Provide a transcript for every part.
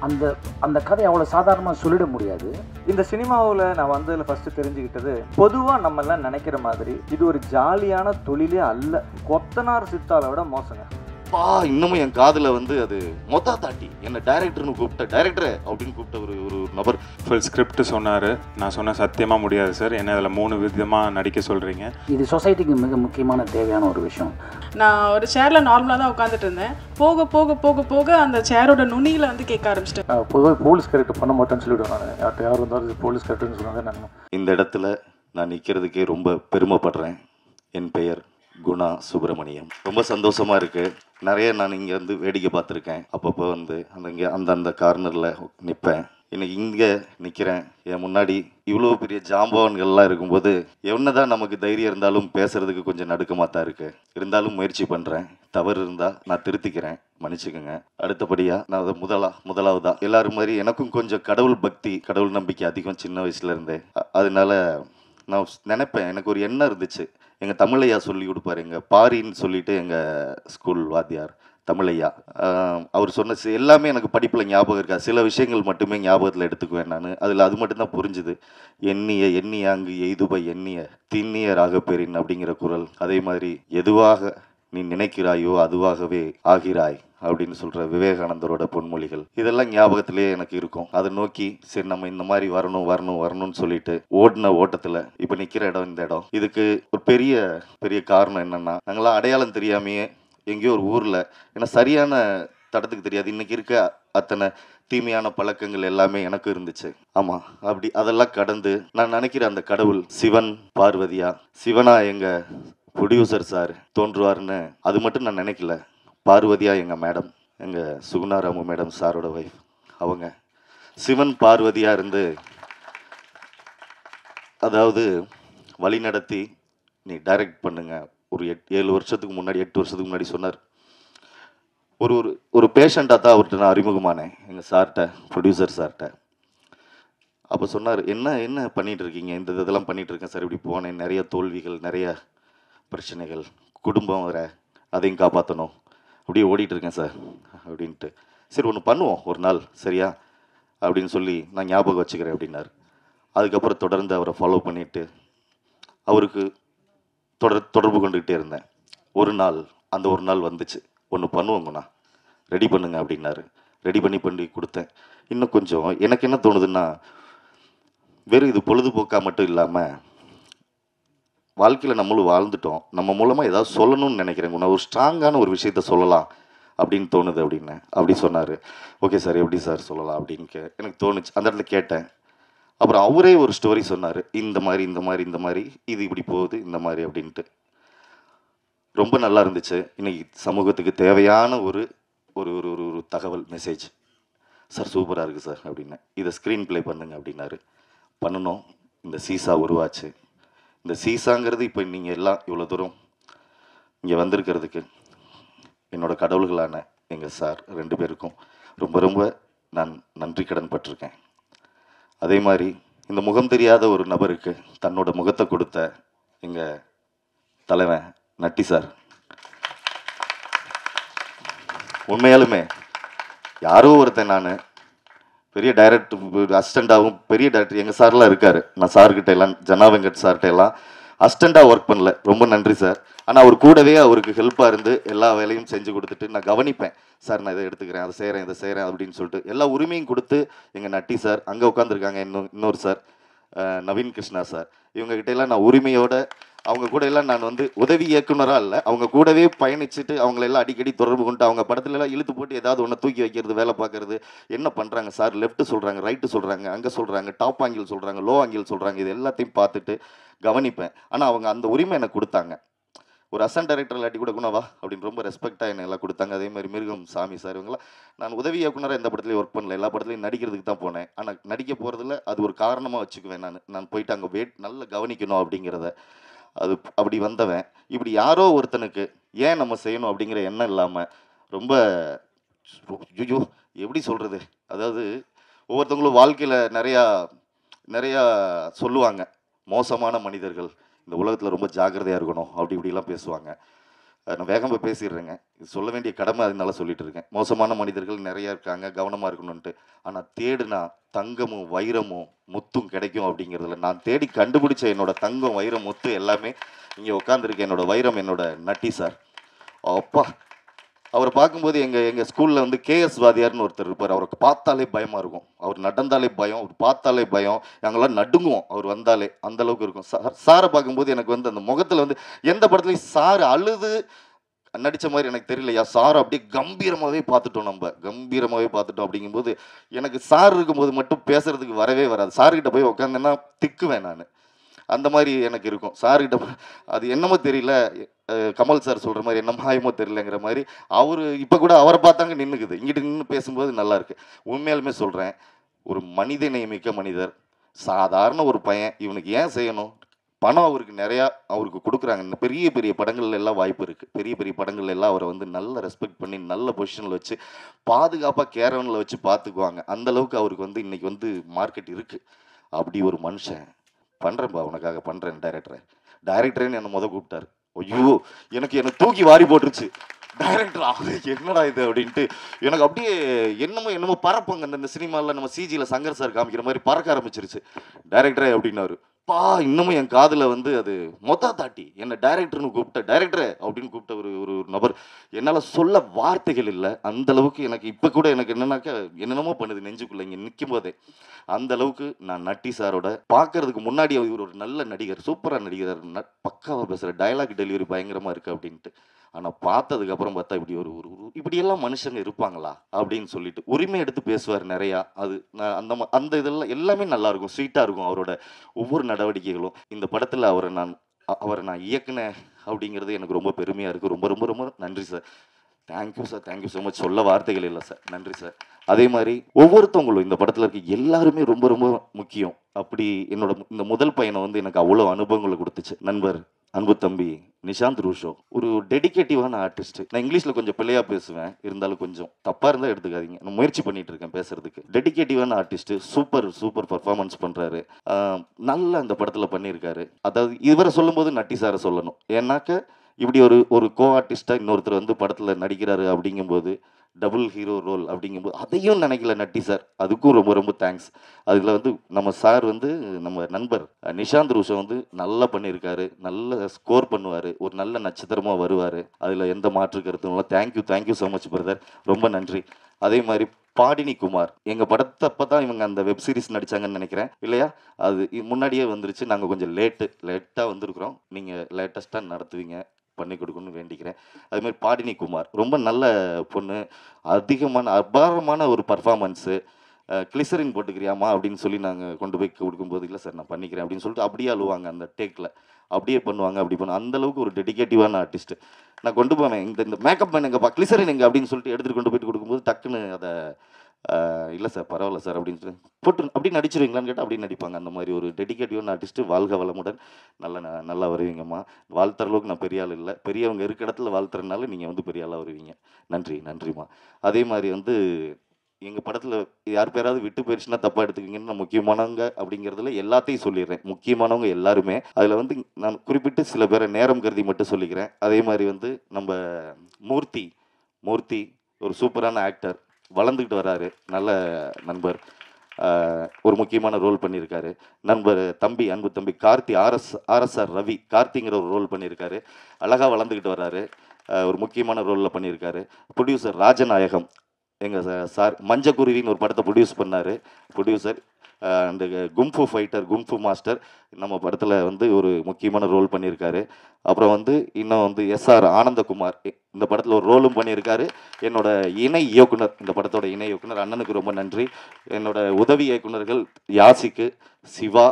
அந்த அந்த கதை அவ்வளோ சாதாரணமாக சொல்லிட முடியாது. இந்த சினிமாவில் நான் வந்ததில் ஃபஸ்ட்டு தெரிஞ்சுக்கிட்டது, பொதுவாக நம்மெல்லாம் நினைக்கிற மாதிரி இது ஒரு ஜாலியான தொழிலே அல்ல. கொத்தனார் சித்தாலை விட மோசங்க. இன்னமும் என் காதில் வந்து அது மொத்தா தாட்டி என்ன டைரக்டர்னு கூப்பிட்ட, டைரக்டர் அப்படின்னு கூப்பிட்ட ஒரு நபர் ஃபுல் ஸ்கிரிப்ட் சொன்னார். நான் சொன்ன சத்தியமாக முடியாது சார், என்ன அதில் 3 விதமாக நடிக்க சொல்கிறீங்க. இது சொசைட்டிக்கு மிக முக்கியமான தேவையான ஒரு விஷயம். நான் ஒரு சேரில் நார்மலாக தான் உட்காந்துட்டு இருந்தேன். போக போக போக போக அந்த சேரோட நுனியில் வந்து கேட்க ஆரம்பிச்சிட்டேன். பொதுவாக போலீஸ் கேரக்டர் பண்ண மாட்டேன்னு சொல்லிவிடுவேன். நான் யார்கிட்ட யார் இருந்தாலும் போலீஸ் கேரக்டர்னு சொன்னாங்க. நான் இந்த இடத்துல நான் நிற்கிறதுக்கே ரொம்ப பெருமைப்படுறேன். என் பெயர் குணா சுப்பிரமணியம். ரொம்ப சந்தோஷமா இருக்கு. நிறைய நான் இங்கே வந்து வேடிக்கை பார்த்துருக்கேன். அப்பப்போ வந்து அந்த கார்னரில் நிற்பேன். இன்னைக்கு இங்கே நிற்கிறேன். என் முன்னாடி இவ்வளோ பெரிய ஜாம்பவான்கள்லாம் இருக்கும்போது என்னதான் நமக்கு தைரியம் இருந்தாலும் பேசுறதுக்கு கொஞ்சம் நடுக்கமாக தான் இருக்குது. இருந்தாலும் முயற்சி பண்ணுறேன். தவறு இருந்தால் நான் திருத்திக்கிறேன், மன்னிச்சுக்கோங்க. அடுத்தபடியாக நான் அதை முதலாவதா எல்லாரும் மாதிரி எனக்கும் கொஞ்சம் கடவுள் பக்தி, கடவுள் நம்பிக்கை அதிகம் சின்ன வயசுல இருந்தே. அதனால நான் நினைப்பேன், எனக்கு ஒரு எண்ணம் இருந்துச்சு. எங்கள் தமிழையா சொல்லி கொடுப்பார், எங்கள் பாரின்னு சொல்லிட்டு எங்கள் ஸ்கூல் வாத்தியார் தமிழையா. அவர் சொன்ன எல்லாமே எனக்கு படிப்பில் ஞாபகம் இருக்கா. சில விஷயங்கள் மட்டுமே ஞாபகத்தில் எடுத்துக்குவேன் நான். அதில் அது மட்டும்தான் புரிஞ்சுது. எண்ணிய அங்கு எய்துபை எண்ணிய திண்ணிய ராகப்பெறின் அப்படிங்கிற குரல். அதே மாதிரி எதுவாக நீ நினைக்கிறாயோ அதுவாகவே ஆகிறாய் அப்படின்னு சொல்கிற விவேகானந்தரோட பொன்மொழிகள். இதெல்லாம் ஞாபகத்திலேயே எனக்கு இருக்கும். அதை நோக்கி சரி நம்ம இந்த மாதிரி வரணும்னு சொல்லிட்டு ஓடின ஓட்டத்தில் இப்போ நிற்கிற இடம் இந்த இடம். இதுக்கு ஒரு பெரிய காரணம் என்னென்னா, நாங்களாம் அடையாளம் தெரியாமையே எங்கேயோ ஒரு ஊரில், ஏன்னா சரியான தடத்துக்கு தெரியாது. இன்றைக்கி இருக்க அத்தனை தீமையான பழக்கங்கள் எல்லாமே எனக்கு இருந்துச்சு. ஆமாம், அப்படி அதெல்லாம் கடந்து நான் நினைக்கிற அந்த கடவுள் சிவன் பார்வதியா, சிவனா எங்கள் ப்ரொடியூசர் சார் தோன்றுவார்னு அது மட்டும் நான் நினைக்கல. பார்வதியா எங்கள் மேடம், எங்கள் சுகுணாராமு மேடம் சாரோட ஒய்ஃப், அவங்க சிவன் பார்வதியாக இருந்து அதாவது வழி நடத்தி நீ டைரக்ட் பண்ணுங்க. ஒரு 8 வருஷத்துக்கு முன்னாடி சொன்னார். ஒரு பேஷண்ட்டாக தான் அவர்கிட்ட நான் அறிமுகமானேன், எங்கள் சார்கிட்ட, ப்ரொடியூசர் சார்கிட்ட. அப்போ சொன்னார், என்ன பண்ணிகிட்டு இருக்கீங்க? இந்த இதெல்லாம் பண்ணிகிட்டு இருக்கேன் சார். இப்படி போனேன், நிறைய தோல்விகள், நிறைய பிரச்சனைகள், குடும்பம் வர, அதையும் காப்பாற்றணும், அப்படியே ஓடிட்டுருக்கேன் சார் அப்படின்ட்டு. சரி ஒன்று பண்ணுவோம் ஒரு நாள், சரியா அப்படின்னு சொல்லி நான் ஞாபகம் வச்சுக்கிறேன் அப்படின்னார். அதுக்கப்புறம் தொடர்ந்து அவரை ஃபாலோ பண்ணிவிட்டு அவருக்கு தொடர்பு கொண்டுக்கிட்டே இருந்தேன். ஒரு நாள் வந்துச்சு. ஒன்று பண்ணுவோங்கண்ணா, ரெடி பண்ணுங்க அப்படின்னாரு. ரெடி பண்ணி கொடுத்தேன். இன்னும் கொஞ்சம் எனக்கு என்ன தோணுதுன்னா, வெறும் இது பொழுதுபோக்காக மட்டும் இல்லாமல் வாழ்க்கையில் நம்மளும் வாழ்ந்துட்டோம், நம்ம மூலமாக ஏதாவது சொல்லணும்னு நினைக்கிறேங்க, ஒரு ஸ்ட்ராங்கான ஒரு விஷயத்த சொல்லலாம் அப்படின்னு தோணுது அப்படின்னு அப்படி சொன்னார். ஓகே சார், எப்படி சார் சொல்லலாம் அப்படின்னு எனக்கு தோணுச்சு. அந்த இடத்துல கேட்டேன். அப்புறம் அவரே ஒரு ஸ்டோரி சொன்னார். இந்த மாதிரி இது இப்படி போகுது இந்த மாதிரி அப்படின்ட்டு. ரொம்ப நல்லா இருந்துச்சு. இன்னைக்கு சமூகத்துக்கு தேவையான ஒரு ஒரு ஒரு ஒரு தகவல், மெசேஜ். சார் சூப்பராக இருக்குது சார் அப்படின்னு. இதை ஸ்க்ரீன் ப்ளே பண்ணுங்க அப்படின்னாரு. பண்ணணும். இந்த சீசா உருவாச்சு. இந்த சீசாங்கிறது இப்போ நீங்கள் எல்லாம் இவ்வளோ தூரம் இங்கே வந்திருக்கிறதுக்கு என்னோட கடவுள்களான எங்கள் சார் 2 பேருக்கும் ரொம்ப நான் நன்றி கடன் பட்டிருக்கேன். அதே மாதிரி இந்த முகம் தெரியாத ஒரு நபருக்கு தன்னோட முகத்தை கொடுத்த எங்கள் தலைவன் நட்டி சார், உண்மையாலுமே யாரோ ஒருத்தன், நான் பெரிய டைரக்டர் அசிஸ்டண்டாகவும் பெரிய டைரக்டர் எங்கள் சார்லாம் இருக்கார். நான் சார்கிட்ட எல்லாம், ஜனா வெங்கட் சார்கிட்ட எல்லாம் அசிஸ்டண்டாக ஒர்க் பண்ணல. ரொம்ப நன்றி சார். ஆனால் அவர் கூடவே அவருக்கு ஹெல்ப்பாக இருந்து எல்லா வேலையும் செஞ்சு கொடுத்துட்டு நான் கவனிப்பேன். சார் நான் இதை எடுத்துக்கிறேன், அதை செய்கிறேன் அப்படின்னு சொல்லிட்டு எல்லா உரிமையும் கொடுத்து எங்கள் நட்டி சார், அங்கே உட்காந்துருக்காங்க இன்னொரு சார் நவீன் கிருஷ்ணா சார், இவங்ககிட்ட எல்லாம் நான் உரிமையோட, அவங்க கூட எல்லாம் நான் வந்து உதவி இயக்குனராக இல்லை, அவங்க கூடவே பயணிச்சுட்டு அவங்களெல்லாம் அடிக்கடி தொடர்பு கொண்டு அவங்க படத்துலலாம் இழுத்து போட்டு ஏதாவது ஒன்று தூக்கி வைக்கிறது, வேலை பார்க்குறது, என்ன பண்ணுறாங்க சார், லெஃப்ட் சொல்கிறாங்க, ரைட்டு சொல்கிறாங்க, அங்கே சொல்கிறாங்க, டாப் ஆங்கிள் சொல்கிறாங்க, லோ ஆங்கிள் சொல்கிறாங்க, இது எல்லாத்தையும் பார்த்துட்டு கவனிப்பேன். ஆனால் அவங்க அந்த உரிமை எனக்கு கொடுத்தாங்க. ஒரு அசன் டைரக்டர் இல்லாட்டி கூட குணவா அப்படின்னு ரொம்ப ரெஸ்பெக்டாக என்னை எல்லாம் கொடுத்தாங்க. அதே மாதிரி மிருகம் சாமி சார், இவங்களாம் நான் உதவி இயக்குனராக எந்த படத்துலையும் ஒர்க் பண்ணல, எல்லா படத்துலையும் நடிக்கிறதுக்கு தான் போனேன். ஆனால் நடிக்க போகிறதுல அது ஒரு காரணமாக வச்சுக்குவேன். நான் போயிட்டு அங்கே நல்லா கவனிக்கணும் அப்படிங்கிறத. அது அப்படி வந்தவன் இப்படி யாரோ ஒருத்தனுக்கு ஏன் நம்ம செய்யணும் அப்படிங்கிற எண்ணம் இல்லாமல் ரொம்ப ஐயோ எப்படி சொல்கிறது, அதாவது ஒவ்வொருத்தவங்களும் வாழ்க்கையில் நிறையா சொல்லுவாங்க, மோசமான மனிதர்கள் இந்த உலகத்தில் ரொம்ப ஜாக்கிரதையாக இருக்கணும் அப்படி இப்படிலாம் பேசுவாங்க. நான் வேகமாக பேசிடுறேங்க. இது சொல்ல வேண்டிய கடமை, அதனால சொல்லிட்டு இருக்கேன். மோசமான மனிதர்கள் நிறைய இருக்காங்க, கவனமாக இருக்கணும்ன்ட்டு. ஆனால் தேடுனா தங்கமும் வைரமும் முத்தும் கிடைக்கும் அப்படிங்கிறதுல நான் தேடி கண்டுபிடிச்ச என்னோட தங்கம், வைரம், முத்து எல்லாமே இங்கே உட்காந்துருக்கேன். என்னோட வைரம் என்னோட நட்டி சார். அப்பா, அவரை பார்க்கும்போது எங்கள் ஸ்கூலில் வந்து கேஎஸ் வாதியார்னு ஒருத்தர் இருப்பார். அவருக்கு பார்த்தாலே பயமாக இருக்கும். அவர் நடந்தாலே பயம், அவர் பார்த்தாலே பயம். நாங்களாம் நடுங்குவோம் அவர் வந்தாலே, அந்தளவுக்கு இருக்கும். சாரை பார்க்கும்போது எனக்கு வந்து அந்த முகத்தில் வந்து எந்த படத்துலையும் சார் அழுது நடித்த மாதிரி எனக்கு தெரியலையா. சார் அப்படியே கம்பீரமாகவே பார்த்துட்டோம், நம்ம கம்பீரமாகவே பார்த்துட்டோம். அப்படிங்கும்போது எனக்கு சார் இருக்கும்போது மட்டும் பேசுகிறதுக்கு வரவே வராது. சார்கிட்ட போய் உட்காந்தேன்னா திக்குவேன் நான். அந்த மாதிரி எனக்கு இருக்கும் சார்கிட்ட. அது என்னமோ தெரியல, கமல் சார் சொல்கிற மாதிரி என்ன மாயமோ தெரியலங்கிற மாதிரி அவர் இப்போ கூட அவரை பார்த்தாங்க நின்றுக்குது. இங்கிட்டு நின்று பேசும்போது நல்லாயிருக்கு. உண்மையாலுமே சொல்கிறேன், ஒரு மனித நேயமிக்க மனிதர், சாதாரண ஒரு பையன். இவனுக்கு ஏன் செய்யணும்? பணம் அவருக்கு நிறையா அவருக்கு கொடுக்குறாங்க. பெரிய பெரிய படங்கள்ல எல்லாம் வாய்ப்பு இருக்குது. பெரிய பெரிய படங்கள்ல எல்லாம் அவரை வந்து நல்ல ரெஸ்பெக்ட் பண்ணி நல்ல பொசிஷனில் வச்சு பாதுகாப்பாக கேரவனில் வச்சு பார்த்துக்குவாங்க. அந்தளவுக்கு அவருக்கு வந்து இன்றைக்கி வந்து மார்க்கெட் இருக்குது. அப்படி ஒரு மனுஷன் பண்ணுறேன்பா, உனக்காக பண்ணுறேன் டைரக்டரேன்னு என்னை கூப்பிட்டாரு. ஐயோ, எனக்கு தூக்கி வாரி போட்டுருச்சு. டைரக்டரா, என்னடா இது அப்படின்ட்டு எனக்கு அப்படியே என்னமோ பறப்பங்க. இந்த சினிமாவில் நம்ம சிஜியில் சங்கர் சார் காமிக்கிற மாதிரி பறக்க ஆரம்பிச்சிருச்சு. டைரக்டரே அப்படின்னாரு. இன்னமும் என் காதில் வந்து அது மொத்த தாட்டி என்னை டைரக்டர்னு கூப்பிட்ட, டைரக்டரே அப்படின்னு கூப்பிட்ட ஒரு நபர். என்னால் சொல்ல வார்த்தைகள் இல்லை. அந்தளவுக்கு எனக்கு இப்போ கூட எனக்கு என்னன்னாக்கா என்னென்னமோ பண்ணுது நெஞ்சுக்குள்ளே இங்கே நிற்கும் போதே. அந்தளவுக்கு நான் நட்டி சாரோட பார்க்கறதுக்கு முன்னாடி இவர் ஒரு நல்ல நடிகர், சூப்பராக நடிகர், பக்காவாக பேசுகிற, டைலாக் டெலிவரி பயங்கரமாக இருக்குது அப்படின்ட்டு. ஆனால் பார்த்ததுக்கப்புறம் பார்த்தா இப்படி இப்படியெல்லாம் மனுஷங்க இருப்பாங்களா அப்படின்னு சொல்லிட்டு உரிமை எடுத்து பேசுவார் நிறையா. அது அந்த இதெல்லாம் எல்லாமே நல்லாயிருக்கும், ஸ்வீட்டாக இருக்கும் அவரோட ஒவ்வொரு நடவடிக்கைகளும். இந்த படத்தில் அவரை நான் இயக்குனேன் அப்படிங்கிறது எனக்கு ரொம்ப பெருமையாக இருக்குது. ரொம்ப ரொம்ப ரொம்ப நன்றி sir. Thank you sir, thank you so much. சொல்ல வார்த்தைகள் இல்லை சார், நன்றி சார். அதே மாதிரி ஒவ்வொருத்தவங்களும் இந்த படத்தில் இருக்க எல்லாருமே ரொம்ப ரொம்ப முக்கியம். அப்படி என்னோட இந்த முதல் பையனை வந்து எனக்கு அவ்வளோ அனுபவங்களை கொடுத்துச்சு. நண்பர் அன்பு தம்பி நிஷாந்த் ரூஷோ ஒரு டெடிகேட்டிவான ஆர்டிஸ்ட். நான் இங்கிலீஷில் கொஞ்சம் பிள்ளையாக பேசுவேன், இருந்தாலும் கொஞ்சம் தப்பாக இருந்தால் எடுத்துக்காதீங்க. நான் முயற்சி பண்ணிட்டு இருக்கேன் பேசுறதுக்கு. டெடிகேட்டிவான ஆர்டிஸ்ட், சூப்பர் பர்ஃபார்மன்ஸ் பண்ணுறாரு. நல்ல அந்த படத்தில் பண்ணியிருக்காரு. அதாவது இவரை சொல்லும்போது நட்டி சாரை சொல்லணும். ஏன்னாக்க இப்படி ஒரு கோ ஆர்டிஸ்டாக இன்னொருத்தர் வந்து படத்தில் நடிக்கிறாரு அப்படிங்கும்போது, டபுள் ஹீரோ ரோல் அப்படிங்கும்போது அதையும் நினைக்கல நட்டி சார். அதுக்கும் ரொம்ப ரொம்ப தேங்க்ஸ். அதில் வந்து நம்ம சார் வந்து நம்ம நண்பர் நிஷாந்த் ரூஷோ வந்து நல்லா பண்ணியிருக்காரு, நல்ல ஸ்கோர் பண்ணுவார், ஒரு நல்ல நட்சத்திரமாக வருவார். அதில் எந்த மாற்று கருத்தும் இல்லை. தேங்க்யூ ஸோ மச் பிரதர், ரொம்ப நன்றி. அதே மாதிரி பாடினி குமார், எங்கள் படத்தப்போ தான் இவங்க அந்த வெப் சீரிஸ் நடித்தாங்கன்னு நினைக்கிறேன் இல்லையா? அது முன்னாடியே வந்துருச்சு. நாங்கள் கொஞ்சம் லேட்டாக வந்திருக்கிறோம். நீங்கள் லேட்டஸ்ட்டாக நடத்துவீங்க, பண்ணி கொடுக்கணும்னு வேண்டிக்கிறேன். அதுமாதிரி பாடினி குமார் ரொம்ப நல்ல பொண்ணு, அபாரமான ஒரு பர்ஃபார்மன்ஸு. கிளிசரின் போட்டுக்கிறியாமா அப்படின்னு சொல்லி நாங்கள் கொண்டு போய் கொடுக்கும்போது, இல்லை சார் நான் பண்ணிக்கிறேன் அப்படின்னு சொல்லிட்டு அப்படியே அழுவாங்க. அந்த டேக்கில் அப்படியே பண்ணுவாங்க. அப்படி அந்தளவுக்கு ஒரு டெடிகேட்டிவான ஆர்டிஸ்ட்டு. நான் கொண்டு போவேன், இந்த மேக்கப் பண்ணுங்கப்பா, கிளிசரின் எங்கே அப்படின்னு சொல்லிட்டு எடுத்துகிட்டு கொண்டு போயிட்டு கொடுக்கும்போது டக்குன்னு அதை இல்லை சார் பரவாயில்ல சார் அப்படின்னு சொல்லி போட்டு அப்படி நடிச்சிருவீங்களான்னு கேட்டால் அப்படி நடிப்பாங்க. அந்த மாதிரி ஒரு டெடிகேட்டிவான ஆர்டிஸ்ட்டு. வாழ்க வளமுடன், நல்லா வருவீங்கம்மா. வாழ்த்துற அளவுக்கு நான் பெரிய ஆள் இல்லை, பெரியவங்க இருக்க இடத்துல வாழ்த்துறதுனால நீங்கள் வந்து பெரிய ஆளாக வருவீங்க. நன்றிம்மா. அதே மாதிரி வந்து எங்கள் படத்தில் யார் பேராவது விட்டு போயிடுச்சுன்னா தப்பாக எடுத்துக்கிங்கன்னு நான் முக்கியமானவங்க அப்படிங்கிறதுல எல்லாத்தையும் சொல்லிடுறேன். முக்கியமானவங்க எல்லாருமே. அதில் வந்து நான் குறிப்பிட்டு சில பேரை நேரம் கருதி மட்டும் சொல்லிக்கிறேன். அதே மாதிரி வந்து நம்ம மூர்த்தி ஒரு சூப்பரான ஆக்டர், வளர்ந்துக்கிட்டு வராரு, நல்ல நண்பர், ஒரு முக்கியமான ரோல் பண்ணியிருக்காரு. நண்பர் தம்பி, அன்பு தம்பி கார்த்தி, ஆர்எஸ்ஆர் ரவி, கார்த்திங்கிற ஒரு ரோல் பண்ணியிருக்காரு. அழகாக வளர்ந்துக்கிட்டு வராரு, ஒரு முக்கியமான ரோலில் பண்ணியிருக்காரு. ப்ரொடியூசர் ராஜநாயகம், எங்கள் சார் மஞ்சக்குருவின்னு ஒரு படத்தை ப்ரொடியூசர் அந்த கும்ஃபு ஃபைட்டர், கும்ஃபு மாஸ்டர் நம்ம படத்தில் வந்து ஒரு முக்கியமான ரோல் பண்ணியிருக்காரு. அப்புறம் வந்து இன்னும் வந்து எஸ்ஆர் ஆனந்தகுமார் இந்த படத்தில் ஒரு ரோலும் பண்ணியிருக்காரு. என்னோட இணை இயக்குனர், இந்த படத்தோட இணை இயக்குனர் அண்ணனுக்கு ரொம்ப நன்றி. என்னோட உதவி இயக்குனர்கள் யாசிக்கு, சிவா,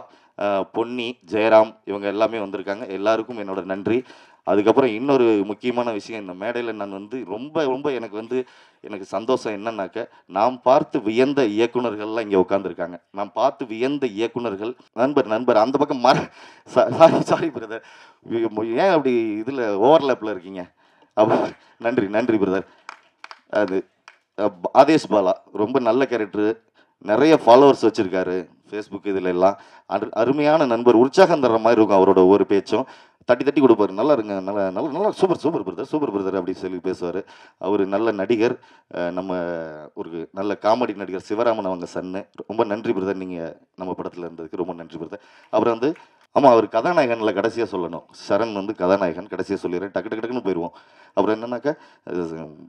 பொன்னி, ஜெயராம் இவங்க எல்லாமே வந்திருக்காங்க. எல்லாருக்கும் என்னோட நன்றி. அதுக்கப்புறம் இன்னொரு முக்கியமான விஷயம், இந்த மேடையில் நான் வந்து ரொம்ப எனக்கு சந்தோஷம் என்னன்னாக்க, நாம் பார்த்து வியந்த இயக்குனர்கள்லாம் இங்கே உட்காந்துருக்காங்க. நாம் பார்த்து வியந்த இயக்குனர்கள். நண்பர் அந்த பக்கம் சாரி பிரதர், ஏன் அப்படி இதில் ஓவர்லேப்பில் இருக்கீங்க? நன்றி பிரதர். அது ஆதேஷ் பாலா ரொம்ப நல்ல கேரக்டரு, நிறைய ஃபாலோவர்ஸ் வச்சுருக்காரு ஃபேஸ்புக் இதில் எல்லாம். அருமையான நண்பர், உற்சாகம் தர்ற மாதிரி இருக்கும் அவரோட ஒவ்வொரு பேச்சும். தட்டி தட்டி கொடுப்பாரு. நல்லா இருங்க, நல்லா நல்லா நல்லா சூப்பர் பிரதர் அப்படின்னு சொல்லி பேசுவார். அவர் நல்ல நடிகர். நம்ம ஒரு நல்ல காமெடி நடிகர் சிவராமன் அவங்க சன்னு. ரொம்ப நன்றி பிரதர், நீங்கள் நம்ம படத்தில் இருந்ததுக்கு ரொம்ப நன்றி பிரதர். அப்புறம் வந்து ஆமாம், அவர் கதாநாயகனில் கடைசியாக சொல்லணும். சரண் வந்து கதாநாயகன், கடைசியாக சொல்லிடுறேன், டக்கு டக்கு டக்குன்னு போயிடுவோம். அப்புறம் என்னன்னாக்கா,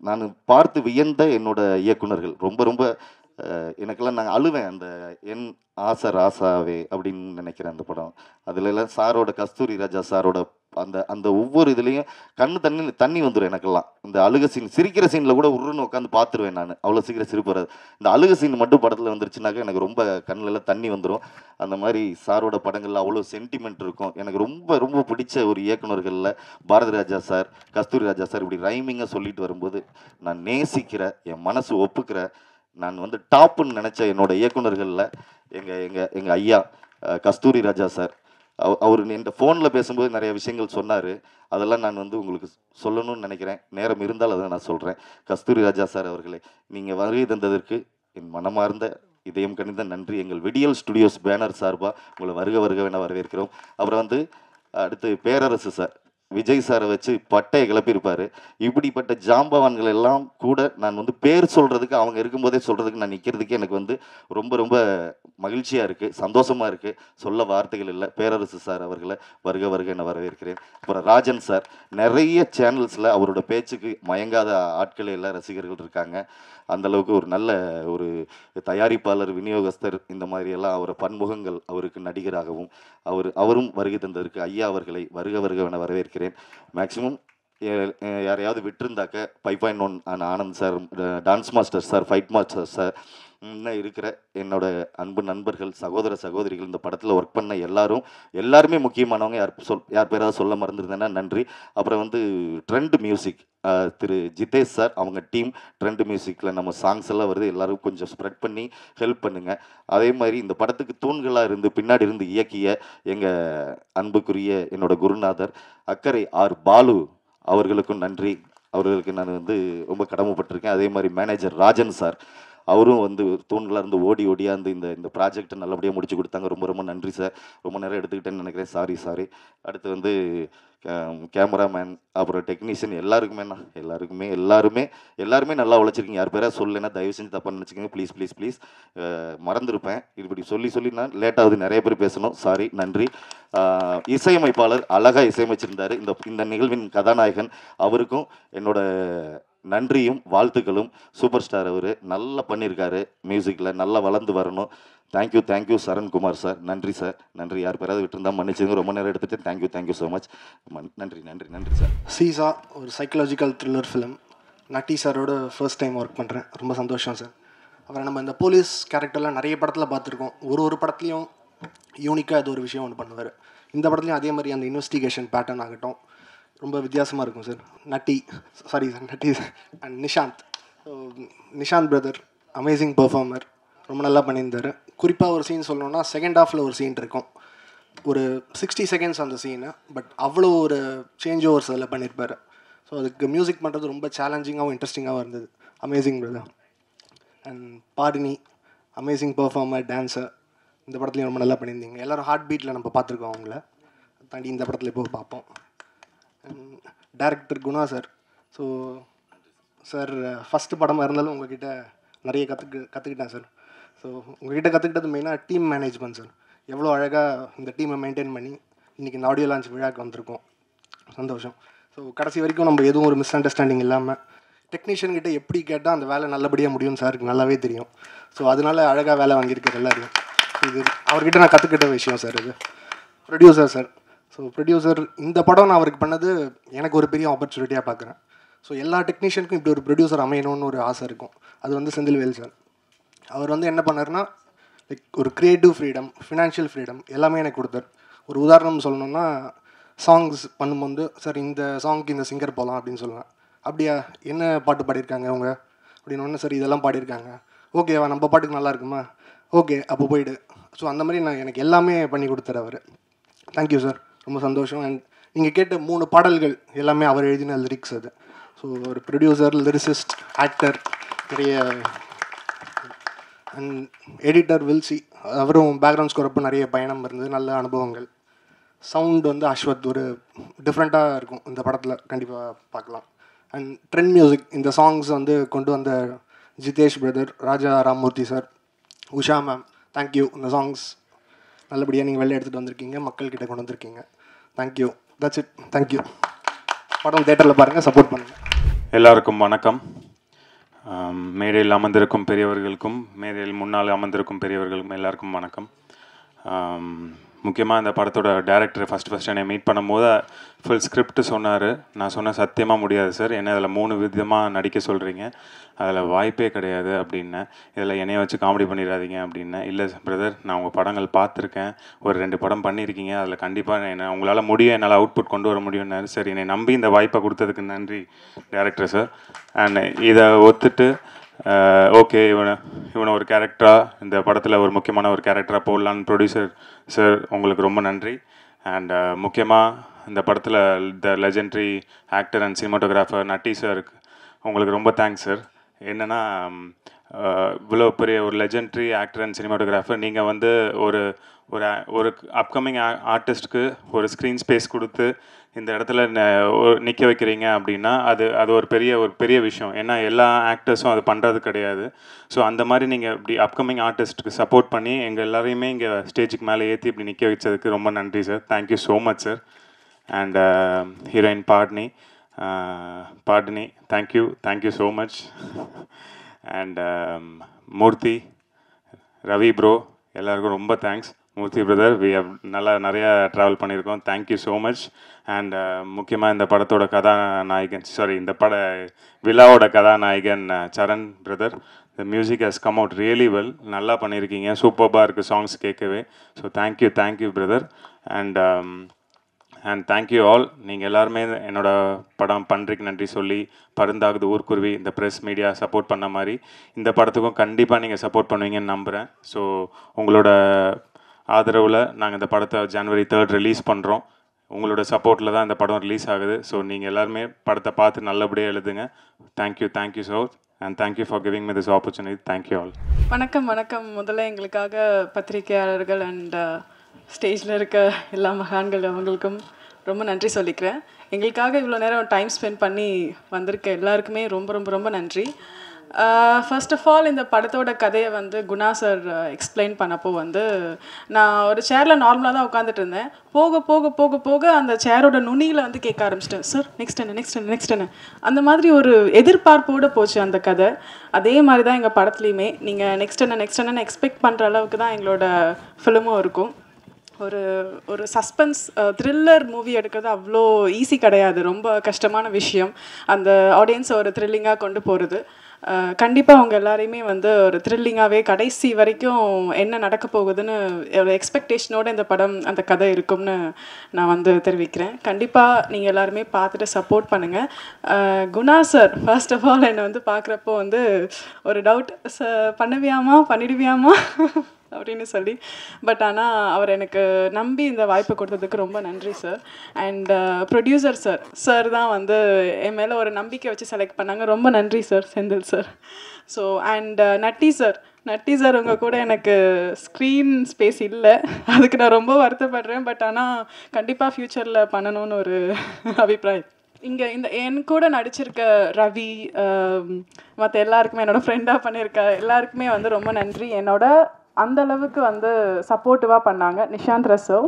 நான் பார்த்து வியந்த என்னோட இயக்குனர்கள் ரொம்ப ரொம்ப எனக்கெல்லாம் நான் அழுவேன். அந்த என் ஆசை ராசாவே அப்படின்னு நினைக்கிறேன் அந்த படம். அதுலலாம் சாரோட கஸ்தூரி ராஜா சாரோட அந்த அந்த ஒவ்வொரு இதுலேயும் தண்ணி வந்துடும் எனக்கெல்லாம். இந்த அழுக சீன், சிரிக்கிற சீனில் கூட உருன்னு உட்காந்து பார்த்துருவேன் நான், அவ்வளோ சீக்கிரம் சிரிப்பு வராது. இந்த அழுக சீன் மட்டும் படத்தில் வந்துருச்சுனாக்கா எனக்கு ரொம்ப கண்ணிலலாம் தண்ணி வந்துடும். அந்த மாதிரி சாரோட படங்களில் அவ்வளோ சென்டிமெண்ட் இருக்கும். எனக்கு ரொம்ப ரொம்ப பிடிச்ச ஒரு இயக்குனர்களில் பாரதி ராஜா சார், கஸ்தூரி ராஜா சார் இப்படி ரைமிங்காக சொல்லிட்டு வரும்போது நான் நேசிக்கிற, என் மனசு ஒப்புக்கிற, நான் வந்து டாப்புன்னு நினச்ச என்னோட இயக்குனர்களில் எங்கள் ஐயா கஸ்தூரி ராஜா சார். அவர் என்கிட்ட ஃபோனில் பேசும்போது நிறைய விஷயங்கள் சொன்னார். அதெல்லாம் நான் வந்து உங்களுக்கு சொல்லணும்னு நினைக்கிறேன். நேரம் இருந்தால் அதை நான் சொல்கிறேன். கஸ்தூரி ராஜா சார் அவர்களே, நீங்கள் வருகை தந்ததற்கு என் மனமார்ந்த இதயம் கணிந்த நன்றி. எங்கள் விடியல் ஸ்டுடியோஸ் பேனர் சார்பாக உங்களை வருக வரவேற்கிறோம். அப்புறம் வந்து அடுத்து பேரரசு சார், விஜய் சாரை வச்சு பட்டையை கிளப்பியிருப்பார். இப்படிப்பட்ட ஜாம்பவான்கள் எல்லாம் கூட நான் வந்து பேர் சொல்கிறதுக்கு, அவங்க இருக்கும்போதே சொல்கிறதுக்கு நான் நிற்கிறதுக்கு எனக்கு வந்து ரொம்ப ரொம்ப மகிழ்ச்சியாக இருக்குது, சந்தோஷமாக இருக்குது. சொல்ல வார்த்தைகள் இல்லை. பேரரசு சார் அவர்களை வருக என வரவேற்கிறேன். அப்புறம் ராஜன் சார், நிறைய சேனல்ஸில் அவரோட பேச்சுக்கு மயங்காத ஆட்களே எல்லாம் ரசிகர்கள் இருக்காங்க. அந்தளவுக்கு ஒரு நல்ல ஒரு தயாரிப்பாளர், விநியோகஸ்தர், இந்த மாதிரியெல்லாம் அவரை பன்முகங்கள், அவருக்கு நடிகராகவும் அவரும் வருகை தந்ததற்கு ஐயா அவர்களை வருக என வரவேற்கிறேன். மேக்ஸிமம் யாரையாவது விட்டுருந்தாக்க 5.1 Anand sir, dance master sir, fight master sir, இன்னும் இருக்கிற என்னோட அன்பு நண்பர்கள், சகோதர சகோதரிகள், இந்த படத்தில் ஒர்க் பண்ண எல்லாருமே முக்கியமானவங்க. யார் பேராவது சொல்ல மறந்துருந்தேன்னா நன்றி. அப்புறம் வந்து ட்ரெண்ட் மியூசிக் திரு ஜிதேஷ் சார், அவங்க டீம் ட்ரெண்ட் மியூசிக்கில் நம்ம சாங்ஸ் எல்லாம் வருது, எல்லோரும் கொஞ்சம் ஸ்ப்ரெட் பண்ணி ஹெல்ப் பண்ணுங்கள். அதே மாதிரி இந்த படத்துக்கு தூண்களாக இருந்து பின்னாடி இருந்து இயக்கிய எங்கள் அன்புக்குரிய என்னோட குருநாதர் அக்கறை ஆர் பாலு அவர்களுக்கும் நன்றி. அவர்களுக்கு நான் வந்து ரொம்ப கடமைப்பட்டிருக்கேன். அதே மாதிரி மேனேஜர் ராஜன் சார், அவரும் வந்து தூண்களாக இருந்து ஓடியாந்து இந்த ப்ராஜெக்டை நல்லபடியாக முடிச்சு கொடுத்தாங்க. ரொம்ப ரொம்ப நன்றி சார். ரொம்ப நேரம் எடுத்துக்கிட்டேன்னு நினைக்கிறேன், சாரி. அடுத்து வந்து கேமராமேன், அப்புறம் டெக்னீஷியன், எல்லாருமே நல்லா உழைச்சிருக்கீங்க. யார் பேராக சொல்லலைன்னா தயவு செஞ்சு தப்பாக நினச்சிக்கோங்க. ப்ளீஸ் மறந்துருப்பேன். இப்படி சொல்லி நான் லேட்டாவது நிறைய பேர் பேசணும், சாரி, நன்றி. இசையமைப்பாளர் அழகாக இசையமைச்சிருந்தார் இந்த நிகழ்வின் கதாநாயகன், அவருக்கும் என்னோட நன்றியும் வாழ்த்துக்களும். சூப்பர் ஸ்டார், அவர் நல்லா பண்ணியிருக்காரு மியூசிக்கில், நல்லா வளர்ந்து வரணும். தேங்க்யூ சரண்குமார் சார், நன்றி சார், நன்றி. யார் பேராவது விட்டுருந்தா மன்னிச்சுங்க, ரொம்ப நேரம் எடுத்துகிட்டு. தேங்க்யூ ஸோ மச், நன்றி சார். சீசா ஒரு சைக்கலாஜிக்கல் த்ரில்லர் ஃபிலிம். நட்டி சாரோட ஃபர்ஸ்ட் டைம் ஒர்க் பண்ணுறேன், ரொம்ப சந்தோஷம் சார். அப்புறம் நம்ம இந்த போலீஸ் கேரக்டர்லாம் நிறைய படத்தில் பார்த்துருக்கோம். ஒரு படத்துலையும் யூனிக்காக அது ஒரு விஷயம் ஒன்று பண்ணுவார். இந்த படத்துலையும் அதே மாதிரி அந்த இன்வெஸ்டிகேஷன் பேட்டர்ன் ஆகட்டும் ரொம்ப வித்தியாசமாக இருக்கும் sir. Natty and Nishanth brother amazing performer, ரொம்ப நல்லா பண்ணியிருந்தார். குறிப்பாக ஒரு சீன் சொல்லணுன்னா, செகண்ட் ஹாஃபில் ஒரு சீன் இருக்கும், ஒரு 60 செகண்ட்ஸ் அந்த சீனு, பட் அவ்வளோ ஒரு சேஞ்ச் ஓவர்ஸ் அதில் பண்ணியிருப்பார். ஸோ அதுக்கு மியூசிக் பண்ணுறது ரொம்ப சேலஞ்சிங்காகவும் இன்ட்ரெஸ்டிங்காகவும் இருந்தது. Amazing brother. And பாடினி amazing performer, dancer, இந்த படத்துலையும் ரொம்ப நல்லா பண்ணியிருந்தீங்க. எல்லோரும் ஹார்ட் பீட்டில் நம்ம பார்த்துருக்கோம், அவங்கள தாண்டி இந்த படத்தில் இப்போ பார்ப்போம். Director Guna sir. So sir, first படமாக இருந்தாலும் உங்கள்கிட்ட நிறைய கற்றுக்கிட்டேன் சார். ஸோ உங்கள்கிட்ட கற்றுக்கிட்டது மெயினாக டீம் மேனேஜ்மெண்ட் சார். எவ்வளோ அழகாக இந்த டீமை மெயின்டைன் பண்ணி இன்றைக்கி இந்த ஆடியோ லான்ச் விழாக்கு வந்திருக்கோம், சந்தோஷம். ஸோ கடைசி வரைக்கும் நம்ம எதுவும் ஒரு மிஸ் அண்டர்ஸ்டாண்டிங் இல்லாமல் டெக்னீஷியன்கிட்ட எப்படி கேட்டால் அந்த வேலை நல்லபடியாக முடியும் சாருக்கு நல்லாவே தெரியும். ஸோ அதனால அழகாக வேலை வாங்கியிருக்கிற எல்லாரையும் இது அவர்கிட்ட நான் கற்றுக்கிட்ட விஷயம் சார். இது ப்ரொடியூசர் சார். ஸோ ப்ரொடியூசர், இந்த படம் நான் அவருக்கு பண்ணது எனக்கு ஒரு பெரிய ஆப்பர்ச்சுனிட்டியாக பார்க்குறேன். ஸோ எல்லா டெக்னீஷியனுக்கும் இப்படி ஒரு ப்ரொடியூசர் அமையணும்னு ஒரு ஆசை இருக்கும். அது வந்து செந்தில்வேல் சார். அவர் வந்து என்ன பண்ணார்னா, லைக் ஒரு க்ரியேட்டிவ் ஃப்ரீடம், ஃபினான்ஷியல் ஃப்ரீடம் எல்லாமே எனக்கு கொடுத்தார். ஒரு உதாரணம் சொல்லணுன்னா, சாங்ஸ் பண்ணும்போது சார் இந்த சாங்க்கு இந்த சிங்கர் போகலாம் அப்படின்னு சொல்லுவேன். அப்படியா, என்ன பாட்டு பாடியிருக்காங்க அவங்க அப்படின்னு ஒன்று, சார் இதெல்லாம் பாடியிருக்காங்க, ஓகேவா, நம்ம பாட்டுக்கு நல்லா இருக்குமா, ஓகே அப்போ போயிடு. ஸோ அந்த மாதிரி எனக்கு எல்லாமே பண்ணி கொடுத்தார் அவர். தேங்க்யூ சார், ரொம்ப சந்தோஷம். அண்ட் நீங்கள் கேட்ட 3 பாடல்கள் எல்லாமே அவர் எழுதின லிரிக்ஸ் அது. ஸோ ஒரு ப்ரொடியூசர், லிரிசிஸ்ட், ஆக்டர், நிறைய அண்ட் எடிட்டர் வில்சி, அவரும் பேக்ரவுண்ட் ஸ்கோர் அப்போ நிறைய பயணம் இருந்தது, நல்ல அனுபவங்கள். சவுண்ட் வந்து அஸ்வத் ஒரு டிஃப்ரெண்ட்டாக இருக்கும் இந்த படத்தில், கண்டிப்பாக பார்க்கலாம். அண்ட் ட்ரெண்ட் மியூசிக், இந்த சாங்ஸ் வந்து கொண்டு வந்த Jitesh brother, Raja Rammurthy sir, Usha ma'am, thank you. இந்த சாங்ஸ் நல்லபடியாக நீங்கள் வெளில எடுத்துகிட்டு வந்திருக்கீங்க, மக்கள்கிட்ட கொண்டு வந்திருக்கீங்க. தேங்க்யூ. That's it. தேங்க்யூ. படம் தேட்டரில் பாருங்கள், சப்போர்ட் பண்ணுங்கள். எல்லாருக்கும் வணக்கம். மேடையில் அமர்ந்திருக்கும் பெரியவர்களுக்கும் மேடையில் முன்னால் அமர்ந்திருக்கும் பெரியவர்களுக்கும் எல்லாருக்கும் வணக்கம். முக்கியமாக இந்த படத்தோட டேரக்டர் ஃபஸ்ட்டு என்னை மீட் பண்ணும்போது ஃபுல் ஸ்கிரிப்ட் சொன்னார். நான் சொன்னேன், சத்தியமாக முடியாது சார், என்ன அதில் 3 விதமாக நடிக்க சொல்கிறீங்க, அதில் வாய்ப்பே கிடையாது அப்படின்னேன். இதில் என்னைய வச்சு காமெடி பண்ணிடாதீங்க அப்படின்னேன். இல்லை பிரதர், நான் உங்கள் படங்கள் பார்த்துருக்கேன், ஒரு 2 படம் பண்ணியிருக்கீங்க, அதில் கண்டிப்பாக என்ன உங்களால் முடியும், என்னால் அவுட்புட் கொண்டு வர முடியும்னாரு. சரி, என்னை நம்பி இந்த வாய்ப்பை கொடுத்ததுக்கு நன்றி டேரக்டர் சார். அண்ட் இதை ஒத்துட்டு ஓகே, இவனை ஒரு கேரக்டராக இந்த படத்தில் ஒரு முக்கியமான ஒரு கேரக்டராக போடலான்னு ப்ரொடியூசர் சார் உங்களுக்கு ரொம்ப நன்றி. அண்ட் முக்கியமாக இந்த படத்தில் the legendary actor and cinematographer Natty சாருக்கு உங்களுக்கு ரொம்ப தேங்க்ஸ் சார். என்னென்னா, இவ்வளோ பெரிய ஒரு லெஜெண்டரி ஆக்டர் அண்ட் சினிமாட்டோகிராஃபர் நீங்கள் வந்து ஒரு ஒரு அப்கமிங் ஆர்டிஸ்ட்டுக்கு ஒரு ஸ்க்ரீன் ஸ்பேஸ் கொடுத்து இந்த இடத்துல நிற்க வைக்கிறீங்க அப்படின்னா அது ஒரு பெரிய விஷயம். ஏன்னா எல்லா ஆக்டர்ஸும் அது பண்ணுறது கிடையாது. ஸோ அந்த மாதிரி நீங்கள் இப்படி அப்கமிங் ஆர்டிஸ்ட்டுக்கு சப்போர்ட் பண்ணி எங்கள் எல்லாரையுமே இங்கே ஸ்டேஜுக்கு மேலே ஏற்றி இப்படி நிற்க வச்சதுக்கு ரொம்ப நன்றி sir. Thank you so much sir. And heroine Patni thank you so much. And Murthy, Ravi bro, எல்லாருக்கும் ரொம்ப தேங்க்ஸ். மூர்த்தி பிரதர், நிறையா ட்ராவல் பண்ணியிருக்கோம். Thank you so much. அண்ட் முக்கியமாக இந்த படத்தோட கதாநாயகன், இந்த விழாவோட கதாநாயகன் Charan brother. The music has come out really well. நல்லா பண்ணியிருக்கீங்க, சூப்பர்பாக இருக்குது சாங்ஸ் கேட்கவே. So thank you brother. And thank you all. நீங்கள் எல்லாருமே என்னோட படம் பண்றதுக்கு நன்றி சொல்லி, பருந்தாகுது ஊர்க்குருவி இந்த ப்ரெஸ் மீடியா சப்போர்ட் பண்ண மாதிரி இந்த படத்துக்கும் கண்டிப்பாக நீங்கள் சப்போர்ட் பண்ணுவீங்கன்னு நம்புகிறேன். ஸோ உங்களோட ஆதரவில் நாங்கள் இந்த படத்தை January 3 ரிலீஸ் பண்ணுறோம். உங்களோட சப்போர்ட்டில் தான் இந்த படம் ரிலீஸ் ஆகுது. ஸோ நீங்கள் எல்லாருமே படத்தை பார்த்து நல்லபடியாக எழுதுங்க. Thank you so and thank you for giving me this opportunity. Thank you all. வணக்கம். முதல்ல எங்களுக்காக பத்திரிகையாளர்கள் அண்ட் ஸ்டேஜில் இருக்க எல்லா மகான்கள் அவங்களுக்கும் ரொம்ப நன்றி சொல்லிக்கிறேன். எங்களுக்காக இவ்வளோ நேரம் டைம் ஸ்பெண்ட் பண்ணி வந்திருக்க எல்லாருக்குமே ரொம்ப நன்றி. ஃபர்ஸ்ட் ஆஃப் ஆல், இந்த படத்தோட கதையை வந்து குணா சார் எக்ஸ்பிளைன் பண்ணப்போ வந்து நான் ஒரு சேரில் நார்மலாக தான் உட்காந்துட்டு இருந்தேன். போக அந்த சேரோட நுனியில் வந்து கேட்க ஆரம்பிச்சிட்டேன், சார் நெக்ஸ்ட் என்ன அந்த மாதிரி ஒரு எதிர்பார்ப்போடு போச்சு அந்த கதை. அதே மாதிரி தான் எங்கள் படத்துலையுமே நீங்கள் நெக்ஸ்ட் என்ன எக்ஸ்பெக்ட் பண்ணுற அளவுக்கு தான் எங்களோட ஃபிலிமும் இருக்கும். ஒரு சஸ்பென்ஸ் த்ரில்லர் மூவி எடுக்கிறது அவ்வளோ ஈஸி கிடையாது, ரொம்ப கஷ்டமான விஷயம். அந்த ஆடியன்ஸை ஒரு த்ரில்லிங்காக கொண்டு போகிறது. கண்டிப்பாக அவங்க எல்லாரையுமே வந்து ஒரு த்ரில்லிங்காகவே கடைசி வரைக்கும் என்ன நடக்க போகுதுன்னு ஒரு எக்ஸ்பெக்டேஷனோடு இந்த படம் அந்த கதை இருக்கும்னு நான் வந்து தெரிவிக்கிறேன். கண்டிப்பாக நீங்கள் எல்லாருமே பார்த்துட்டு சப்போர்ட் பண்ணுங்கள். Guna sir first of all என்னை வந்து பார்க்குறப்போ வந்து ஒரு டவுட், பண்ணிடுவியாமா அப்படின்னு சொல்லி. பட் ஆனால் அவர் எனக்கு நம்பி இந்த வாய்ப்பை கொடுத்ததுக்கு ரொம்ப நன்றி சார். அண்ட் ப்ரொடியூசர் சார் தான் வந்து என் மேலே ஒரு நம்பிக்கை வச்சு செலக்ட் பண்ணாங்க. ரொம்ப நன்றி sir, Senthil sir. So and Natty sir உங்கள் கூட எனக்கு ஸ்க்ரீன் ஸ்பேஸ் இல்லை, அதுக்கு நான் ரொம்ப வருத்தப்படுறேன். பட் ஆனால் கண்டிப்பாக ஃப்யூச்சரில் பண்ணணும்னு ஒரு அபிப்பிராயம். இங்கே என் கூட நடிச்சிருக்க ரவி, மற்ற எல்லாருக்குமே என்னோடய ஃப்ரெண்டாக பண்ணியிருக்க எல்லாருக்குமே வந்து ரொம்ப நன்றி. என்னோட அந்த அளவுக்கு வந்து சப்போர்ட்டிவாக பண்ணாங்க. நிஷாந்த் ரசோ,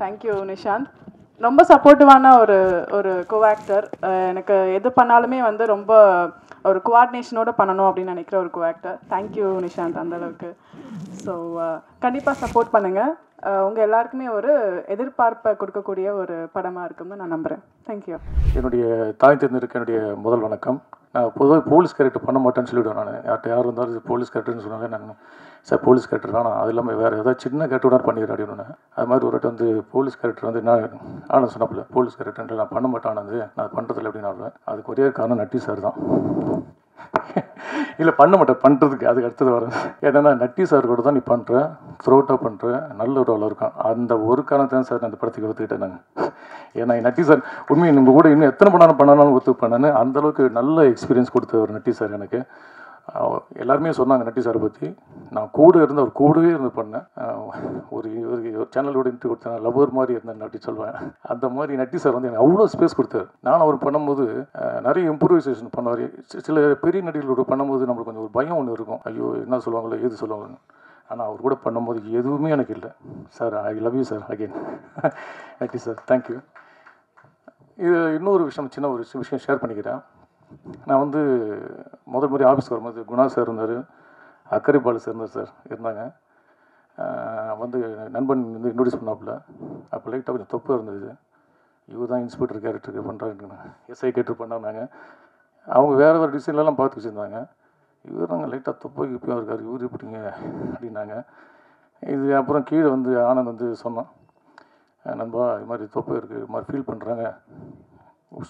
தேங்க்யூ நிஷாந்த். ரொம்ப சப்போர்ட்டிவான ஒரு கோஆக்டர். எனக்கு எது பண்ணாலுமே வந்து ரொம்ப ஒரு கோஆர்டினேஷனோட பண்ணணும் அப்படின்னு நினைக்கிற ஒரு கோஆக்டர். தேங்க்யூ நிஷாந்த் அந்தளவுக்கு. ஸோ கண்டிப்பாக சப்போர்ட் பண்ணுங்கள். உங்கள் எல்லாருக்குமே ஒரு எதிர்பார்ப்பை கொடுக்கக்கூடிய ஒரு படமாக இருக்கும்னு நான் நம்புகிறேன். தேங்க்யூ. என்னுடைய தாய் தெரிஞ்சிருக்க என்னுடைய முதல் வணக்கம். நான் பொதுவாக போலீஸ் கேரக்டர் பண்ண மாட்டேன்னு சொல்லிவிடுவேன். நான் யார் இருந்தாலும் போலீஸ் கேரக்டர்னு சொன்னாங்க, நான் சார் போலீஸ் கேரக்டர் தான், அது இல்லாமல் வேறு ஏதாவது சின்ன கேரக்டர் பண்ணிடுறேன் அப்படின்னு. அது மாதிரி ஒரு வந்து போலீஸ் கேரக்டர் வந்து நான் ஆனந்த் சொன்னப்பில்ல, போலீஸ் கேரக்டர் நான் பண்ண மாட்டேன் ஆனந்து, நான் பண்ணுறதில்ல அப்படின்னு ஆடுவேன். அதுக்கு ஒரே காரணம் நட்டி சார் தான். இல்லை பண்ண மாட்டேன், பண்ணுறதுக்கு அதுக்கு அடுத்தது வர ஏன்னா நட்டி சார் கூட தான் நீ பண்ணுற, த்ரோட்டாக பண்ணுற, நல்ல ஒரு ரோல் இருக்கும். அந்த ஒரு காரணத்தை தான் சார் நான் அந்த படத்துக்கு ஒத்துக்கிட்டேன். நாங்கள் ஏன்னா நட்டி சார் உண்மையை நம்ம கூட இன்னும் எத்தனை பண்ணாலும் ஒத்துப்பேன். நான் அந்தளவுக்கு நல்ல எக்ஸ்பீரியன்ஸ் கொடுத்த ஒரு நட்டி சார் எனக்கு. எல்லாருமே சொன்னாங்க நட்டி சாரை பற்றி. நான் கூட இருந்து அவர் கூடவே இருந்து பண்ணேன். ஒரு சேனலோட இன்ட்ரி கொடுத்தேன், லவர் மாதிரி இருந்தேன் நட்டி சொல்வேன். அந்த மாதிரி நட்டி சார் வந்து எனக்கு அவ்வளோ ஸ்பேஸ் கொடுத்தாரு. நான் அவர் பண்ணும்போது நிறைய இம்ப்ரூவைசேஷன் பண்ணுவார். சில பெரிய நடிகளோட பண்ணும்போது நம்மளுக்கு கொஞ்சம் ஒரு பயம் ஒன்று இருக்கும், ஐயோ என்ன சொல்லுவாங்களோ ஏது சொல்லுவாங்கன்னு. ஆனால் அவர் கூட பண்ணும்போது எதுவுமே எனக்கு இல்லை. Sir I love you sir again. Natty sir thank you. இது இன்னொரு விஷயம், சின்ன ஒரு விஷயம் ஷேர் பண்ணிக்கிறேன். நான் வந்து முதல் முறை ஆஃபீஸ்க்கு வரும்போது குணா சார் இருந்தார், அக்கறை பாலு சார் இருந்தாங்க. வந்து நண்பன் வந்து இன்ட்ரோடியூஸ் பண்ணாப்புல. அப்போ லைட்டாக கொஞ்சம் தொப்பு இருந்தது. இவர் தான் இன்ஸ்பெக்டர் கேரக்டருக்கு பண்ணுறாங்க, எஸ்ஐ கேரக்டர் பண்ணாங்க. அவங்க வேறு டிசைன்லாம் பார்த்து வச்சுருந்தாங்க. இவர் நாங்கள் லைட்டாக தொப்பைக்கு இப்போயும் இருக்கார், இவர் எப்படிங்க அப்படின்னாங்க. இது அப்புறம் கீழே வந்து ஆனந்த் வந்து சொன்னான், நண்பா இது மாதிரி தொப்பை இருக்குது, இது மாதிரி ஃபீல் பண்ணுறாங்க.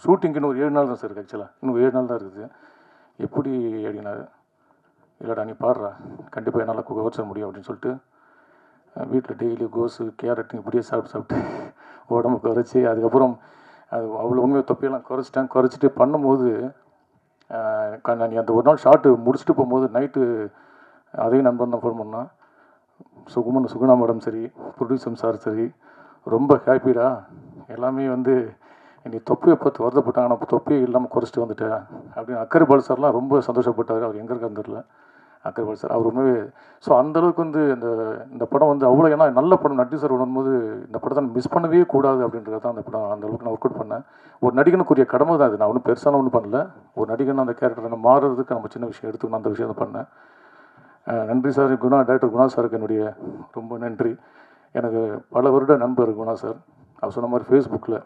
ஷூட்டிங்க்கு இன்னும் ஒரு 7 நாள் தான் சார் இருக்குது, ஆக்சுவலாக இன்னும் 7 நாள் தான் இருக்குது, எப்படி அப்படின்னாரு. இல்லைடா நீ பாடுறா, கண்டிப்பாக என்னால் குறைச்ச முடியும் அப்படின்னு சொல்லிட்டு வீட்டில் டெய்லி கோஸு கேரட் இப்படியே சாப்பிட்டு உடம்பு குறைச்சி அதுக்கப்புறம் அது அவ்வளோ உண்மையாக தொப்பையெல்லாம் குறைச்சிட்டு பண்ணும்போது நீ அந்த ஒரு நாள் ஷார்ட்டு முடிச்சுட்டு போகும்போது நைட்டு அதையும் நண்பன் தான் ஃபோன் பண்ணான். சுகுணா மேடம் சரி, ப்ரொடியூசர் சார் சரி, ரொம்ப ஹாப்பிடா, எல்லாமே வந்து நீ தொப்பியை பார்த்து வருத்தப்பட்டாங்க, நான் தொப்பியை இல்லாமல் குறைச்சிட்டு வந்துட்டேன் அப்படின்னு. அக்கறை பால் சார்லாம் ரொம்ப சந்தோஷப்பட்டார். அவர் எங்கே இருக்காருன்னு தெரியல, அக்கறை பால் சார். அவர் உண்மையே ஸோ அந்தளவுக்கு வந்து இந்த படம் வந்து அவ்வளோ, ஏன்னா நல்ல படம் நட்டி சார் உணரும்போது இந்த படத்தை மிஸ் பண்ணவே கூடாது அப்படின்றது தான் அந்த படம். அந்தளவுக்கு நான் ஒர்க் அவுட் பண்ணேன். ஒரு நடிகனுக்குரிய கடமை தான் இது. நான் ஒன்றும் பெருசான ஒன்றும் பண்ணல. ஒரு நடிகன் அந்த கேரக்டரை மாறுறதுக்கு நம்ம சின்ன விஷயம் எடுத்துக்கணும், அந்த விஷயம் பண்ணேன். நன்றி சார். டைரக்டர் குணா சாருக்கு என்னுடைய ரொம்ப நன்றி. எனக்கு பல வருட நண்பர் குணா சார். அவர் சொன்ன மாதிரி ஃபேஸ்புக்கில்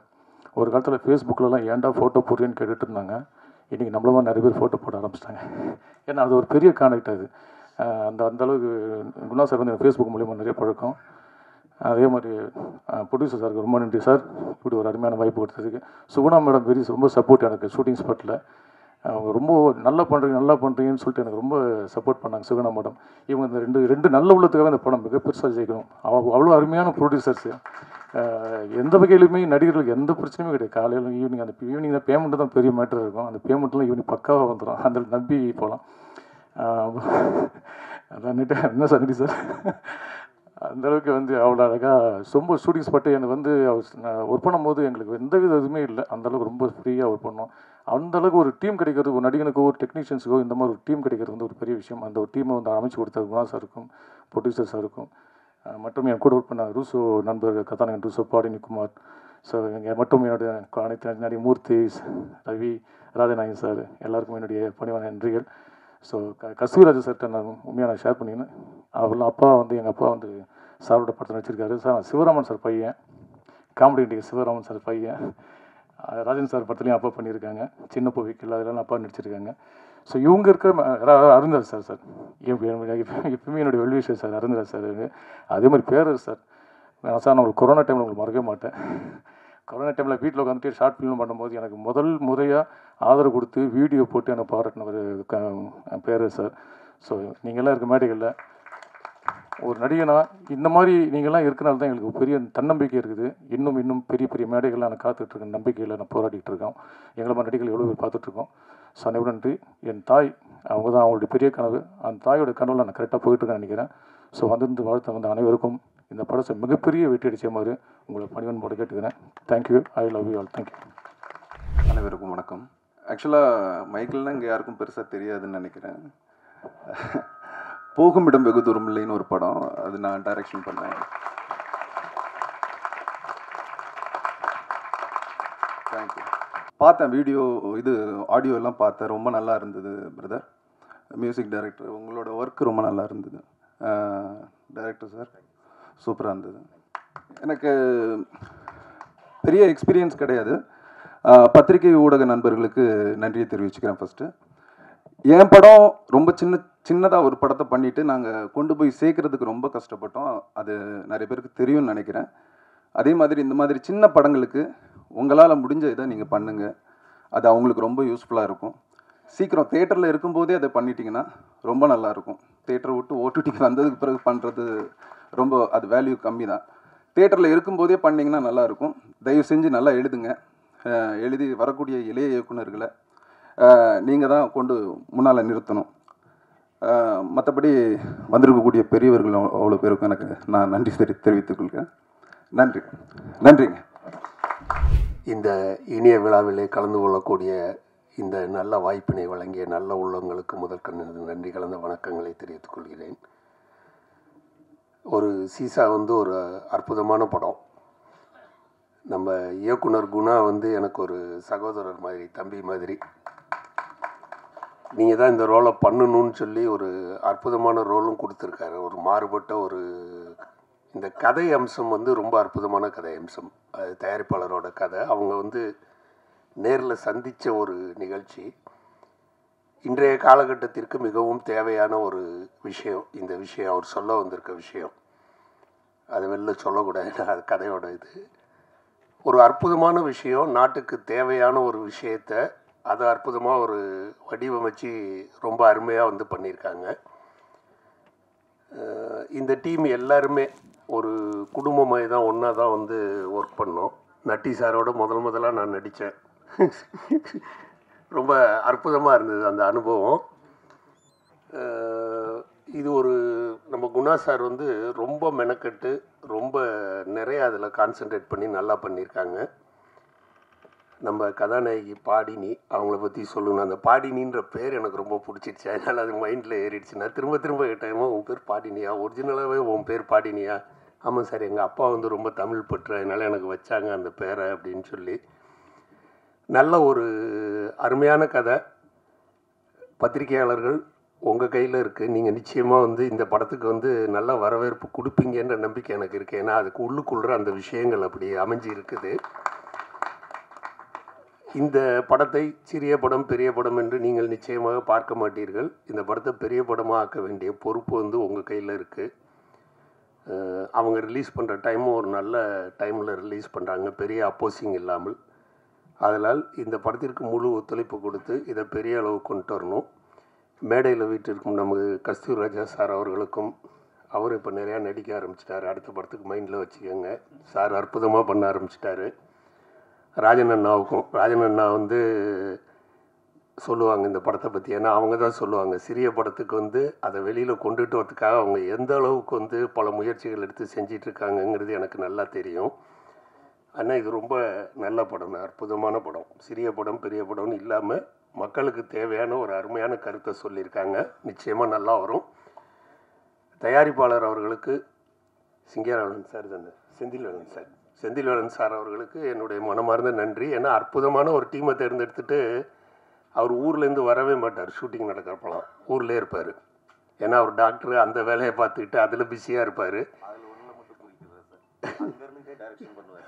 ஒரு காலத்தில் ஃபேஸ்புக்கிலலாம் ஏன்டா ஃபோட்டோ போடுறேன்னு கேட்டுட்டு இருந்தாங்க. இன்றைக்கி நம்மளமாக நிறைய பேர் ஃபோட்டோ போட ஆரம்பிச்சிட்டாங்க. ஏன்னா அது ஒரு பெரிய கான்டெக்ட். அது அந்தளவுக்கு குணா சார் வந்து ஃபேஸ்புக் மூலிமா நிறைய பழக்கம். அதே மாதிரி ப்ரொடியூசர் சாருக்கு ரொம்ப நன்றி சார், இப்படி ஒரு அருமையான வாய்ப்பு கொடுத்ததுக்கு. சுகுணா மேடம் ரொம்ப சப்போர்ட் எனக்கு ஷூட்டிங் ஸ்பாட்டில். அவங்க ரொம்ப நல்லா பண்ணுறீங்கன்னு சொல்லிட்டு எனக்கு ரொம்ப சப்போர்ட் பண்ணாங்க சுகுணா மேடம். இவங்க இந்த ரெண்டு நல்ல உள்ளத்துக்காக இந்த படம் மிக பெருசாக ஜெயிக்கணும். அவ்வளோ அருமையான ப்ரொடியூசர்ஸு. எந்த வகையிலுமே நடிகர்களுக்கு எந்த பிரச்சனையுமே கிடையாது. காலையில் ஈவினிங் தான் பேமெண்ட்டு தான் பெரிய மேட்டர் இருக்கும். அந்த பேமெண்ட்லாம் ஈவினிங் பக்காவாக வந்துடும், அந்த நம்பி போகலாம். அதான் என்ன சார் நடி சார் அந்தளவுக்கு வந்து அவ்வளோ அழகாக ரொம்ப ஷூட்டிங் ஸ்பாட்டு எனக்கு வந்து ஒர்க் பண்ணும்போது எங்களுக்கு எந்த வித இதுவுமே இல்லை. அந்தளவுக்கு ரொம்ப ஃப்ரீயாக ஒர்க் பண்ணோம். அந்தளவுக்கு ஒரு டீம் கிடைக்கிறது, ஒரு நடிகனுக்கோ ஒரு டெக்னீஷியன்ஸுக்கோ இந்த மாதிரி ஒரு டீம் கிடைக்கிறது வந்து ஒரு பெரிய விஷயம். அந்த ஒரு டீமை வந்து அமைச்சு கொடுத்தது குணா சாருக்கும் ப்ரொடியூசர் சாருக்கும். மற்றும் என் கூட ஒர்க் பண்ண ரூசோ நண்பர் கதாநாயகன் ரூசோ பாடினிக்குமார். ஸோ இங்கே மற்றும் என்னுடைய அனைத்து நடிகை மூர்த்தி, ரவி, ராஜநாயகன் சார் எல்லாருக்கும் என்னுடைய பணிவான நன்றிகள். ஸோ கஸ்தூரிராஜா சார்கிட்ட நான் உண்மையாக ஷேர் பண்ணினேன். அவர்லாம் எங்கள் அப்பா வந்து சாரோட படத்தை நடிச்சிருக்காரு சார். சிவராமன் சார் பையன், காமெடி நடிகர் சிவராமன் சார் பையன். ராஜன் சார் படத்துலையும் அப்பா பண்ணியிருக்காங்க, சின்ன பூவிக்கில் அதெல்லாம் அப்பா நடிச்சிருக்காங்க. ஸோ இவங்க இருக்கிற அருந்தர் சார் எப்பவுமே என்னுடைய வெல்விஷர் சார் அருந்தர் சார். அதே மாதிரி பேரர் சார். சார் நான் உங்களுக்கு கொரோனா டைமில் உங்களுக்கு மறக்கவே மாட்டேன். கொரோனா டைமில் வீட்டில் உட்காந்துட்டு ஷார்ட் ஃபிலிம் பண்ணும்போது எனக்கு முதல் முறையாக ஆதரவு கொடுத்து வீடியோ போட்டு எனக்கு பாராட்டினவர் பேரர் சார். ஸோ நீங்கள்லாம் இருக்க மேடைகளில் ஒரு நடிகனா இந்த மாதிரி நீங்கள்லாம் இருக்கனால தான் எங்களுக்கு பெரிய தன்னம்பிக்கை இருக்குது. இன்னும் பெரிய பெரிய மேடைகள்லாம் நான் காத்துட்ருக்கேன், நம்பிக்கையில் நான் போராடிட்டு இருக்கோம். எங்களை மாதிரி நடிகர்கள் எவ்வளோ பேர் பார்த்துட்ருக்கோம். ஸோ அனைவரும் நன்றி. என் தாய் அவங்க தான் அவங்களுடைய பெரிய கனவு. அந்த தாயோட கனவில் நான் கரெக்டாக போயிட்டுருக்கேன்னு நினைக்கிறேன். ஸோ வந்திருந்து வாழ்த்த வந்த அனைவருக்கும் இந்த படத்தை மிகப்பெரிய வெற்றி அடித்த மாதிரி உங்களை பணிவன்போடு கேட்டுக்கிறேன். Thank you. I love you all. Thank you. அனைவருக்கும் வணக்கம். ஆக்சுவலாக மைக்கேல்னால் இங்கே யாருக்கும் பெருசாக தெரியாதுன்னு நினைக்கிறேன். போகும் இடம் வெகு தூரம் இல்லைன்னு ஒரு படம், அது நான் டைரக்ஷன் பண்ணேன். தேங்க்யூ. பார்த்தேன் வீடியோ, இது ஆடியோ எல்லாம் பார்த்தேன். ரொம்ப நல்லா இருந்தது பிரதர். மியூசிக் டைரக்டர் உங்களோட ஒர்க் ரொம்ப நல்லா இருந்தது. டைரக்டர் சார் சூப்பராக இருந்தது. எனக்கு பெரிய எக்ஸ்பீரியன்ஸ் கிடையாது. பத்திரிகை ஊடக நண்பர்களுக்கு நன்றியை தெரிவிச்சுக்கிறேன். ஃபஸ்ட்டு என் படம் ரொம்ப சின்னதாக ஒரு படத்தை பண்ணிவிட்டு நாங்கள் கொண்டு போய் சேர்க்குறதுக்கு ரொம்ப கஷ்டப்பட்டோம். அது நிறைய பேருக்கு தெரியும்னு நினைக்கிறேன். அதே மாதிரி இந்த மாதிரி சின்ன படங்களுக்கு உங்களால் முடிஞ்ச இதை நீங்கள் பண்ணுங்கள். அது அவங்களுக்கு ரொம்ப யூஸ்ஃபுல்லாக இருக்கும். சீக்கிரம் தேட்டரில் இருக்கும்போதே அதை பண்ணிட்டீங்கன்னா ரொம்ப நல்லாயிருக்கும். தேட்டரை விட்டு ஓடிடிக்கு வந்ததுக்கு பிறகு பண்ணுறது ரொம்ப அது வேல்யூ கம்மி தான். தேட்டரில் இருக்கும்போதே பண்ணிங்கன்னா நல்லாயிருக்கும். தயவு செஞ்சு நல்லா எழுதுங்க. எழுதி வரக்கூடிய இளைய இயக்குநர்களை நீங்கள் தான் கொண்டு முன்னால் நிறுத்தணும். மற்றபடி வந்திருக்கக்கூடிய பெரியவர்கள் அவ்வளோ பேருக்கும் எனக்கு நான் நன்றி தெரிவித்துக் கொள்கிறேன். நன்றிங்க. இந்த இனிய விழாவிலே கலந்து கொள்ளக்கூடிய இந்த நல்ல வாய்ப்பினை வழங்கிய நல்ல உள்ளங்களுக்கு முதற்கண் நன்றி கலந்த வணக்கங்களை தெரிவித்துக் கொள்கிறேன். ஒரு சீசா ஒரு அற்புதமான படம். நம்ம இயக்குனர் குணா எனக்கு ஒரு சகோதரர் மாதிரி, தம்பி மாதிரி. நீங்கள் தான் இந்த ரோலை பண்ணணும்னு சொல்லி ஒரு அற்புதமான ரோலும் கொடுத்துருக்காரு. ஒரு மாறுபட்ட இந்த கதை அம்சம் ரொம்ப அற்புதமான கதை அம்சம். அது தயாரிப்பாளரோட கதை. அவங்க நேரில் சந்தித்த ஒரு நிகழ்ச்சி. இன்றைய காலகட்டத்திற்கு மிகவும் தேவையான ஒரு விஷயம். இந்த விஷயம் அவர் சொல்ல வந்திருக்க விஷயம், அதை வெளில சொல்லக்கூடாது, அது கதையோட இது. ஒரு அற்புதமான விஷயம், நாட்டுக்கு தேவையான ஒரு விஷயத்தை அதை அற்புதமாக ஒரு வடிவமைச்சு ரொம்ப அருமையாக பண்ணியிருக்காங்க. இந்த டீம் எல்லாருமே ஒரு குடும்பமாக தான் ஒன்றா தான் ஒர்க் பண்ணோம். நட்டி சாரோட முதலாக நான் நடித்தேன். ரொம்ப அற்புதமாக இருந்தது அந்த அனுபவம். இது நம்ம குணா சார் ரொம்ப மெனக்கட்டு ரொம்ப நிறைய அதில் கான்சென்ட்ரேட் பண்ணி நல்லா பண்ணியிருக்காங்க. நம்ம கதாநாயகி பாடினி, அவங்கள பற்றி சொல்லணும். அந்த பாடினின்ற பேர் எனக்கு ரொம்ப பிடிச்சிருச்சு, அதனால் அது மைண்டில் ஏறிடுச்சு. நான் திரும்ப கேட்டேன், உன் பேர் பாடினியா? ஒரிஜினலாகவே உன் பேர் பாடினியா? ஆமாம் சார், எங்கள் அப்பா ரொம்ப தமிழ் பற்று, அதனால் எனக்கு வச்சாங்க அந்த பேரை அப்படின்னு சொல்லி. நல்ல ஒரு அருமையான கதை. பத்திரிகையாளர்கள் உங்கள் கையில் இருக்குது. நீங்கள் நிச்சயமாக இந்த படத்துக்கு நல்ல வரவேற்பு கொடுப்பீங்கன்ற நம்பிக்கை எனக்கு இருக்குது. ஏன்னா அதுக்கு உள்ளுக்குள்ள அந்த விஷயங்கள் அப்படி அமைஞ்சு இருக்குது. இந்த படத்தை சிறிய படம் பெரிய படம் என்று நீங்கள் நிச்சயமாக பார்க்க மாட்டீர்கள். இந்த படத்தை பெரிய படமாக ஆக்க வேண்டிய பொறுப்பு உங்கள் கையில் இருக்குது. அவங்க ரிலீஸ் பண்ணுற டைமும் ஒரு நல்ல டைமில் ரிலீஸ் பண்ணுறாங்க, பெரிய அப்போசிங் இல்லாமல். அதனால் இந்த படத்திற்கு முழு ஒத்துழைப்பு கொடுத்து இதை பெரிய அளவு கொண்டு வரணும். மேடையில் வீட்டிற்கும் நமது கஸ்தூரி ராஜா சார் அவர்களுக்கும், அவர் இப்போ நிறையா நடிக்க ஆரம்பிச்சிட்டாரு. அடுத்த படத்துக்கு மைண்டில் வச்சுக்கோங்க. சார் அற்புதமாக பண்ண ஆரம்பிச்சிட்டாரு. ராஜன் அண்ணாவுக்கும், ராஜன் அண்ணா சொல்லுவாங்க இந்த படத்தை பற்றி. ஏன்னா அவங்க தான் சொல்லுவாங்க, சிறிய படத்துக்கு அதை வெளியில் கொண்டுட்டு வரதுக்காக அவங்க எந்த அளவுக்கு பல முயற்சிகள் எடுத்து செஞ்சிட்ருக்காங்கங்கிறது எனக்கு நல்லா தெரியும். ஆனால் இது ரொம்ப நல்ல படம், அற்புதமான படம். சிறிய படம் பெரிய படம்னு இல்லாமல் மக்களுக்கு தேவையான ஒரு அருமையான கருத்தை சொல்லியிருக்காங்க. நிச்சயமாக நல்லா வரும். தயாரிப்பாளர் அவர்களுக்கு சிங்கேரவன் சார் தானே, செந்தில்வேலன் சார் அவர்களுக்கு என்னுடைய மனமார்ந்த நன்றி. ஏன்னா அற்புதமான ஒரு டீமை தேர்ந்தெடுத்துட்டு அவர் ஊர்லேருந்து வரவே மாட்டார். ஷூட்டிங் நடக்கிறப்பலாம் ஊர்லேயே இருப்பார். ஏன்னா அவர் டாக்டரு, அந்த வேலையை பார்த்துக்கிட்டு அதில் பிஸியாக இருப்பார்.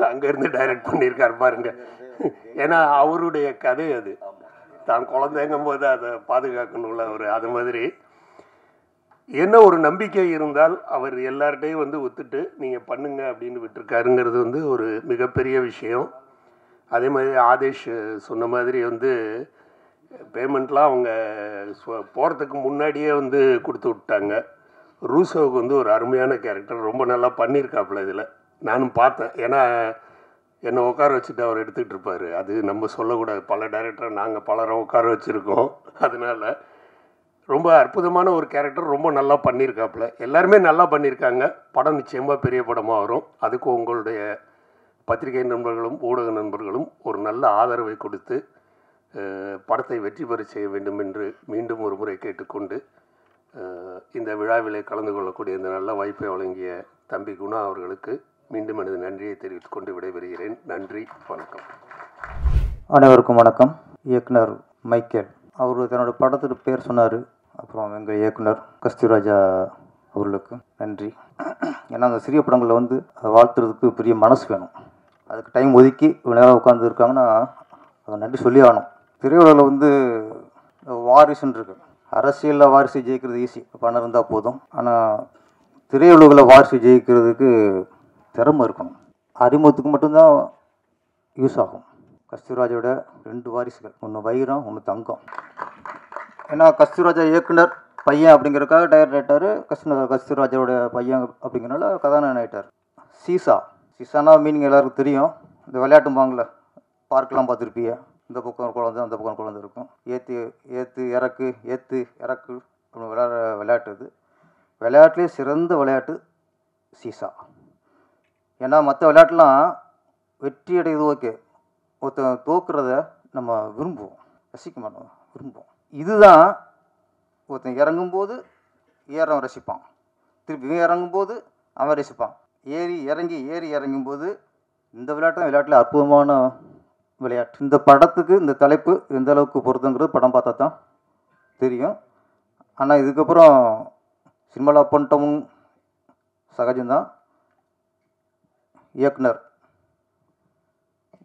அங்கேருந்து டைரக்ட் பண்ணியிருக்கார் பாருங்க. ஏன்னா அவருடைய கதை அது. தான் குழந்தைங்கும் போது அதை பாதுகாக்கணும்ல அவர். அது மாதிரி என்ன ஒரு நம்பிக்கை இருந்தால் அவர் எல்லார்ட்டையும் ஒத்துட்டு நீங்கள் பண்ணுங்க அப்படின்னு விட்டுருக்காருங்கிறது ஒரு மிகப்பெரிய விஷயம். அதே மாதிரி ஆதேஷ் சொன்ன மாதிரி பேமெண்ட்லாம் அவங்க போகிறதுக்கு முன்னாடியே கொடுத்து விட்டாங்க. ரூசோவுக்கு ஒரு அருமையான கேரக்டர், ரொம்ப நல்லா பண்ணியிருக்காப்புல இதில். நானும் பார்த்தேன். ஏன்னா என்னை உட்கார வச்சுட்டு அவர் எடுத்துக்கிட்டு இருப்பார். அது நம்ம சொல்லக்கூடாது, பல டைரக்டரை நாங்கள் பலரை உட்கார வச்சுருக்கோம். அதனால் ரொம்ப அற்புதமான ஒரு கேரக்டர், ரொம்ப நல்லா பண்ணியிருக்காப்புல. எல்லாருமே நல்லா பண்ணியிருக்காங்க. படம் நிச்சயமாக பெரிய படமாக வரும். அதுக்கு உங்களுடைய பத்திரிகை நண்பர்களும் ஊடக நண்பர்களும் ஒரு நல்ல ஆதரவை கொடுத்து படத்தை வெற்றி பெற செய்ய வேண்டும் என்று மீண்டும் ஒரு முறை கேட்டுக்கொண்டு, இந்த விழாவிலே கலந்து கொள்ளக்கூடிய இந்த நல்ல வாய்ப்பை வழங்கிய தம்பி குணா அவர்களுக்கு மீண்டும் எனது நன்றியை தெரிவித்துக் கொண்டு விடைபெறுகிறேன். நன்றி, வணக்கம். அனைவருக்கும் வணக்கம். இயக்குனர் மைக்கேல் அவர் தன்னோட படத்துக்கு பேர் சொன்னார். அப்புறம் எங்கள் இயக்குனர் கஸ்தூரி ராஜா அவர்களுக்கு நன்றி. ஏன்னா அந்த சிறிய படங்களில் வாழ்த்துறதுக்கு பெரிய மனசு வேணும். அதுக்கு டைம் ஒதுக்கி இவ்வளோ நேரம் உட்காந்து இருக்காங்கன்னா அதை நன்றி சொல்லி ஆகணும். திரையுலகில் வாரிசுன்னு இருக்கு. அரசியலில் வாரிசு ஜெயிக்கிறது ஈஸி, பணம் இருந்தால் போதும். ஆனால் திரையுலகில் வாரிசு ஜெயிக்கிறதுக்கு திறமை இருக்கணும். அறிமுகத்துக்கு மட்டும்தான் யூஸ் ஆகும். கஸ்தூரி ராஜாவோட 2 வாரிசுகள், ஒன்று வைரம், ஒன்று தங்கம். ஏன்னா கஸ்தூரி ராஜா இயக்குனர் பையன் அப்படிங்கிறதுக்காக டைரக்டர் கஸ்தூரி ராஜாவோட பையன் அப்படிங்கிறனால கதாநாயகன் ஆகிட்டார். சீசானா மீனிங் எல்லாருக்கும் தெரியும். இந்த விளையாட்டும்பாங்கள பார்க்கெலாம் பார்த்துருப்பீங்க. இந்த பக்கம் குழந்தை அந்த பக்கம் குழந்தை இருக்கும். ஏற்று இறக்கு விளையாட்டு இது. விளையாட்டுலேயே சிறந்த விளையாட்டு சீசா. ஏன்னா மற்ற விளையாட்டுலாம் வெற்றி அடையுது ஓகே, ஒருத்தன் தோக்குறத நம்ம விரும்புவோம், ரசிக்க மாட்டோம், விரும்புவோம். இதுதான் ஒருத்தன் இறங்கும்போது ஏறவன் ரசிப்பான், திருப்பி இறங்கும்போது அவன் ரசிப்பான். ஏறி இறங்கும்போது இந்த விளையாட்டு தான் விளையாட்டில் அற்புதமான விளையாட்டு. இந்த படத்துக்கு இந்த தலைப்பு எந்த அளவுக்கு பொருத்தங்கிறது படம் பார்த்தா தான் தெரியும். ஆனால் இதுக்கப்புறம் சினிமாவில் பண்ணிட்டோம் சகஜம்தான். இயக்குனர்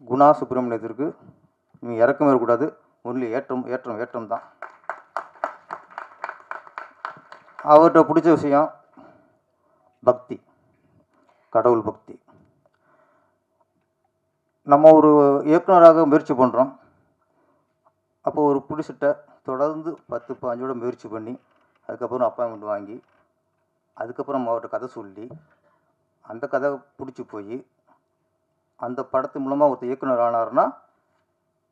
குணா சுப்பிரமணியத்திற்கு நீங்கள் இறக்கமே இருக்கக்கூடாது, ஒன்லி ஏற்றம் தான். அவர்கிட்ட பிடிச்ச விஷயம் பக்தி, கடவுள் பக்தி. நம்ம ஒரு இயக்குனராக முயற்சி பண்ணுறோம். அப்போ ஒரு பிடிச்சிட்ட தொடர்ந்து 10-15 முயற்சி பண்ணி அதுக்கப்புறம் அப்பாயின்மெண்ட் வாங்கி அதுக்கப்புறம் அவர்கிட்ட கதை சொல்லி அந்த கதை பிடிச்சி போய் அந்த படத்து மூலமாக ஒருத்தர் இயக்குனர் ஆனார்னா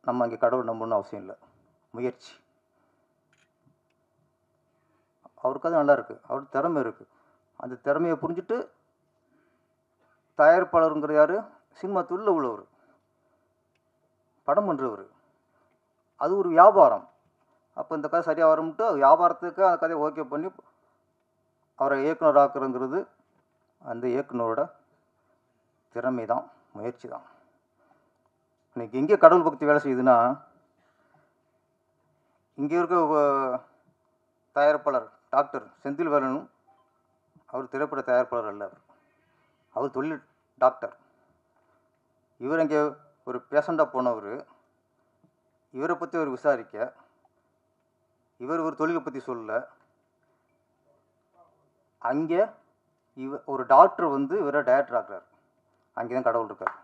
நம்ம அங்கே கடவுள் நம்பணும்னு அவசியம் இல்லை, முயற்சி. அவர் கதை நல்லா இருக்குது, அவருக்கு திறமை இருக்குது. அந்த திறமையை புரிஞ்சுட்டு தயாரிப்பாளருங்கிற யார், சினிமா தொழில் உள்ளவர், படம் பண்ணுறவர், அது ஒரு வியாபாரம். அப்போ இந்த கதை சரியாக வரும்ட்டு வியாபாரத்துக்கு அந்த கதையை ஓகே பண்ணி அவரை இயக்குனர் ஆக்குறங்கிறது அந்த இயக்குனரோட திறமை தான், முயற்சி தான். இன்றைக்கி எங்கே கடவுள் பக்தி வேலை செய்யுதுன்னா, இங்கே இருக்க தயாரிப்பாளர் டாக்டர் செந்தில்வேலனும் அவர் திரைப்பட தயாரிப்பாளர் அல்ல, அவர் தொழில் டாக்டர். இவர் அங்கே ஒரு பேஷண்ட்டாக போனவர், இவரை பற்றி அவர் விசாரிக்க, இவர் ஒரு தொழிலை பற்றி சொல்ல, அங்கே ஒரு டாக்டர் வந்து இவரை டைரக்டர் ஆக்குறார். அங்கே தான் கடவுள் இருக்கார்.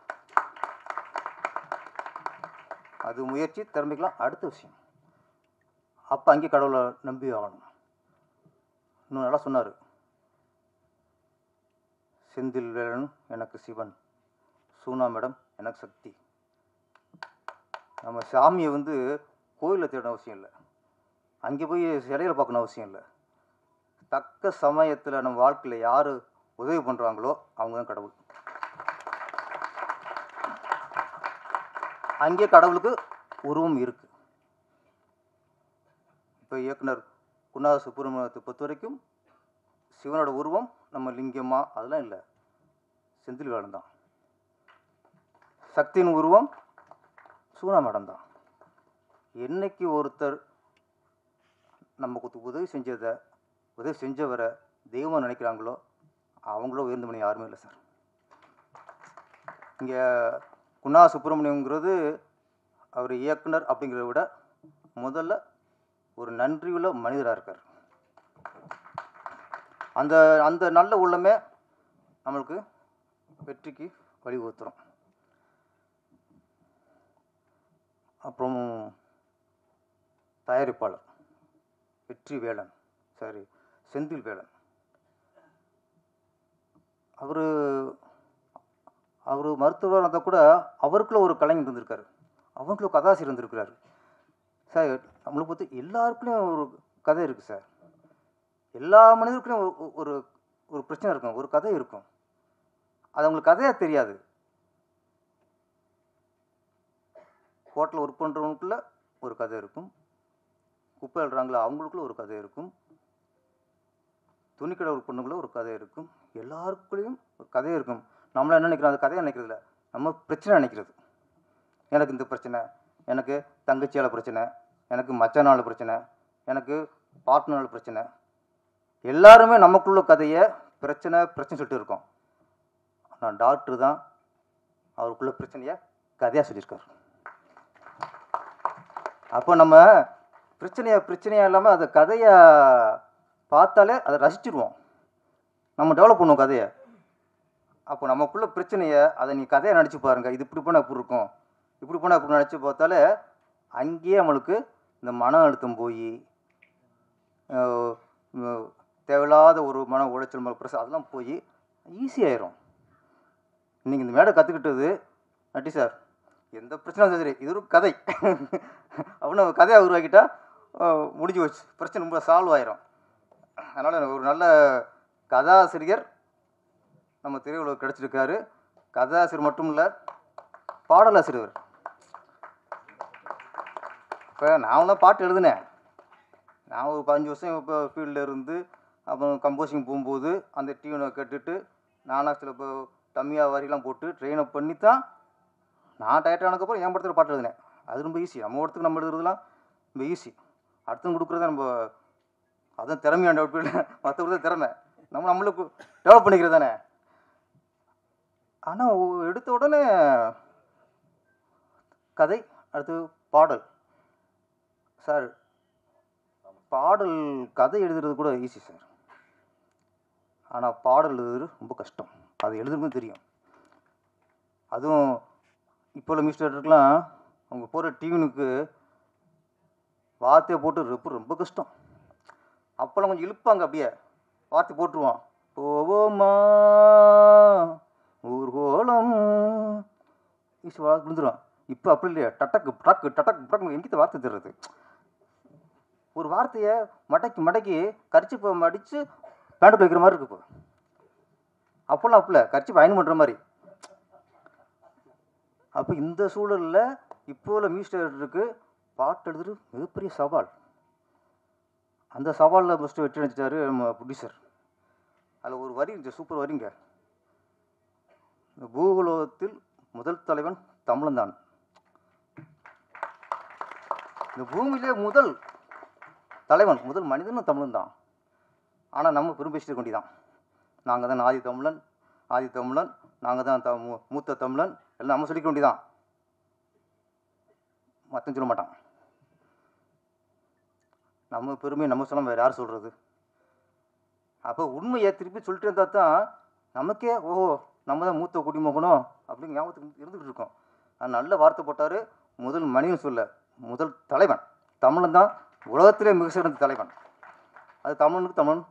அது முயற்சி, திறமைக்கலாம் அடுத்த விஷயம். அப்போ அங்கே கடவுளை நம்பி ஆகணும். இன்னும் நல்லா சொன்னார், செந்தில்வேலன் எனக்கு சிவன், சூனா மேடம் எனக்கு சக்தி. நம்ம சாமியை வந்து கோயிலில் தேடணும் அவசியம் இல்லை, அங்கே போய் சிலையில் பார்க்கணும் அவசியம் இல்லை. தக்க சமயத்தில் நம்ம வாழ்க்கையில் யார் உதவி பண்ணுறாங்களோ அவங்க தான் கடவுள். அங்கே கடவுளுக்கு உருவம் இருக்குது. இப்போ இயக்குனர் குணா சுப்பிரமணியத்தை பொறுத்த வரைக்கும் சிவனோட உருவம் நம்ம லிங்கம்மா அதெல்லாம் இல்லை, செந்தில்வேலன் தான். சக்தியின் உருவம் சூனா மேடம் தான். என்னைக்கு ஒருத்தர் நமக்கு உதவி செஞ்சவரை தெய்வம் நினைக்கிறாங்களோ அவங்களோ உயர்ந்த மணி யாருமே இல்லை சார். இங்கே குணா சுப்பிரமணியங்கிறது அவர் இயக்குனர் அப்படிங்கிறத விட முதல்ல ஒரு நன்றியுள்ள மனிதராக இருக்கார். அந்த அந்த நல்ல உள்ளமே நம்மளுக்கு வெற்றிக்கு வழிவகுத்துரும். அப்புறம் தயாரிப்பாளர் வெற்றிவேலன், செந்தில்வேலன், அவர் மருத்துவராக இருந்தால் கூட அவருக்குள்ள ஒரு கலைஞர் இருந்திருக்காரு, அவருக்குள்ள கதாசிரியர் இருந்திருக்கிறாரு சார். நம்மளை பொறுத்து எல்லாருக்குள்ளேயும் ஒரு கதை இருக்குது சார். எல்லா மனிதருக்குள்ளேயும் ஒரு ஒரு பிரச்சனை இருக்கும், ஒரு கதை இருக்கும். அது அவங்களுக்கு கதையாக தெரியாது. ஹோட்டலில் ஒர்க் பண்ணுறவங்களுக்குள்ள ஒரு கதை இருக்கும், குப்பை எழுறாங்களா அவங்களுக்குள்ள ஒரு கதை இருக்கும், துணிக்கடை ஒர்க் பண்ணுறவங்கள ஒரு கதை இருக்கும். எல்லாருக்குள்ளேயும் ஒரு கதை இருக்கும். நம்மளாம் என்ன நினைக்கிறோம், அது கதையை நினைக்கிறது இல்லை, நம்ம பிரச்சனை நினைக்கிறது. எனக்கு இந்த பிரச்சனை, எனக்கு தங்கச்சியால் பிரச்சனை, எனக்கு மச்சானால் பிரச்சனை, எனக்கு பார்ட்னரால் பிரச்சனை. எல்லாருமே நமக்குள்ள கதையை பிரச்சனை சொல்லிட்டு இருக்கோம். ஆனால் டாக்டர் தான் அவருக்குள்ள பிரச்சனையை கதையாக சொல்லியிருக்காரு. அப்போ நம்ம பிரச்சனையாக இல்லாமல் அதை கதையை பார்த்தாலே அதை ரசிச்சிடுவோம், நம்ம டெவலப் பண்ணுவோம் கதையை. அப்போ நமக்குள்ள பிரச்சனையை அதை நீ கதையை நினச்சி பாருங்கள், இது இப்படி போனால் இப்படி இருக்கும், இப்படி போனால் இப்படி நினச்சி பார்த்தாலே அங்கேயே நம்மளுக்கு இந்த மன அழுத்தம் போய் தேவையில்லாத ஒரு மன உளைச்சல் பிரச்சனை அதெல்லாம் போய் ஈஸியாயிரும். இன்றைக்கி இந்த மேடை கற்றுக்கிட்டது நட்டி சார், எந்த பிரச்சனை சரி இது ஒரு கதை அப்படின்னு கதையை உருவாக்கிட்டால் முடிஞ்சு வச்சு பிரச்சனை ரொம்ப சால்வ் ஆயிரும். அதனால் ஒரு நல்ல கதாசிரியர் நம்ம திரையுலகம் கிடச்சிருக்காரு. கதாசிரியர் மட்டும் இல்லை, பாடலாசிரியர். இப்போ நான் தான் பாட்டு எழுதினேன். நான் ஒரு 15 வருஷம் இப்போ ஃபீல்டில் இருந்து அப்புறம் கம்போசிங் போகும்போது அந்த டியூனை கேட்டுட்டு நானாக சில இப்போ டம்மியா வரிலாம் போட்டு ட்ரெயினப் பண்ணி தான் நான் டயர்ட் ஆனதுக்கப்புறம் என் படத்தில் பாட்டு எழுதினேன். அது ரொம்ப ஈஸி. நம்ம இடத்துக்கு நம்ம எழுதுறதுலாம் ரொம்ப ஈஸி. அடுத்தவங்க கொடுக்குறத நம்ம அதுவும் திறமையான டெவலப் இல்லை, மற்றவங்க திறமை நம்மளுக்கு டெவலப் பண்ணிக்கிறது தானே. ஆனால் எடுத்த உடனே கதை, அடுத்து பாடல். சார் பாடல் கதை எழுதுறது கூட ஈஸி சார், ஆனால் பாடல் எழுதுறது ரொம்ப கஷ்டம். அது எழுதுறதுன்னு தெரியும். அதுவும் இப்போ உள்ள மியூசிக் டைரக்டருக்குலாம் அவங்க போகிற டியூனுக்கு வார்த்தையை போட்டு ரொம்ப கஷ்டம். அப்போல்லாம் கொஞ்சம் இழுப்பாங்க, அப்படியே வார்த்தை போட்டுருவான். போவோமா ஊர்கோலம் ஈஸி வார்த்தை விழுந்துடும். இப்போ அப்படி இல்லையா, டட்டக்கு டக்கு டட்டக்கு டக்கு எங்கிட்ட வார்த்தை தர்றது. ஒரு வார்த்தையை மடக்கி கரிச்சிப்பை மடித்து பேண்ட் வைக்கிற மாதிரி இருக்கு. இப்போ அப்போல்லாம் அப்பல கரிச்சிப்பை அயன் பண்ணுற மாதிரி. அப்போ இந்த சூழலில் இப்போ உள்ள மியூசிக் டைரக்டருக்கு பாட்டு எழுதுறது மிகப்பெரிய சவால். அந்த சவாலில் ஃபஸ்ட்டு வெற்றி அடிச்சிட்டாரு நம்ம ப்ரொடியூசர். அதில் ஒரு வரி இருந்துச்சு, சூப்பர் வரிங்க. இந்த பூகோளத்தில் முதல் தலைவன் தமிழன் தான். இந்த பூமியிலே முதல் தலைவன், முதல் மனிதனும் தமிழன் தான். ஆனால் நம்ம பெரும் பேசிட்டு கொண்டிதான் நாங்கள் தான் ஆதி தமிழன், நாங்கள் தான் மூத்த தமிழன் எல்லாம் நம்ம சொல்லிக்க வேண்டிதான். மற்றவங்க சொல்ல மாட்டான். நம்ம பெருமையை நம்ம சொல்ல வேறு யார் சொல்கிறது? அப்போ உண்மையை திருப்பி சொல்லிட்டு இருந்தால் தான் நமக்கே ஓஹோ நம்ம தான் மூத்த குடிமகனும் அப்படின்னு ஞாபகத்துக்கு இருந்துகிட்டு இருக்கோம். நல்ல வார்த்தை போட்டார். முதல் மனிதன் சொல்ல முதல் தலைவன் தமிழன் தான், உலகத்திலே மிக சிறந்த தலைவன். அது தமிழனுக்கு தமிழன்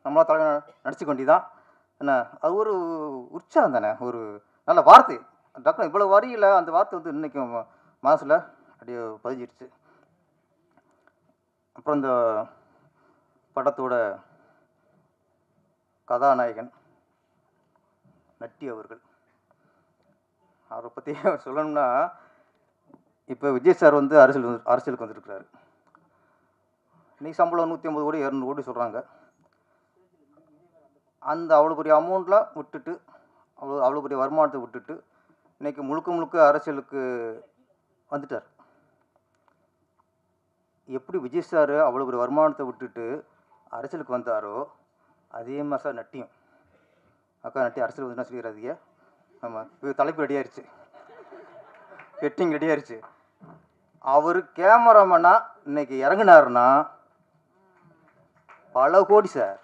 நம்மளா தலைவன் நடிச்சு கொண்டிதான் என்ன. அது ஒரு உற்சாகம் தானே, ஒரு நல்ல வார்த்தை. டக்குனு இவ்வளோ வரியில் அந்த வார்த்தை வந்து இன்றைக்கும் மனசில் அப்படியே பதிஞ்சிருச்சு. அப்புறம் இந்த படத்தோட கதாநாயகன் நட்டி அவர்கள், அவரை பற்றி சொல்லணும்னா, இப்போ விஜய் சார் வந்து அரசியலுக்கு வந்துருக்கிறாரு. இன்றைக்கி சம்பளம் 150 கோடி 200 கோடி சொல்கிறாங்க. அந்த அவ்வளோ பெரிய அமௌண்ட்லாம் விட்டுட்டு, அவ்வளோ பெரிய வருமானத்தை விட்டுட்டு இன்றைக்கி முழுக்க அரசியலுக்கு வந்துட்டார். எப்படி விஜய் சார் அவ்வளோ பெரிய வருமானத்தை விட்டுட்டு அரசியலுக்கு வந்தாரோ அதே மாதிரி சார் நட்டியும். அக்கா நட்டி அரசியல் வந்து என்ன சொல்லிடுறாதீங்க. ஆமாம், தலைப்பு ரெடி ஆயிடுச்சு, கெட்டிங் ரெடி ஆயிடுச்சு. அவர் கேமராமேனா இன்னைக்கு இறங்கினாருன்னா பல கோடி சார்.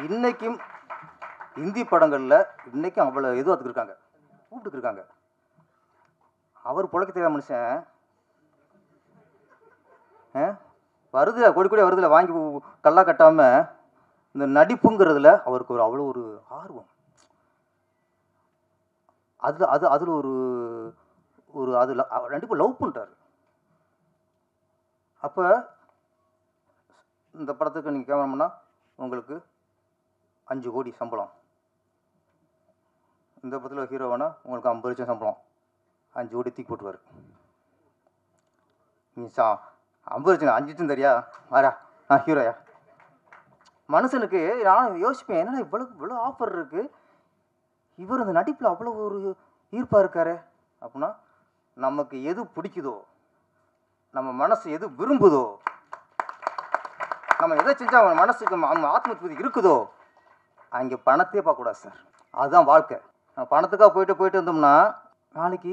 இன்னைக்கும் இந்தி படங்களில் இன்னைக்கும் அவ்வளோ எதுவும் இருக்காங்க, கூப்பிட்டு இருக்காங்க. அவர் பொழைக்க தெரியாத மனுஷன் வருதுல கொடி கொடியாக வருதுல வாங்கி கல்லா கட்டாமல் இந்த நடிப்புங்கிறதுல அவருக்கு ஒரு அவ்வளோ ஒரு ஆர்வம். அதில் ஒரு அதில் நடிப்பு லவ் பண்ணுறாரு. அப்போ இந்த படத்துக்கு நீங்கள் கேமராமேனா உங்களுக்கு 5 கோடி சம்பளம், இந்த படத்தில் ஹீரோவானா உங்களுக்கு 50 லட்சம் சம்பளம், 5 கோடி தூக்கி போட்டுருவார். நீ 50 லட்சம் 5 லட்சம் தெரியா ஆரா ஹீரோயா. மனுஷனுக்கு நான் யோசிப்பேன், என்னன்னா இவ்வளோ ஆஃபர் இருக்குது, இவர் இந்த நடிப்பில் அவ்வளோ ஒரு ஈர்ப்பாக இருக்காரு அப்படின்னா, நமக்கு எது பிடிக்குதோ, நம்ம மனசு எது விரும்புதோ, நம்ம எதை செஞ்சால் நம்ம மனசுக்கு நம்ம ஆத்ம திருப்தி இருக்குதோ அங்கே பணத்தையே பார்க்கக்கூடாது சார். அதுதான் வாழ்க்கை. பணத்துக்காக போயிட்டு இருந்தோம்னா நாளைக்கு